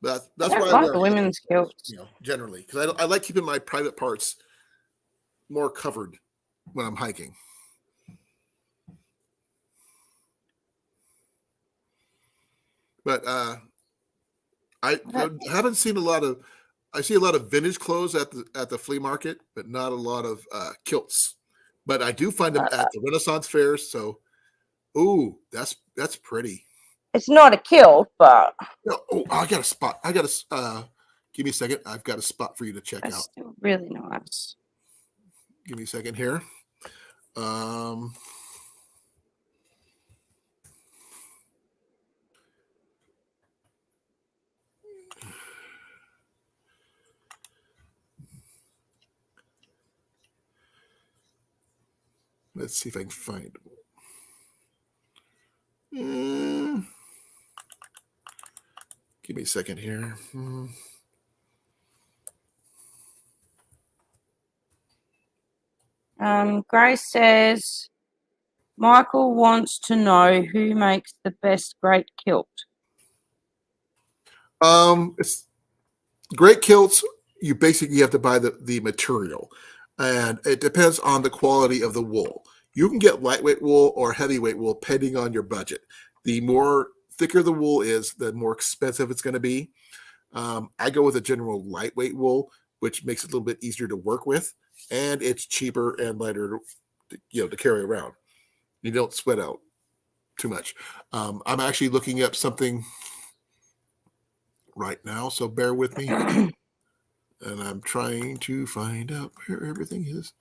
That's I why I like wear the women's kilts. generally, because I like keeping my private parts more covered when I'm hiking. But I haven't seen a lot of. I see a lot of vintage clothes at the flea market, but not a lot of kilts. But I do find them at the Renaissance fairs. So, ooh, that's pretty. It's not a kilt, but Oh, I got a spot. I got a. Give me a second. I've got a spot for you to check it's out. still really nice. Give me a second here. Let's see if I can find them. Give me a second here. Grace says, Michael wants to know who makes the best great kilt. It's great kilts. You basically have to buy the material, and it depends on the quality of the wool. You can get lightweight wool or heavyweight wool depending on your budget. The more thicker the wool is, the more expensive it's going to be. I go with a general lightweight wool, which makes it a little bit easier to work with, and it's cheaper and lighter, to carry around. You don't sweat out too much. I'm actually looking up something right now, so bear with me. And I'm trying to find out where everything is.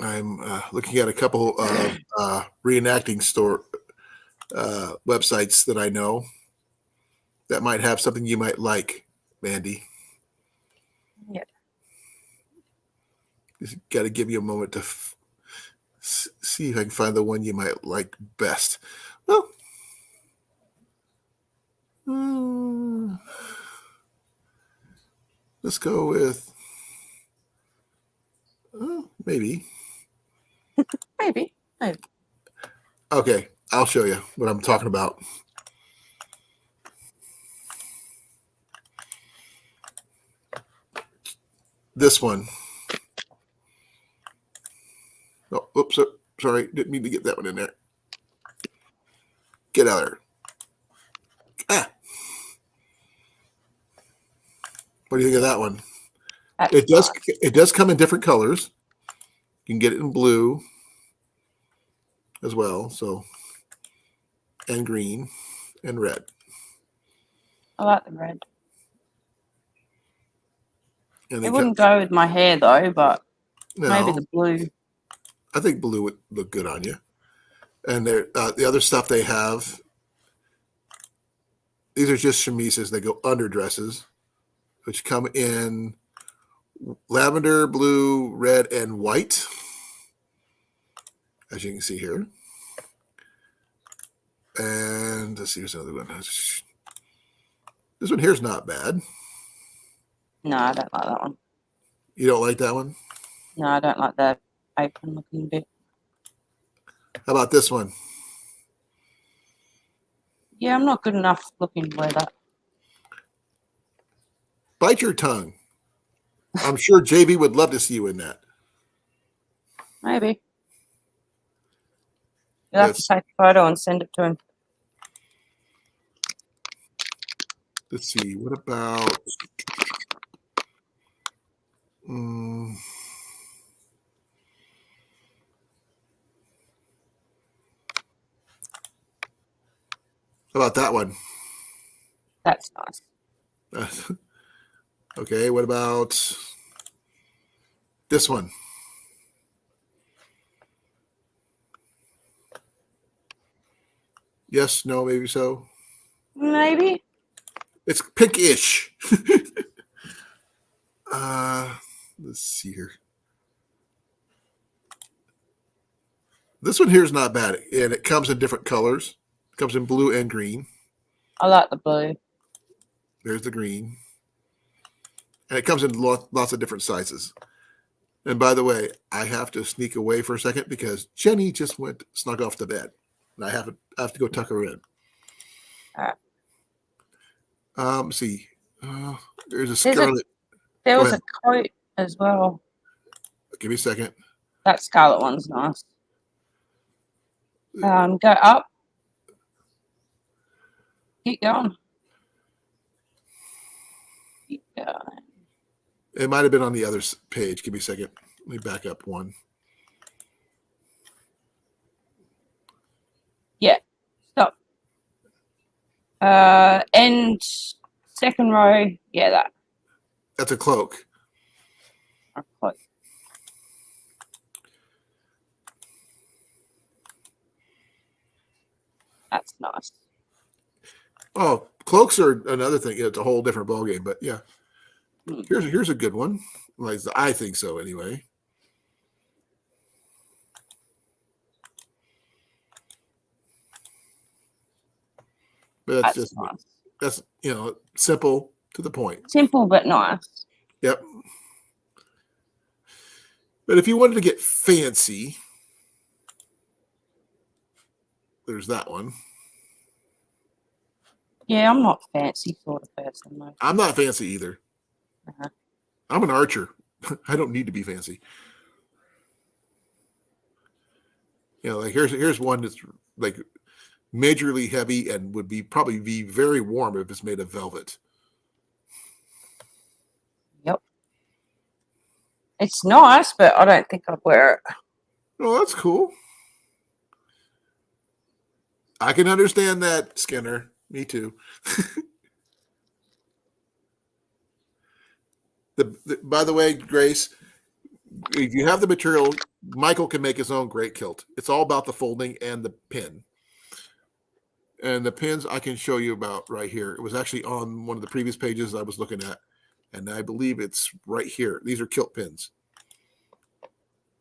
I'm looking at a couple of reenacting store websites that I know that might have something you might like, Mandy. Yeah. Just got to give you a moment to see if I can find the one you might like best. Well, let's go with maybe. Maybe. Okay, I'll show you what I'm talking about. This one. Oh, oops, sorry, didn't mean to get that one in there. Get out of there. Ah. What do you think of that one? That's It does. nice. It does come in different colors. You can get it in blue as well. So, and green, and red. I like the red. And It wouldn't go with my hair though, but maybe the blue. I think blue would look good on you. And the other stuff they have. These are just chemises. They go under dresses, which come in lavender, blue, red, and white, as you can see here. And let's see, here's another one. This one here is not bad. No, I don't like that one. You don't like that one? No, I don't like the apron looking bit. How about this one? Yeah, I'm not good enough looking to wear that. Bite your tongue. I'm sure JB would love to see you in that. Maybe. You'll have to take a photo and send it to him. Let's see. What about? How about that one? That's nice. Okay. What about this one? Yes, no, maybe so. Maybe. It's pinkish. Let's see here. This one here is not bad, and it comes in different colors. It comes in blue and green. I like the blue. There's the green. And it comes in lots of different sizes. And by the way, I have to sneak away for a second because Jenny just snuck off the bed. And I have to go tuck her in. All right. Let's see. There's a scarlet. There Go was ahead. a coat as well. Give me a second. That scarlet one's nice. Go up. Keep going. Keep going. It might have been on the other page. Give me a second. Let me back up one. Yeah. Stop. End second row. Yeah, that. That's a cloak. Cloak. That's nice. Oh, cloaks are another thing. It's a whole different ballgame. But yeah, here's a good one. Like I think so anyway. But that's just nice. That's simple to the point. Simple but nice. Yep. But if you wanted to get fancy, there's that one. Yeah, I'm not fancy sort of person though. I'm not fancy either. Uh-huh. I'm an archer. I don't need to be fancy. You know, like here's one that's like majorly heavy and would be probably be very warm if it's made of velvet. Yep. It's nice, but I don't think I'd wear it. Oh, that's cool. I can understand that, Skinner. Me too. By the way, Grace, if you have the material, Michael can make his own great kilt. It's all about the folding and the pin. And the pins I can show you about right here. It was actually on one of the previous pages I was looking at. And I believe it's right here. These are kilt pins.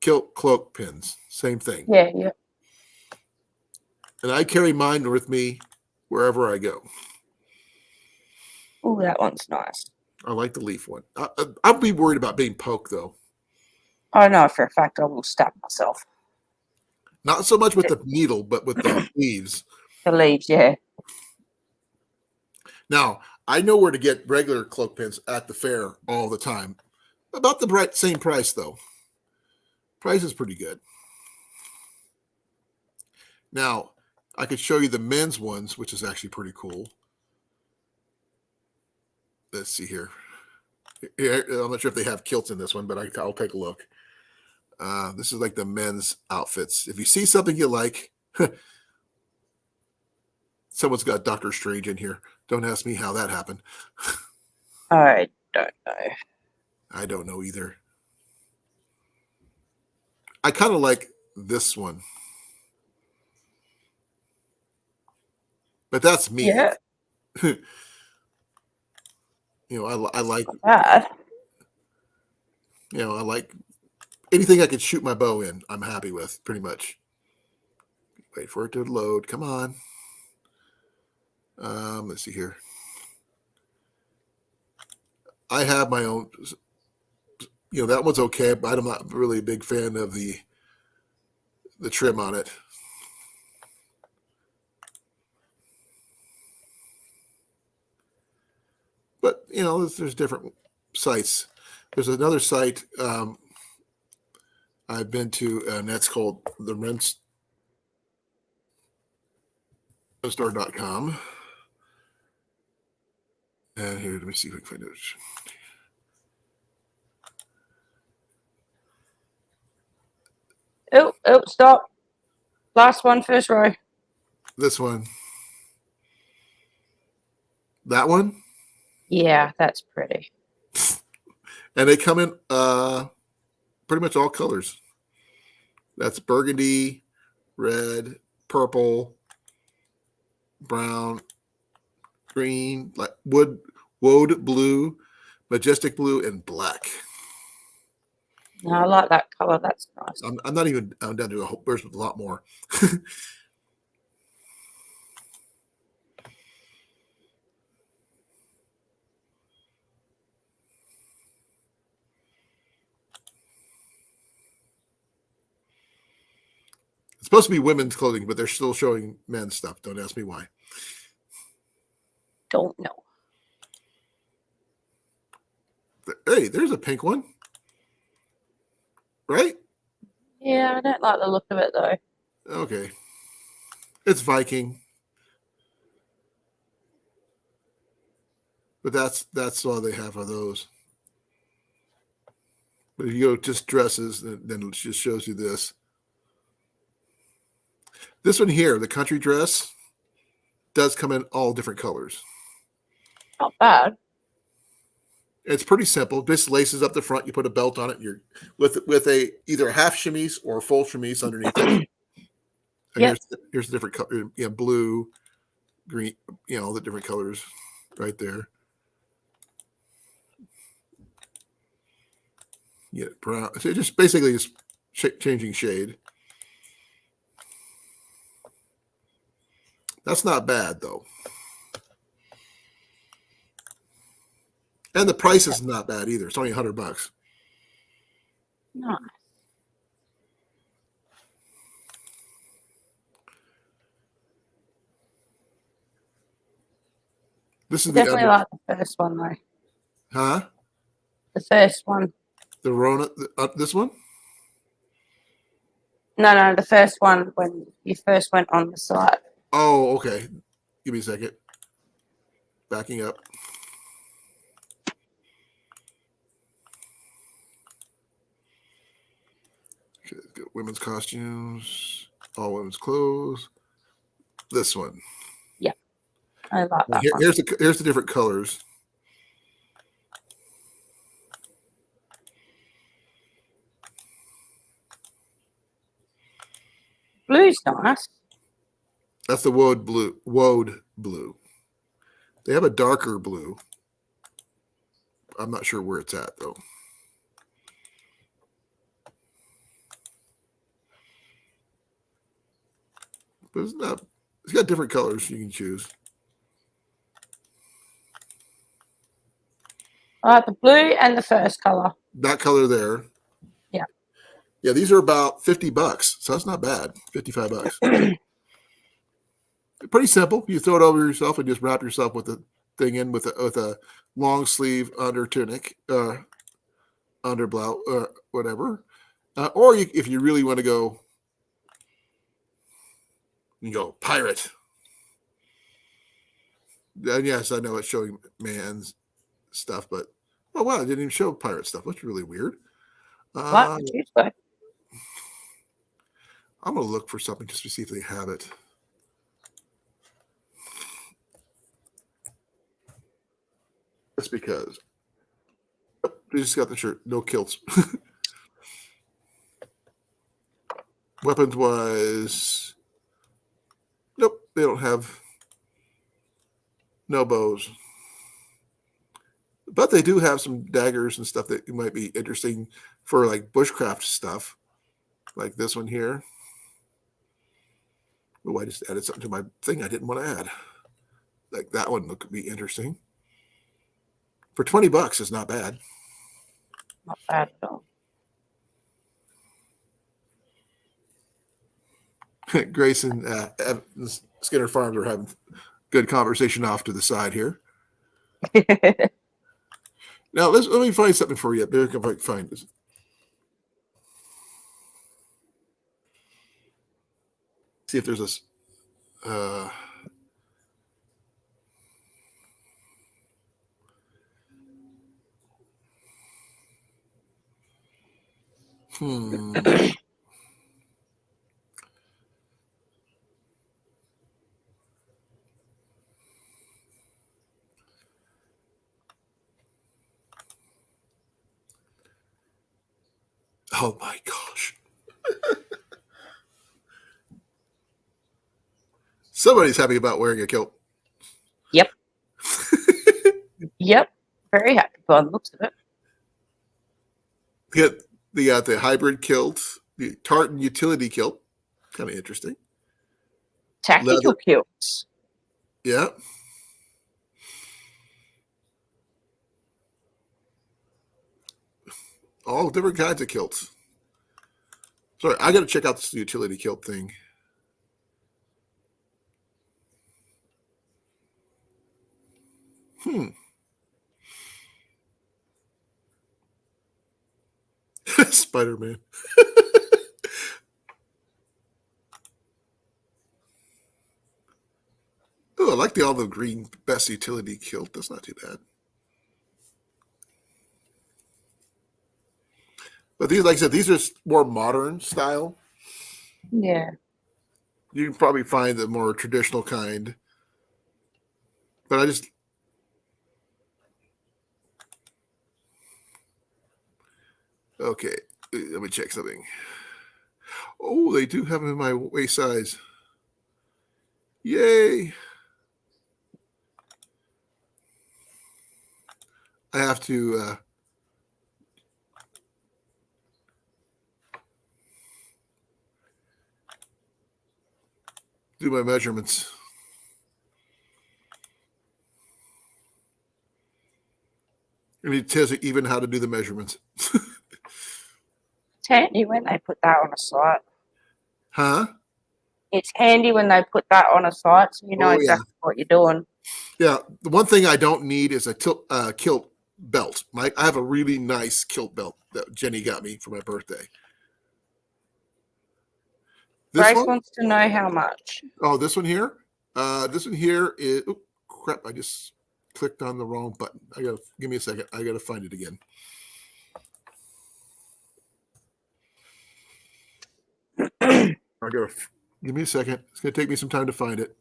Kilt cloak pins. Same thing. Yeah, yeah. And I carry mine with me wherever I go. Oh, that one's nice. I like the leaf one. I'd be worried about being poked, though. I know for a fact I will stab myself. Not so much with the needle, but with the leaves. The leaves, yeah. Now, I know where to get regular cloak pins at the fair all the time. About the same price, though. Price is pretty good. Now, I could show you the men's ones, which is actually pretty cool. Let's see here. I'm not sure if they have kilts in this one, but I'll take a look. This is like the men's outfits. If you see something you like, someone's got Doctor Strange in here. Don't ask me how that happened. I don't know. I don't know either. I kind of like this one. But that's me. Yeah. You know, I like, Bad. you know, I like anything I can shoot my bow in, I'm happy with, pretty much. Wait for it to load. Come on. Let's see here. I have my own, you know, that one's okay, but I'm not really a big fan of the trim on it. But, you know, there's different sites. There's another site I've been to, and that's called the rentstore.com. And here, let me see if I can find it. Oh, stop. Last one, first row. This one. That one. Yeah, that's pretty. And they come in pretty much all colors. That's burgundy, red, purple, brown, green, like wood blue, majestic blue, and black. No, I like that color. That's nice. I'm not even down to a whole, there's a lot more. It's supposed to be women's clothing, but they're still showing men's stuff. Don't ask me why. Don't know. Hey, there's a pink one. Right? Yeah, I don't like the look of it though. Okay. It's Viking. But that's all they have of those. But if you go just dresses, then it just shows you this. This one here, the country dress, does come in all different colors. Not bad. It's pretty simple. Just laces up the front. You put a belt on it. You're with a either a half chemise or a full chemise underneath it. And Yep. here's the different color, blue, green, all the different colors right there. Yeah, brown. So just basically just changing shade. That's not bad though. And the price is not bad either. It's only $100. Nice. This is I the definitely under, like the first one though. huh? The first one. The Rona, this one? No, the first one when you first went on the site. Oh, okay. Give me a second. Backing up. Okay, got women's costumes, all women's clothes. This one. I like that one. Here's the different colors. Blue's nice. That's the woad blue. Woad blue. They have a darker blue. I'm not sure where it's at though. But it's not. It's got different colors you can choose. I like the blue and the first color. That color there. Yeah. Yeah, these are about $50, so that's not bad. $55. Pretty simple. You throw it over yourself and just wrap yourself with the thing in with a long sleeve under tunic, under blouse, whatever. Or if you really want to go, you can go pirate. And yes, I know it's showing man's stuff, but oh wow, it didn't even show pirate stuff. That's really weird. Like the Tuesday. I'm gonna look for something just to see if they have it. Just because. Oh, they just got the shirt. No kilts. Weapons wise, nope, they don't have no bows. But they do have some daggers and stuff that might be interesting for like bushcraft stuff. Like this one here. Oh, I just added something to my thing I didn't want to add. Like that one could be interesting. For $20, it's not bad. Not bad at all. Grace and Skinner Farms are having good conversation off to the side here. Now let me find something for you. Maybe I can find this. See if there's this. Oh my gosh. Somebody's happy about wearing a kilt. Yep. Yep. Very happy by the looks of it. They got the hybrid kilt, the tartan utility kilt. Kind of interesting. Tactical Leather. kilts. Yeah. All different kinds of kilts. Sorry, I got to check out this utility kilt thing. Spider-Man. Oh, I like the olive green best utility kilt. That's not too bad. But these, like I said, these are more modern style. Yeah. You can probably find the more traditional kind. But I just... Okay, let me check something. Oh, they do have them in my waist size. Yay! I have to do my measurements. And it tells you even how to do the measurements. It's handy when they put that on a site. Huh? It's handy when they put that on a site so you know Oh, yeah. exactly what you're doing. Yeah, the one thing I don't need is a kilt belt. I have a really nice kilt belt that Jenny got me for my birthday. This Grace one? wants to know how much. Oh, this one here? This one here is, oh, crap, I just clicked on the wrong button. Give me a second. I gotta find it again. Give me a second. It's gonna take me some time to find it.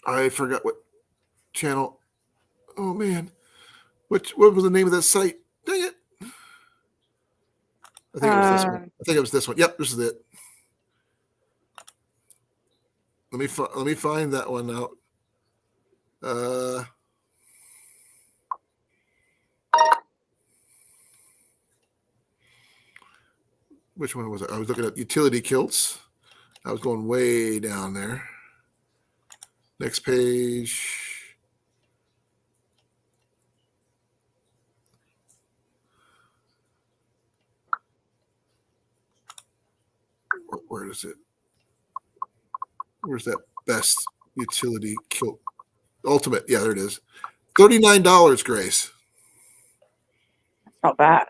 I forgot what channel. Oh man, what was the name of that site? Dang it! I think it was this one. I think it was this one. Yep, this is it. Let me find that one out. Which one was it? I was looking at utility kilts. I was going way down there. Next page. Where is it? Where's that best utility kilt? Ultimate. Yeah, there it is. $39, Grace. That's not bad.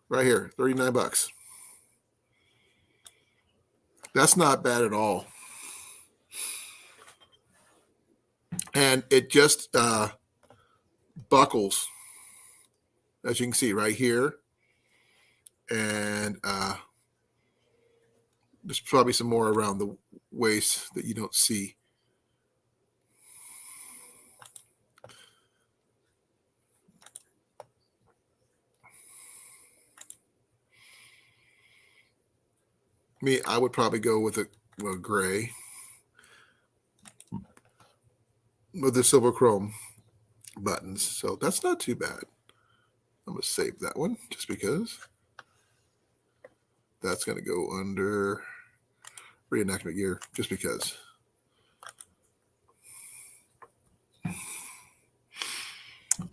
Right here, $39. That's not bad at all. And it just buckles, as you can see right here. And there's probably some more around the waist that you don't see. Me, I would probably go with a gray with the silver chrome buttons. So that's not too bad. I'm going to save that one just because. That's going to go under reenactment gear just because.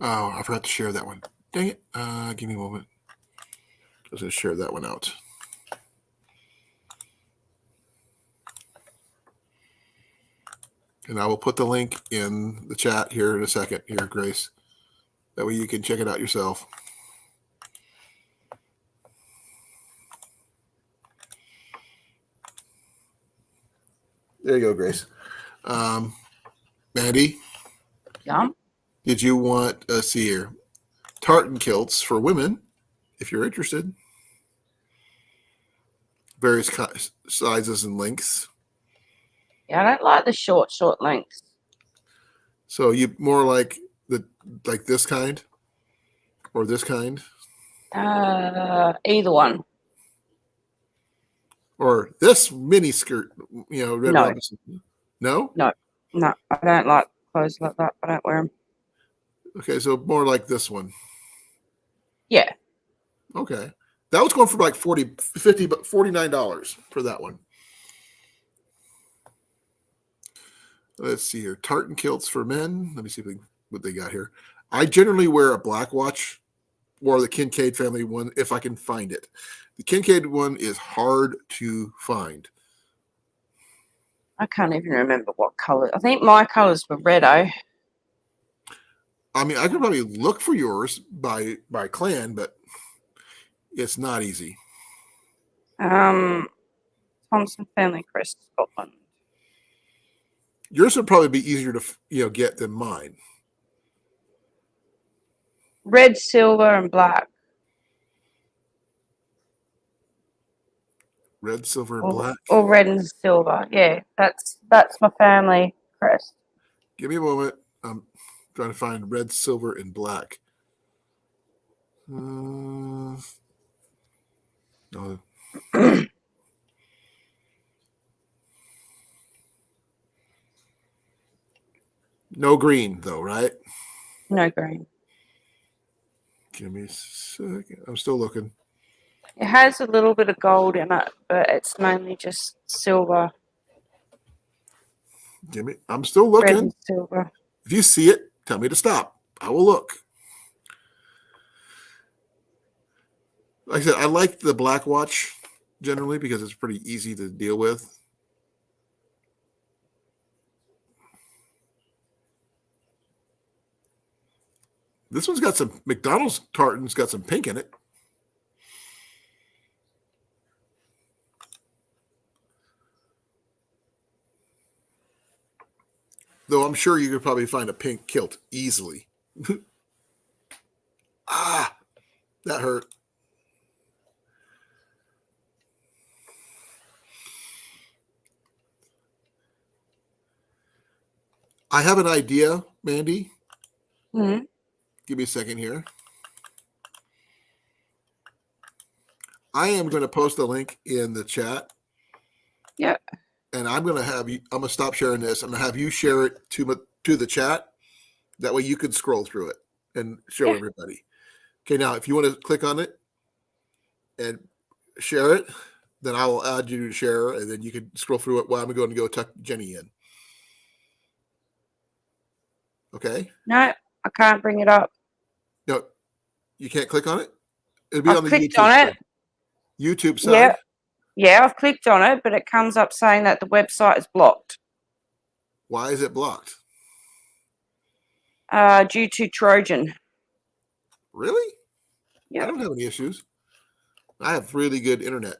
Oh, I forgot to share that one. Dang it. Give me a moment. I was going to share that one out. And I will put the link in the chat here in a second here, Grace. That way you can check it out yourself. There you go, Grace. Mandy, Yeah. did you want to see here? Tartan kilts for women, if you're interested. Various sizes and lengths. Yeah, I don't like the short lengths. So you more like this kind or this kind? Either one. Or this mini skirt, Red No. Robinson. No? No, I don't like clothes like that. I don't wear them. Okay, so more like this one. Yeah. Okay. That was going for like $49 for that one. Let's see here. Tartan kilts for men. Let me see what they got here. I generally wear a black watch or the Kincaid family one if I can find it. The Kincaid one is hard to find. I can't even remember what color. I think my colors were reddo. I mean, I could probably look for yours by clan, but it's not easy. Thompson Family Crest, Scotland. Yours would probably be easier to get than mine. Red, silver, and black. Red, silver, and black. Or red and silver. Yeah, that's my family crest. Give me a moment. I'm trying to find red, silver, and black. No. No green, though, right? No green. Give me a second. I'm still looking. It has a little bit of gold in it, but it's mainly just silver. I'm still Red looking. and silver. If you see it, tell me to stop. I will look. Like I said, I like the black watch generally because it's pretty easy to deal with. This one's got some McDonald's tartan's got some pink in it. Though I'm sure you could probably find a pink kilt easily. Ah, that hurt. I have an idea, Mandy. Hmm. Give me a second here. I am going to post a link in the chat. Yep. And I'm going to have you, I'm going to stop sharing this. I'm going to have you share it to the chat. That way you can scroll through it and show Yeah. everybody. Okay, now if you want to click on it and share it, then I will add you to share, and then you can scroll through it while I'm going to go tuck Jenny in. Okay? No, I can't bring it up. No, you can't click on it? It'll be I've on the clicked YouTube on side. it. YouTube side? Yeah. Yeah, I've clicked on it, but it comes up saying that the website is blocked Why is it blocked? due to Trojan. Really? Yeah. I don't have any issues. I have really good internet,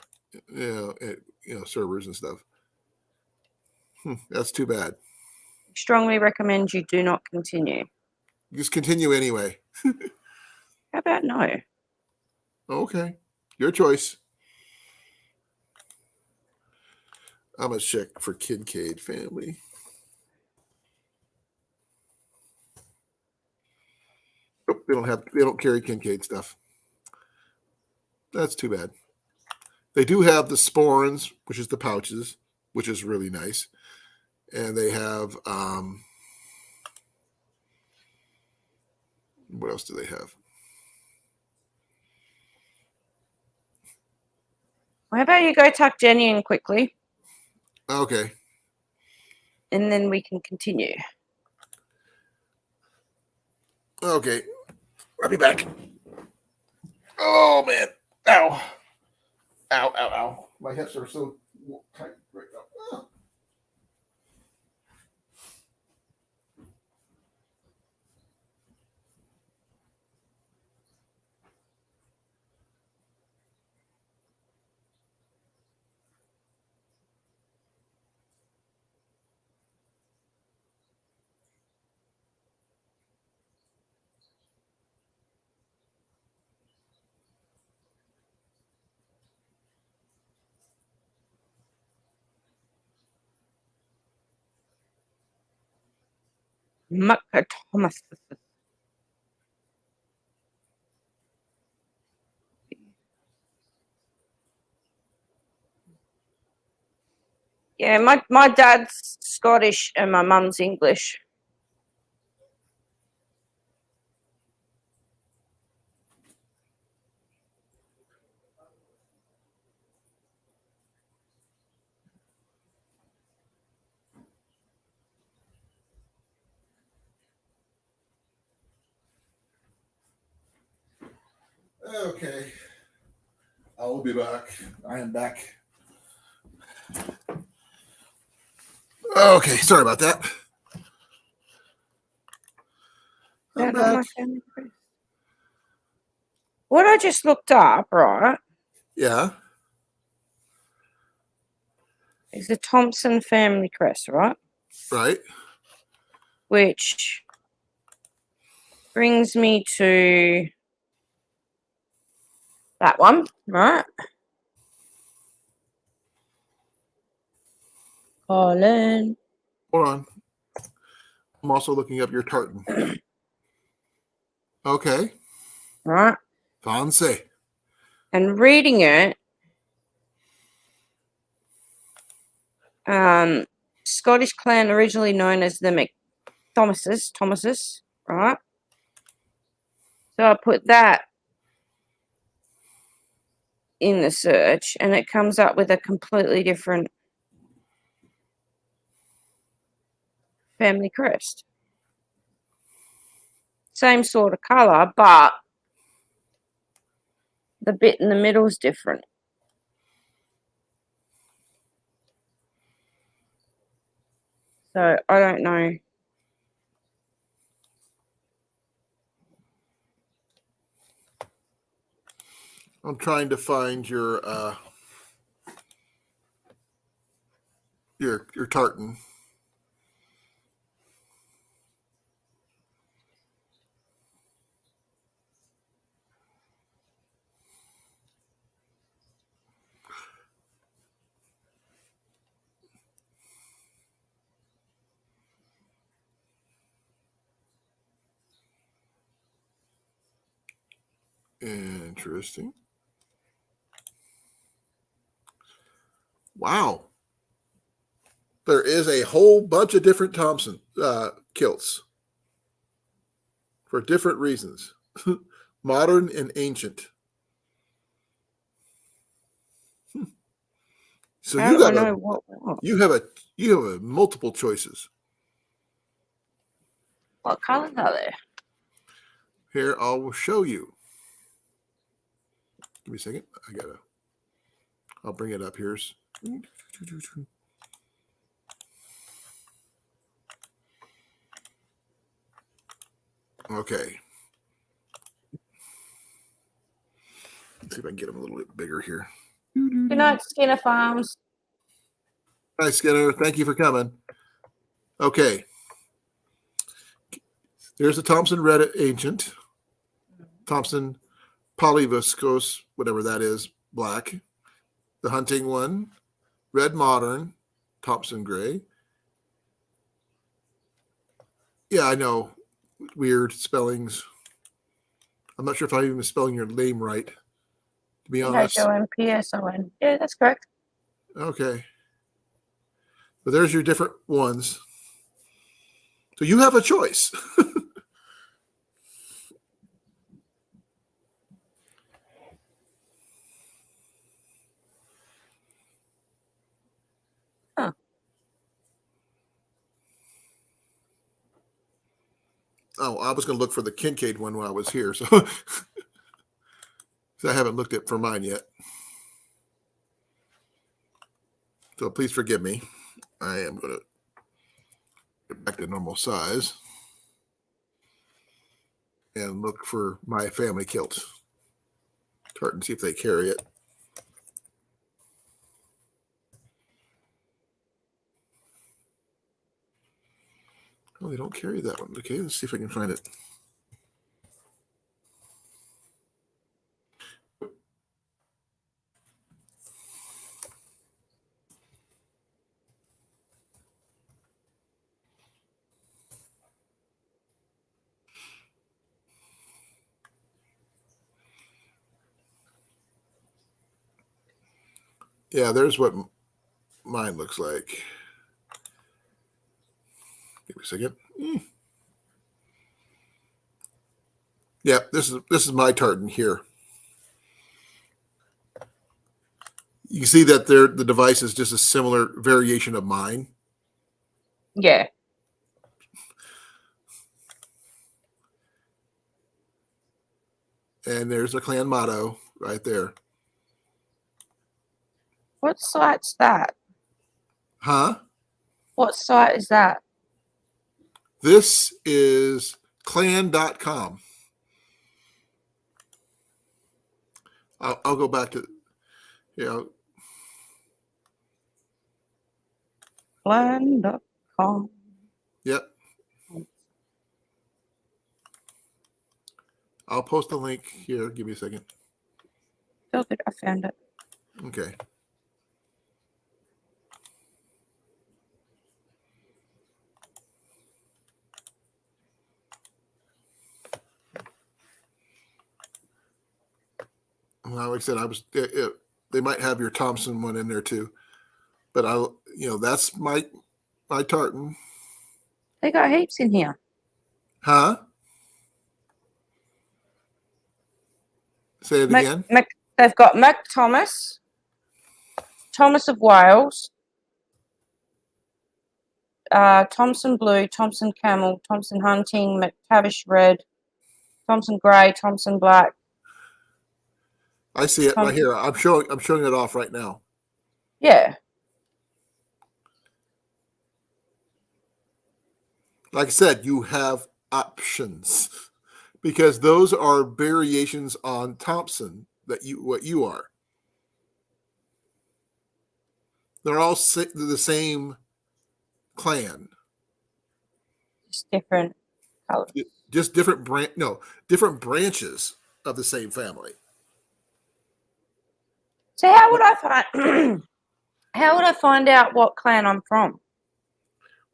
servers and stuff. That's too bad. Strongly recommend you do not continue. Just continue anyway. How about no? Okay. Your choice. I'm going to check for Kincaid family. Nope, they don't carry Kincaid stuff. That's too bad. They do have the sporans, which is the pouches, which is really nice. And they have what else do they have? How about you go tuck Jenny in quickly, Okay. and then we can continue. Okay. I'll be back. Oh man. Ow. Ow, ow, ow. My hips are so tight right now. Ah. Thomas. Yeah, my dad's Scottish and my mum's English. Okay. I will be back. I am back. Okay, sorry about that. I'm About my back. family crest. What I just looked up, right, Yeah. is the Thompson family crest, right? Right. Which brings me to that one, right? Colan. Hold on. I'm also looking up your tartan. Okay. Right? Fancy. And reading it, Scottish clan originally known as the Thomases, right? So I put that in the search and it comes up with a completely different family crest. Same sort of colour, but the bit in the middle is different. So I don't know. I'm trying to find your tartan. Interesting. Wow. There is a whole bunch of different Thompson kilts for different reasons. Modern and ancient. So How you do I got know what? you have a multiple choices. What colours are there? Here, I will show you. Give me a second. I'll bring it up here. Okay. Let's see if I can get them a little bit bigger here. Good night, Skinner Farms. Hi, Skinner. Thank you for coming. Okay. There's the Thompson Red Ancient. Thompson Polyviscose, whatever that is, black. The hunting one. Red Modern. Thompson Gray. Yeah, I know. Weird spellings. I'm not sure if I'm even spelling your name right, to be honest. H-O-M-P-S-O-N. Yeah, that's correct. Okay. But there's your different ones. So you have a choice. Huh. Oh, I was going to look for the Kincaid one when I was here. So, so I haven't looked at for mine yet. So please forgive me. I am going to get back to normal size and look for my family kilt. Tartan, see if they carry it. Oh, they don't carry that one. Okay, let's see if I can find it. Yeah, there's what mine looks like. Give me a second. Yeah, this is my tartan here. You can see that the device is just a similar variation of mine. Yeah. And there's the clan motto right there. What site's that? Huh? What site is that? This is clan.com. I'll go back to, Plan.com. Yep. I'll post a link here. Give me a second. Feel good. I found it. Okay. Well, like I said, they might have your Thompson one in there too, but that's my tartan. They got heaps in here. Huh? Say it again. They've got Mac Thomas, Thomas of Wales, Thompson Blue, Thompson Camel, Thompson Hunting, McTavish Red, Thompson Grey, Thompson Black. I see it right Thompson. here. I'm showing it off right now. Yeah. Like I said, you have options because those are variations on Thompson that what you are. They're all the same clan, Just different colors. just different different branches of the same family. So how would I find how would I find out what clan I'm from?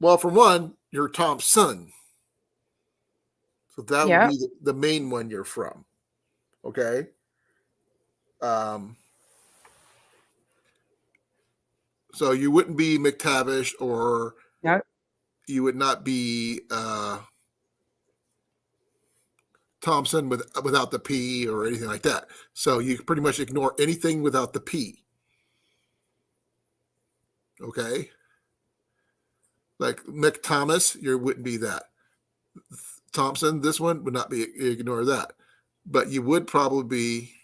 Well, for one, you're Thompson, so that would Yeah. be the main one you're from. Okay. So you wouldn't be McTavish, or No. you would not be Thompson without the P or anything like that. So you pretty much ignore anything without the P. Okay. Like McThomas, you wouldn't be that. Thompson, this one would not be, ignore that. But you would probably be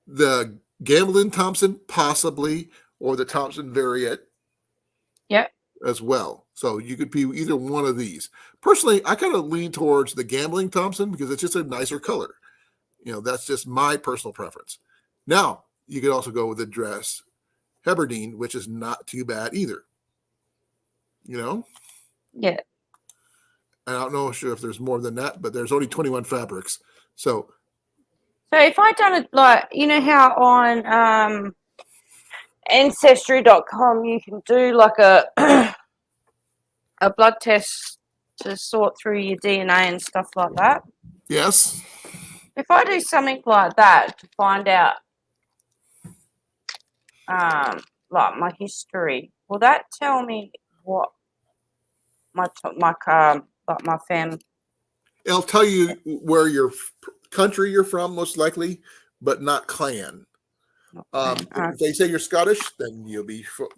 the Gamblin Thompson, possibly, or the Thompson variant. Yep. As well. So you could be either one of these. Personally, I kind of lean towards the Gambling Thompson because it's just a nicer color. That's just my personal preference. Now, you could also go with the dress Hebberdine, which is not too bad either. Yeah. I don't know if there's more than that, but there's only 21 fabrics. So if I done it like, you know how on Ancestry.com you can do like a a blood test to sort through your DNA and stuff like that. yes, If I do something like that to find out like my history, will that tell me what my family? it'll tell you where your country you're from, most likely, but not clan. If they say you're Scottish, then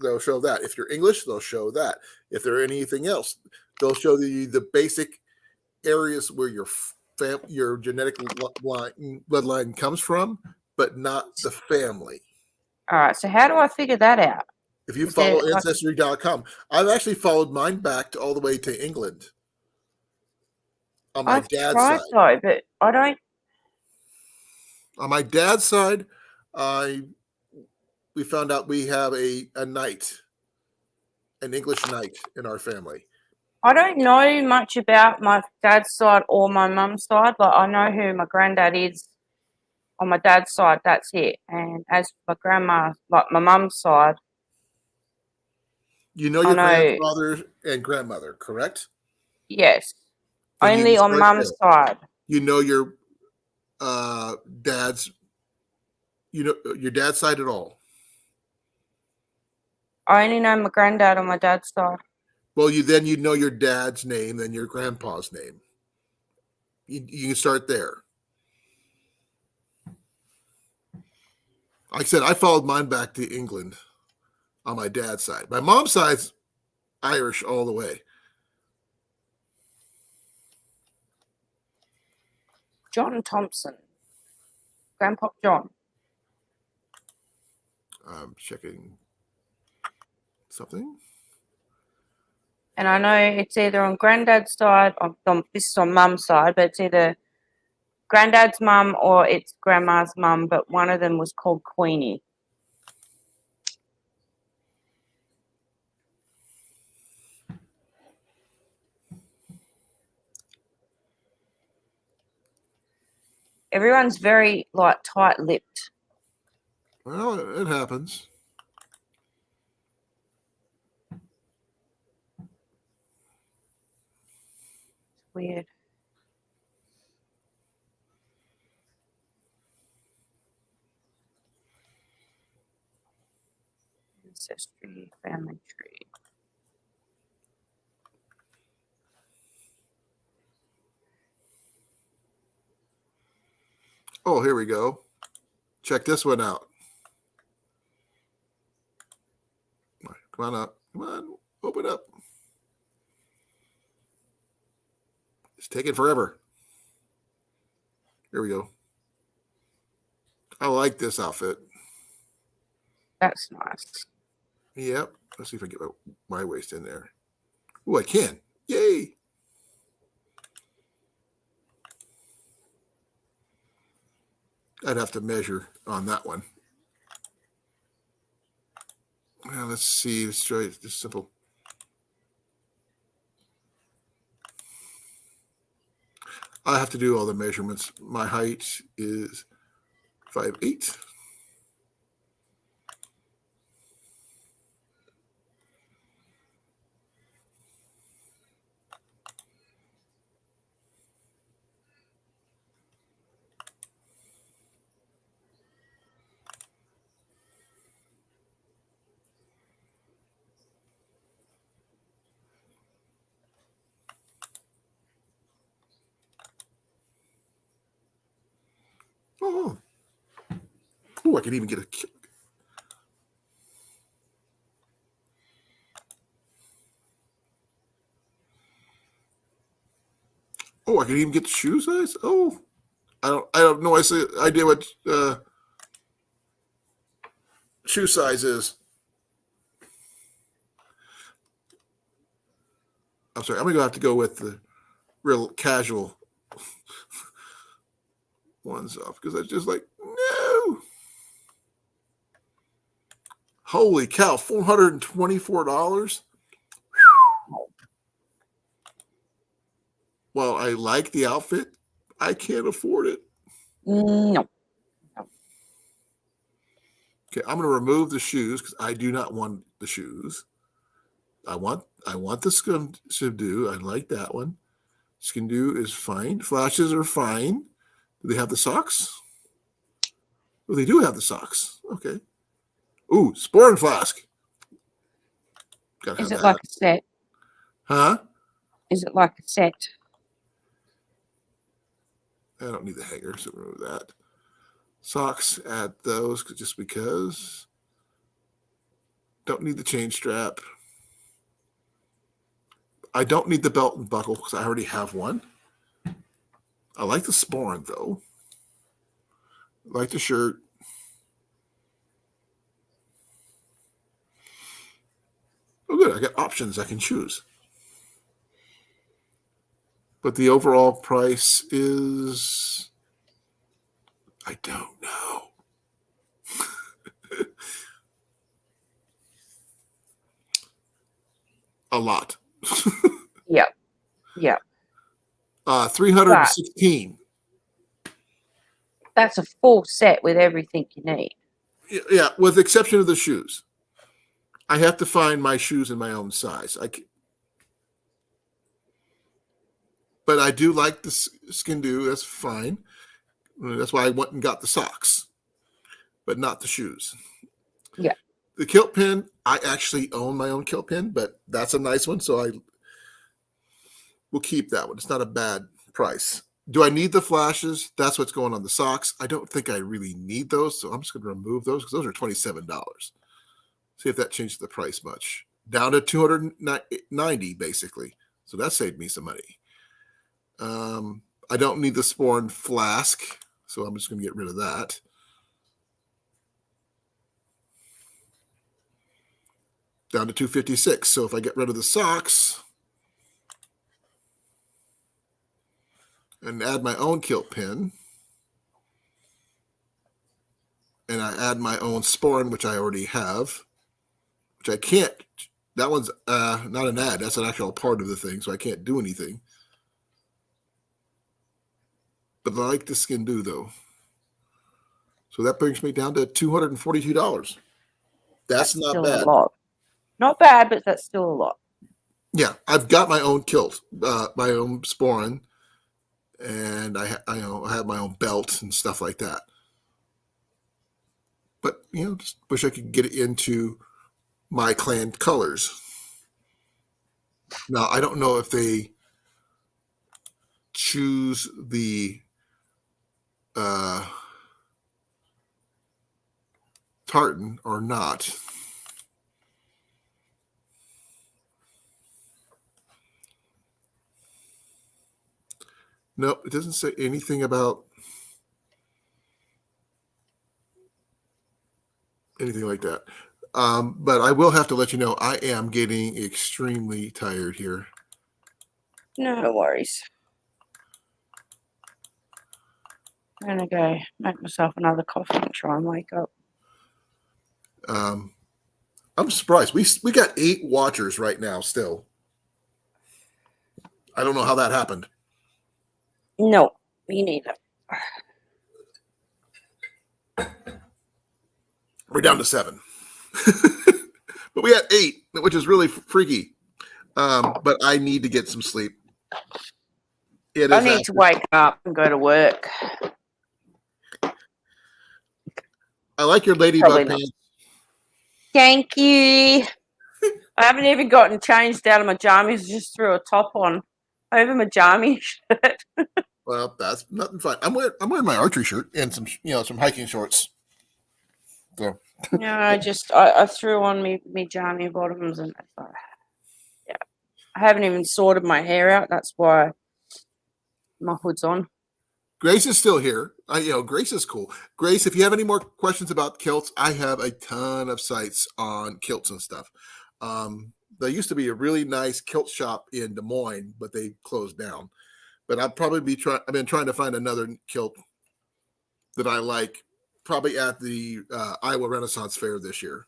they'll show that. If you're English, they'll show that. If they're anything else, they'll show you the basic areas where your genetic bloodline comes from, but not the family. All right. So how do I figure that out? If you follow Ancestry.com, I've actually followed mine back all the way to England. On my dad's side. Though, but I don't. On my dad's side, we found out we have a knight, an English knight in our family. I don't know much about my dad's side or my mum's side. Like, I know who my granddad is on my dad's side. That's it. And as for my grandma, like my mum's side, you know your grandfather and grandmother, correct? Yes. Only on mum's side. You know your dad's. You know your dad's side at all? I only know my granddad on my dad's side. Well, you know your dad's name, then your grandpa's name. You can start there. Like I said, I followed mine back to England on my dad's side. My mom's side's Irish all the way. John Thompson. Grandpa John. I'm checking something. And I know it's either on granddad's side, this is on mum's side, but it's either granddad's mum or it's grandma's mum, but one of them was called Queenie. Everyone's very tight-lipped. Well, it happens. It's weird. Ancestry, family tree. Oh, here we go. Check this one out. Come on up. Come on. Open up. It's taking forever. Here we go. I like this outfit. That's nice. Yep. Let's see if I get my waist in there. Oh, I can. Yay. I'd have to measure on that one. Well, let's see. Let's try it. Just simple. I have to do all the measurements. My height is 5'8". Oh, I can even get a. Oh, I can even get the shoe size. Oh, I don't know. I did what shoe size is. I'm sorry. I'm gonna have to go with the real casual ones off because I just like no. Holy cow! $424. Well, I like the outfit. I can't afford it. No. Okay, I'm going to remove the shoes because I do not want the shoes. I want the skin do. I like that one. Skin do is fine. Flashes are fine. Do they have the socks? Oh, they do have the socks. Okay. Ooh, Sporn Flask. Gotta Is have it that. like a set? Huh? Is it like a set? I don't need the hanger, so remove that. Socks, add those just because. Don't need the chain strap. I don't need the belt and buckle because I already have one. I like the sporn though. I like the shirt. Oh, good. I got options I can choose. But the overall price is, I don't know. A lot. Yeah. Yeah. 316. That's a full set with everything you need. Yeah, with the exception of the shoes. I have to find my shoes in my own size. But I do like the skin do. That's fine. That's why I went and got the socks, but not the shoes. Yeah. The kilt pin, I actually own my own kilt pin, but that's a nice one. So I will keep that one. It's not a bad price. Do I need the flashes? That's what's going on the socks. I don't think I really need those. So I'm just going to remove those because those are $27. See if that changes the price much. Down to $290 basically. So that saved me some money. I don't need the Sporn flask, so I'm just going to get rid of that. Down to $256. So if I get rid of the socks and add my own kilt pin, and I add my own Sporn, which I already have, which I can't. That one's not an ad. That's an actual part of the thing, so I can't do anything. But I like the skin do, though. So that brings me down to $242. That's not still bad. a lot. Not bad, but that's still a lot. Yeah, I've got my own kilt, my own Sporn, and I have my own belt and stuff like that. But just wish I could get it into my clan colors. Now I don't know if they choose the tartan or not. No, it doesn't say anything about anything like that. But I will have to let you know I am getting extremely tired here. No worries. I'm gonna go make myself another coffee and try and wake up. I'm surprised. We got 8 watchers right now still. I don't know how that happened. No, me neither. We're down to 7. But we had 8, which is really freaky. But I need to get some sleep. I need to wake up and go to work. I like your ladybug Probably not. pants. Thank you. I haven't even gotten changed out of my jammies. I just threw a top on over my jammy shirt. Well, that's nothing fun. I'm wearing my archery shirt and some hiking shorts. So No, I threw on me jammy bottoms and I thought, yeah. I haven't even sorted my hair out. That's why my hood's on. Grace is still here. Grace is cool. Grace, if you have any more questions about kilts, I have a ton of sites on kilts and stuff. There used to be a really nice kilt shop in Des Moines, but they closed down. But I've been trying to find another kilt that I like, probably at the Iowa Renaissance Fair this year.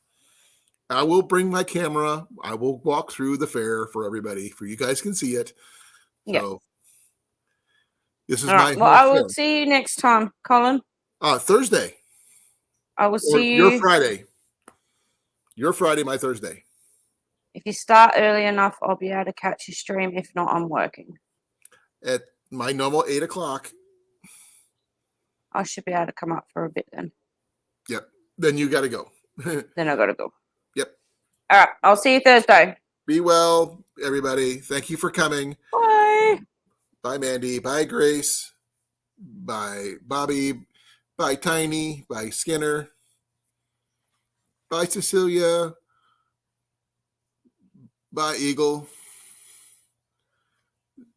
I will bring my camera. I will walk through the fair for everybody, for you guys can see it. Yeah. So this is All right. my Well, I whole will fair. see you next time, Colin. Thursday. I will Or see your you. Friday. Your Friday, my Thursday. If you start early enough, I'll be able to catch your stream. If not, I'm working. At my normal 8 o'clock. I should be able to come up for a bit then. Yep. Then you got to go. Then I got to go. Yep. All right. I'll see you Thursday. Be well, everybody. Thank you for coming. Bye. Bye, Mandy. Bye, Grace. Bye, Bobby. Bye, Tiny. Bye, Skinner. Bye, Cecilia. Bye, Eagle.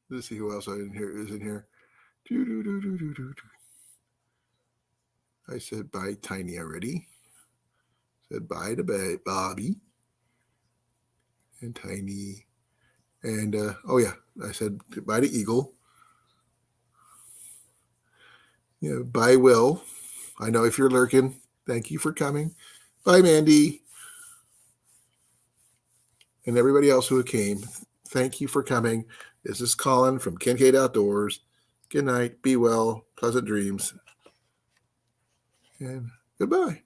Let's see who else is in here. I said bye, Tiny, already. Said bye to Bobby and Tiny. And, I said bye to Eagle. Yeah, bye, Will. I know if you're lurking. Thank you for coming. Bye, Mandy. And everybody else who came. Thank you for coming. This is Colin from Kincaid Outdoors. Good night. Be well. Pleasant dreams. And goodbye.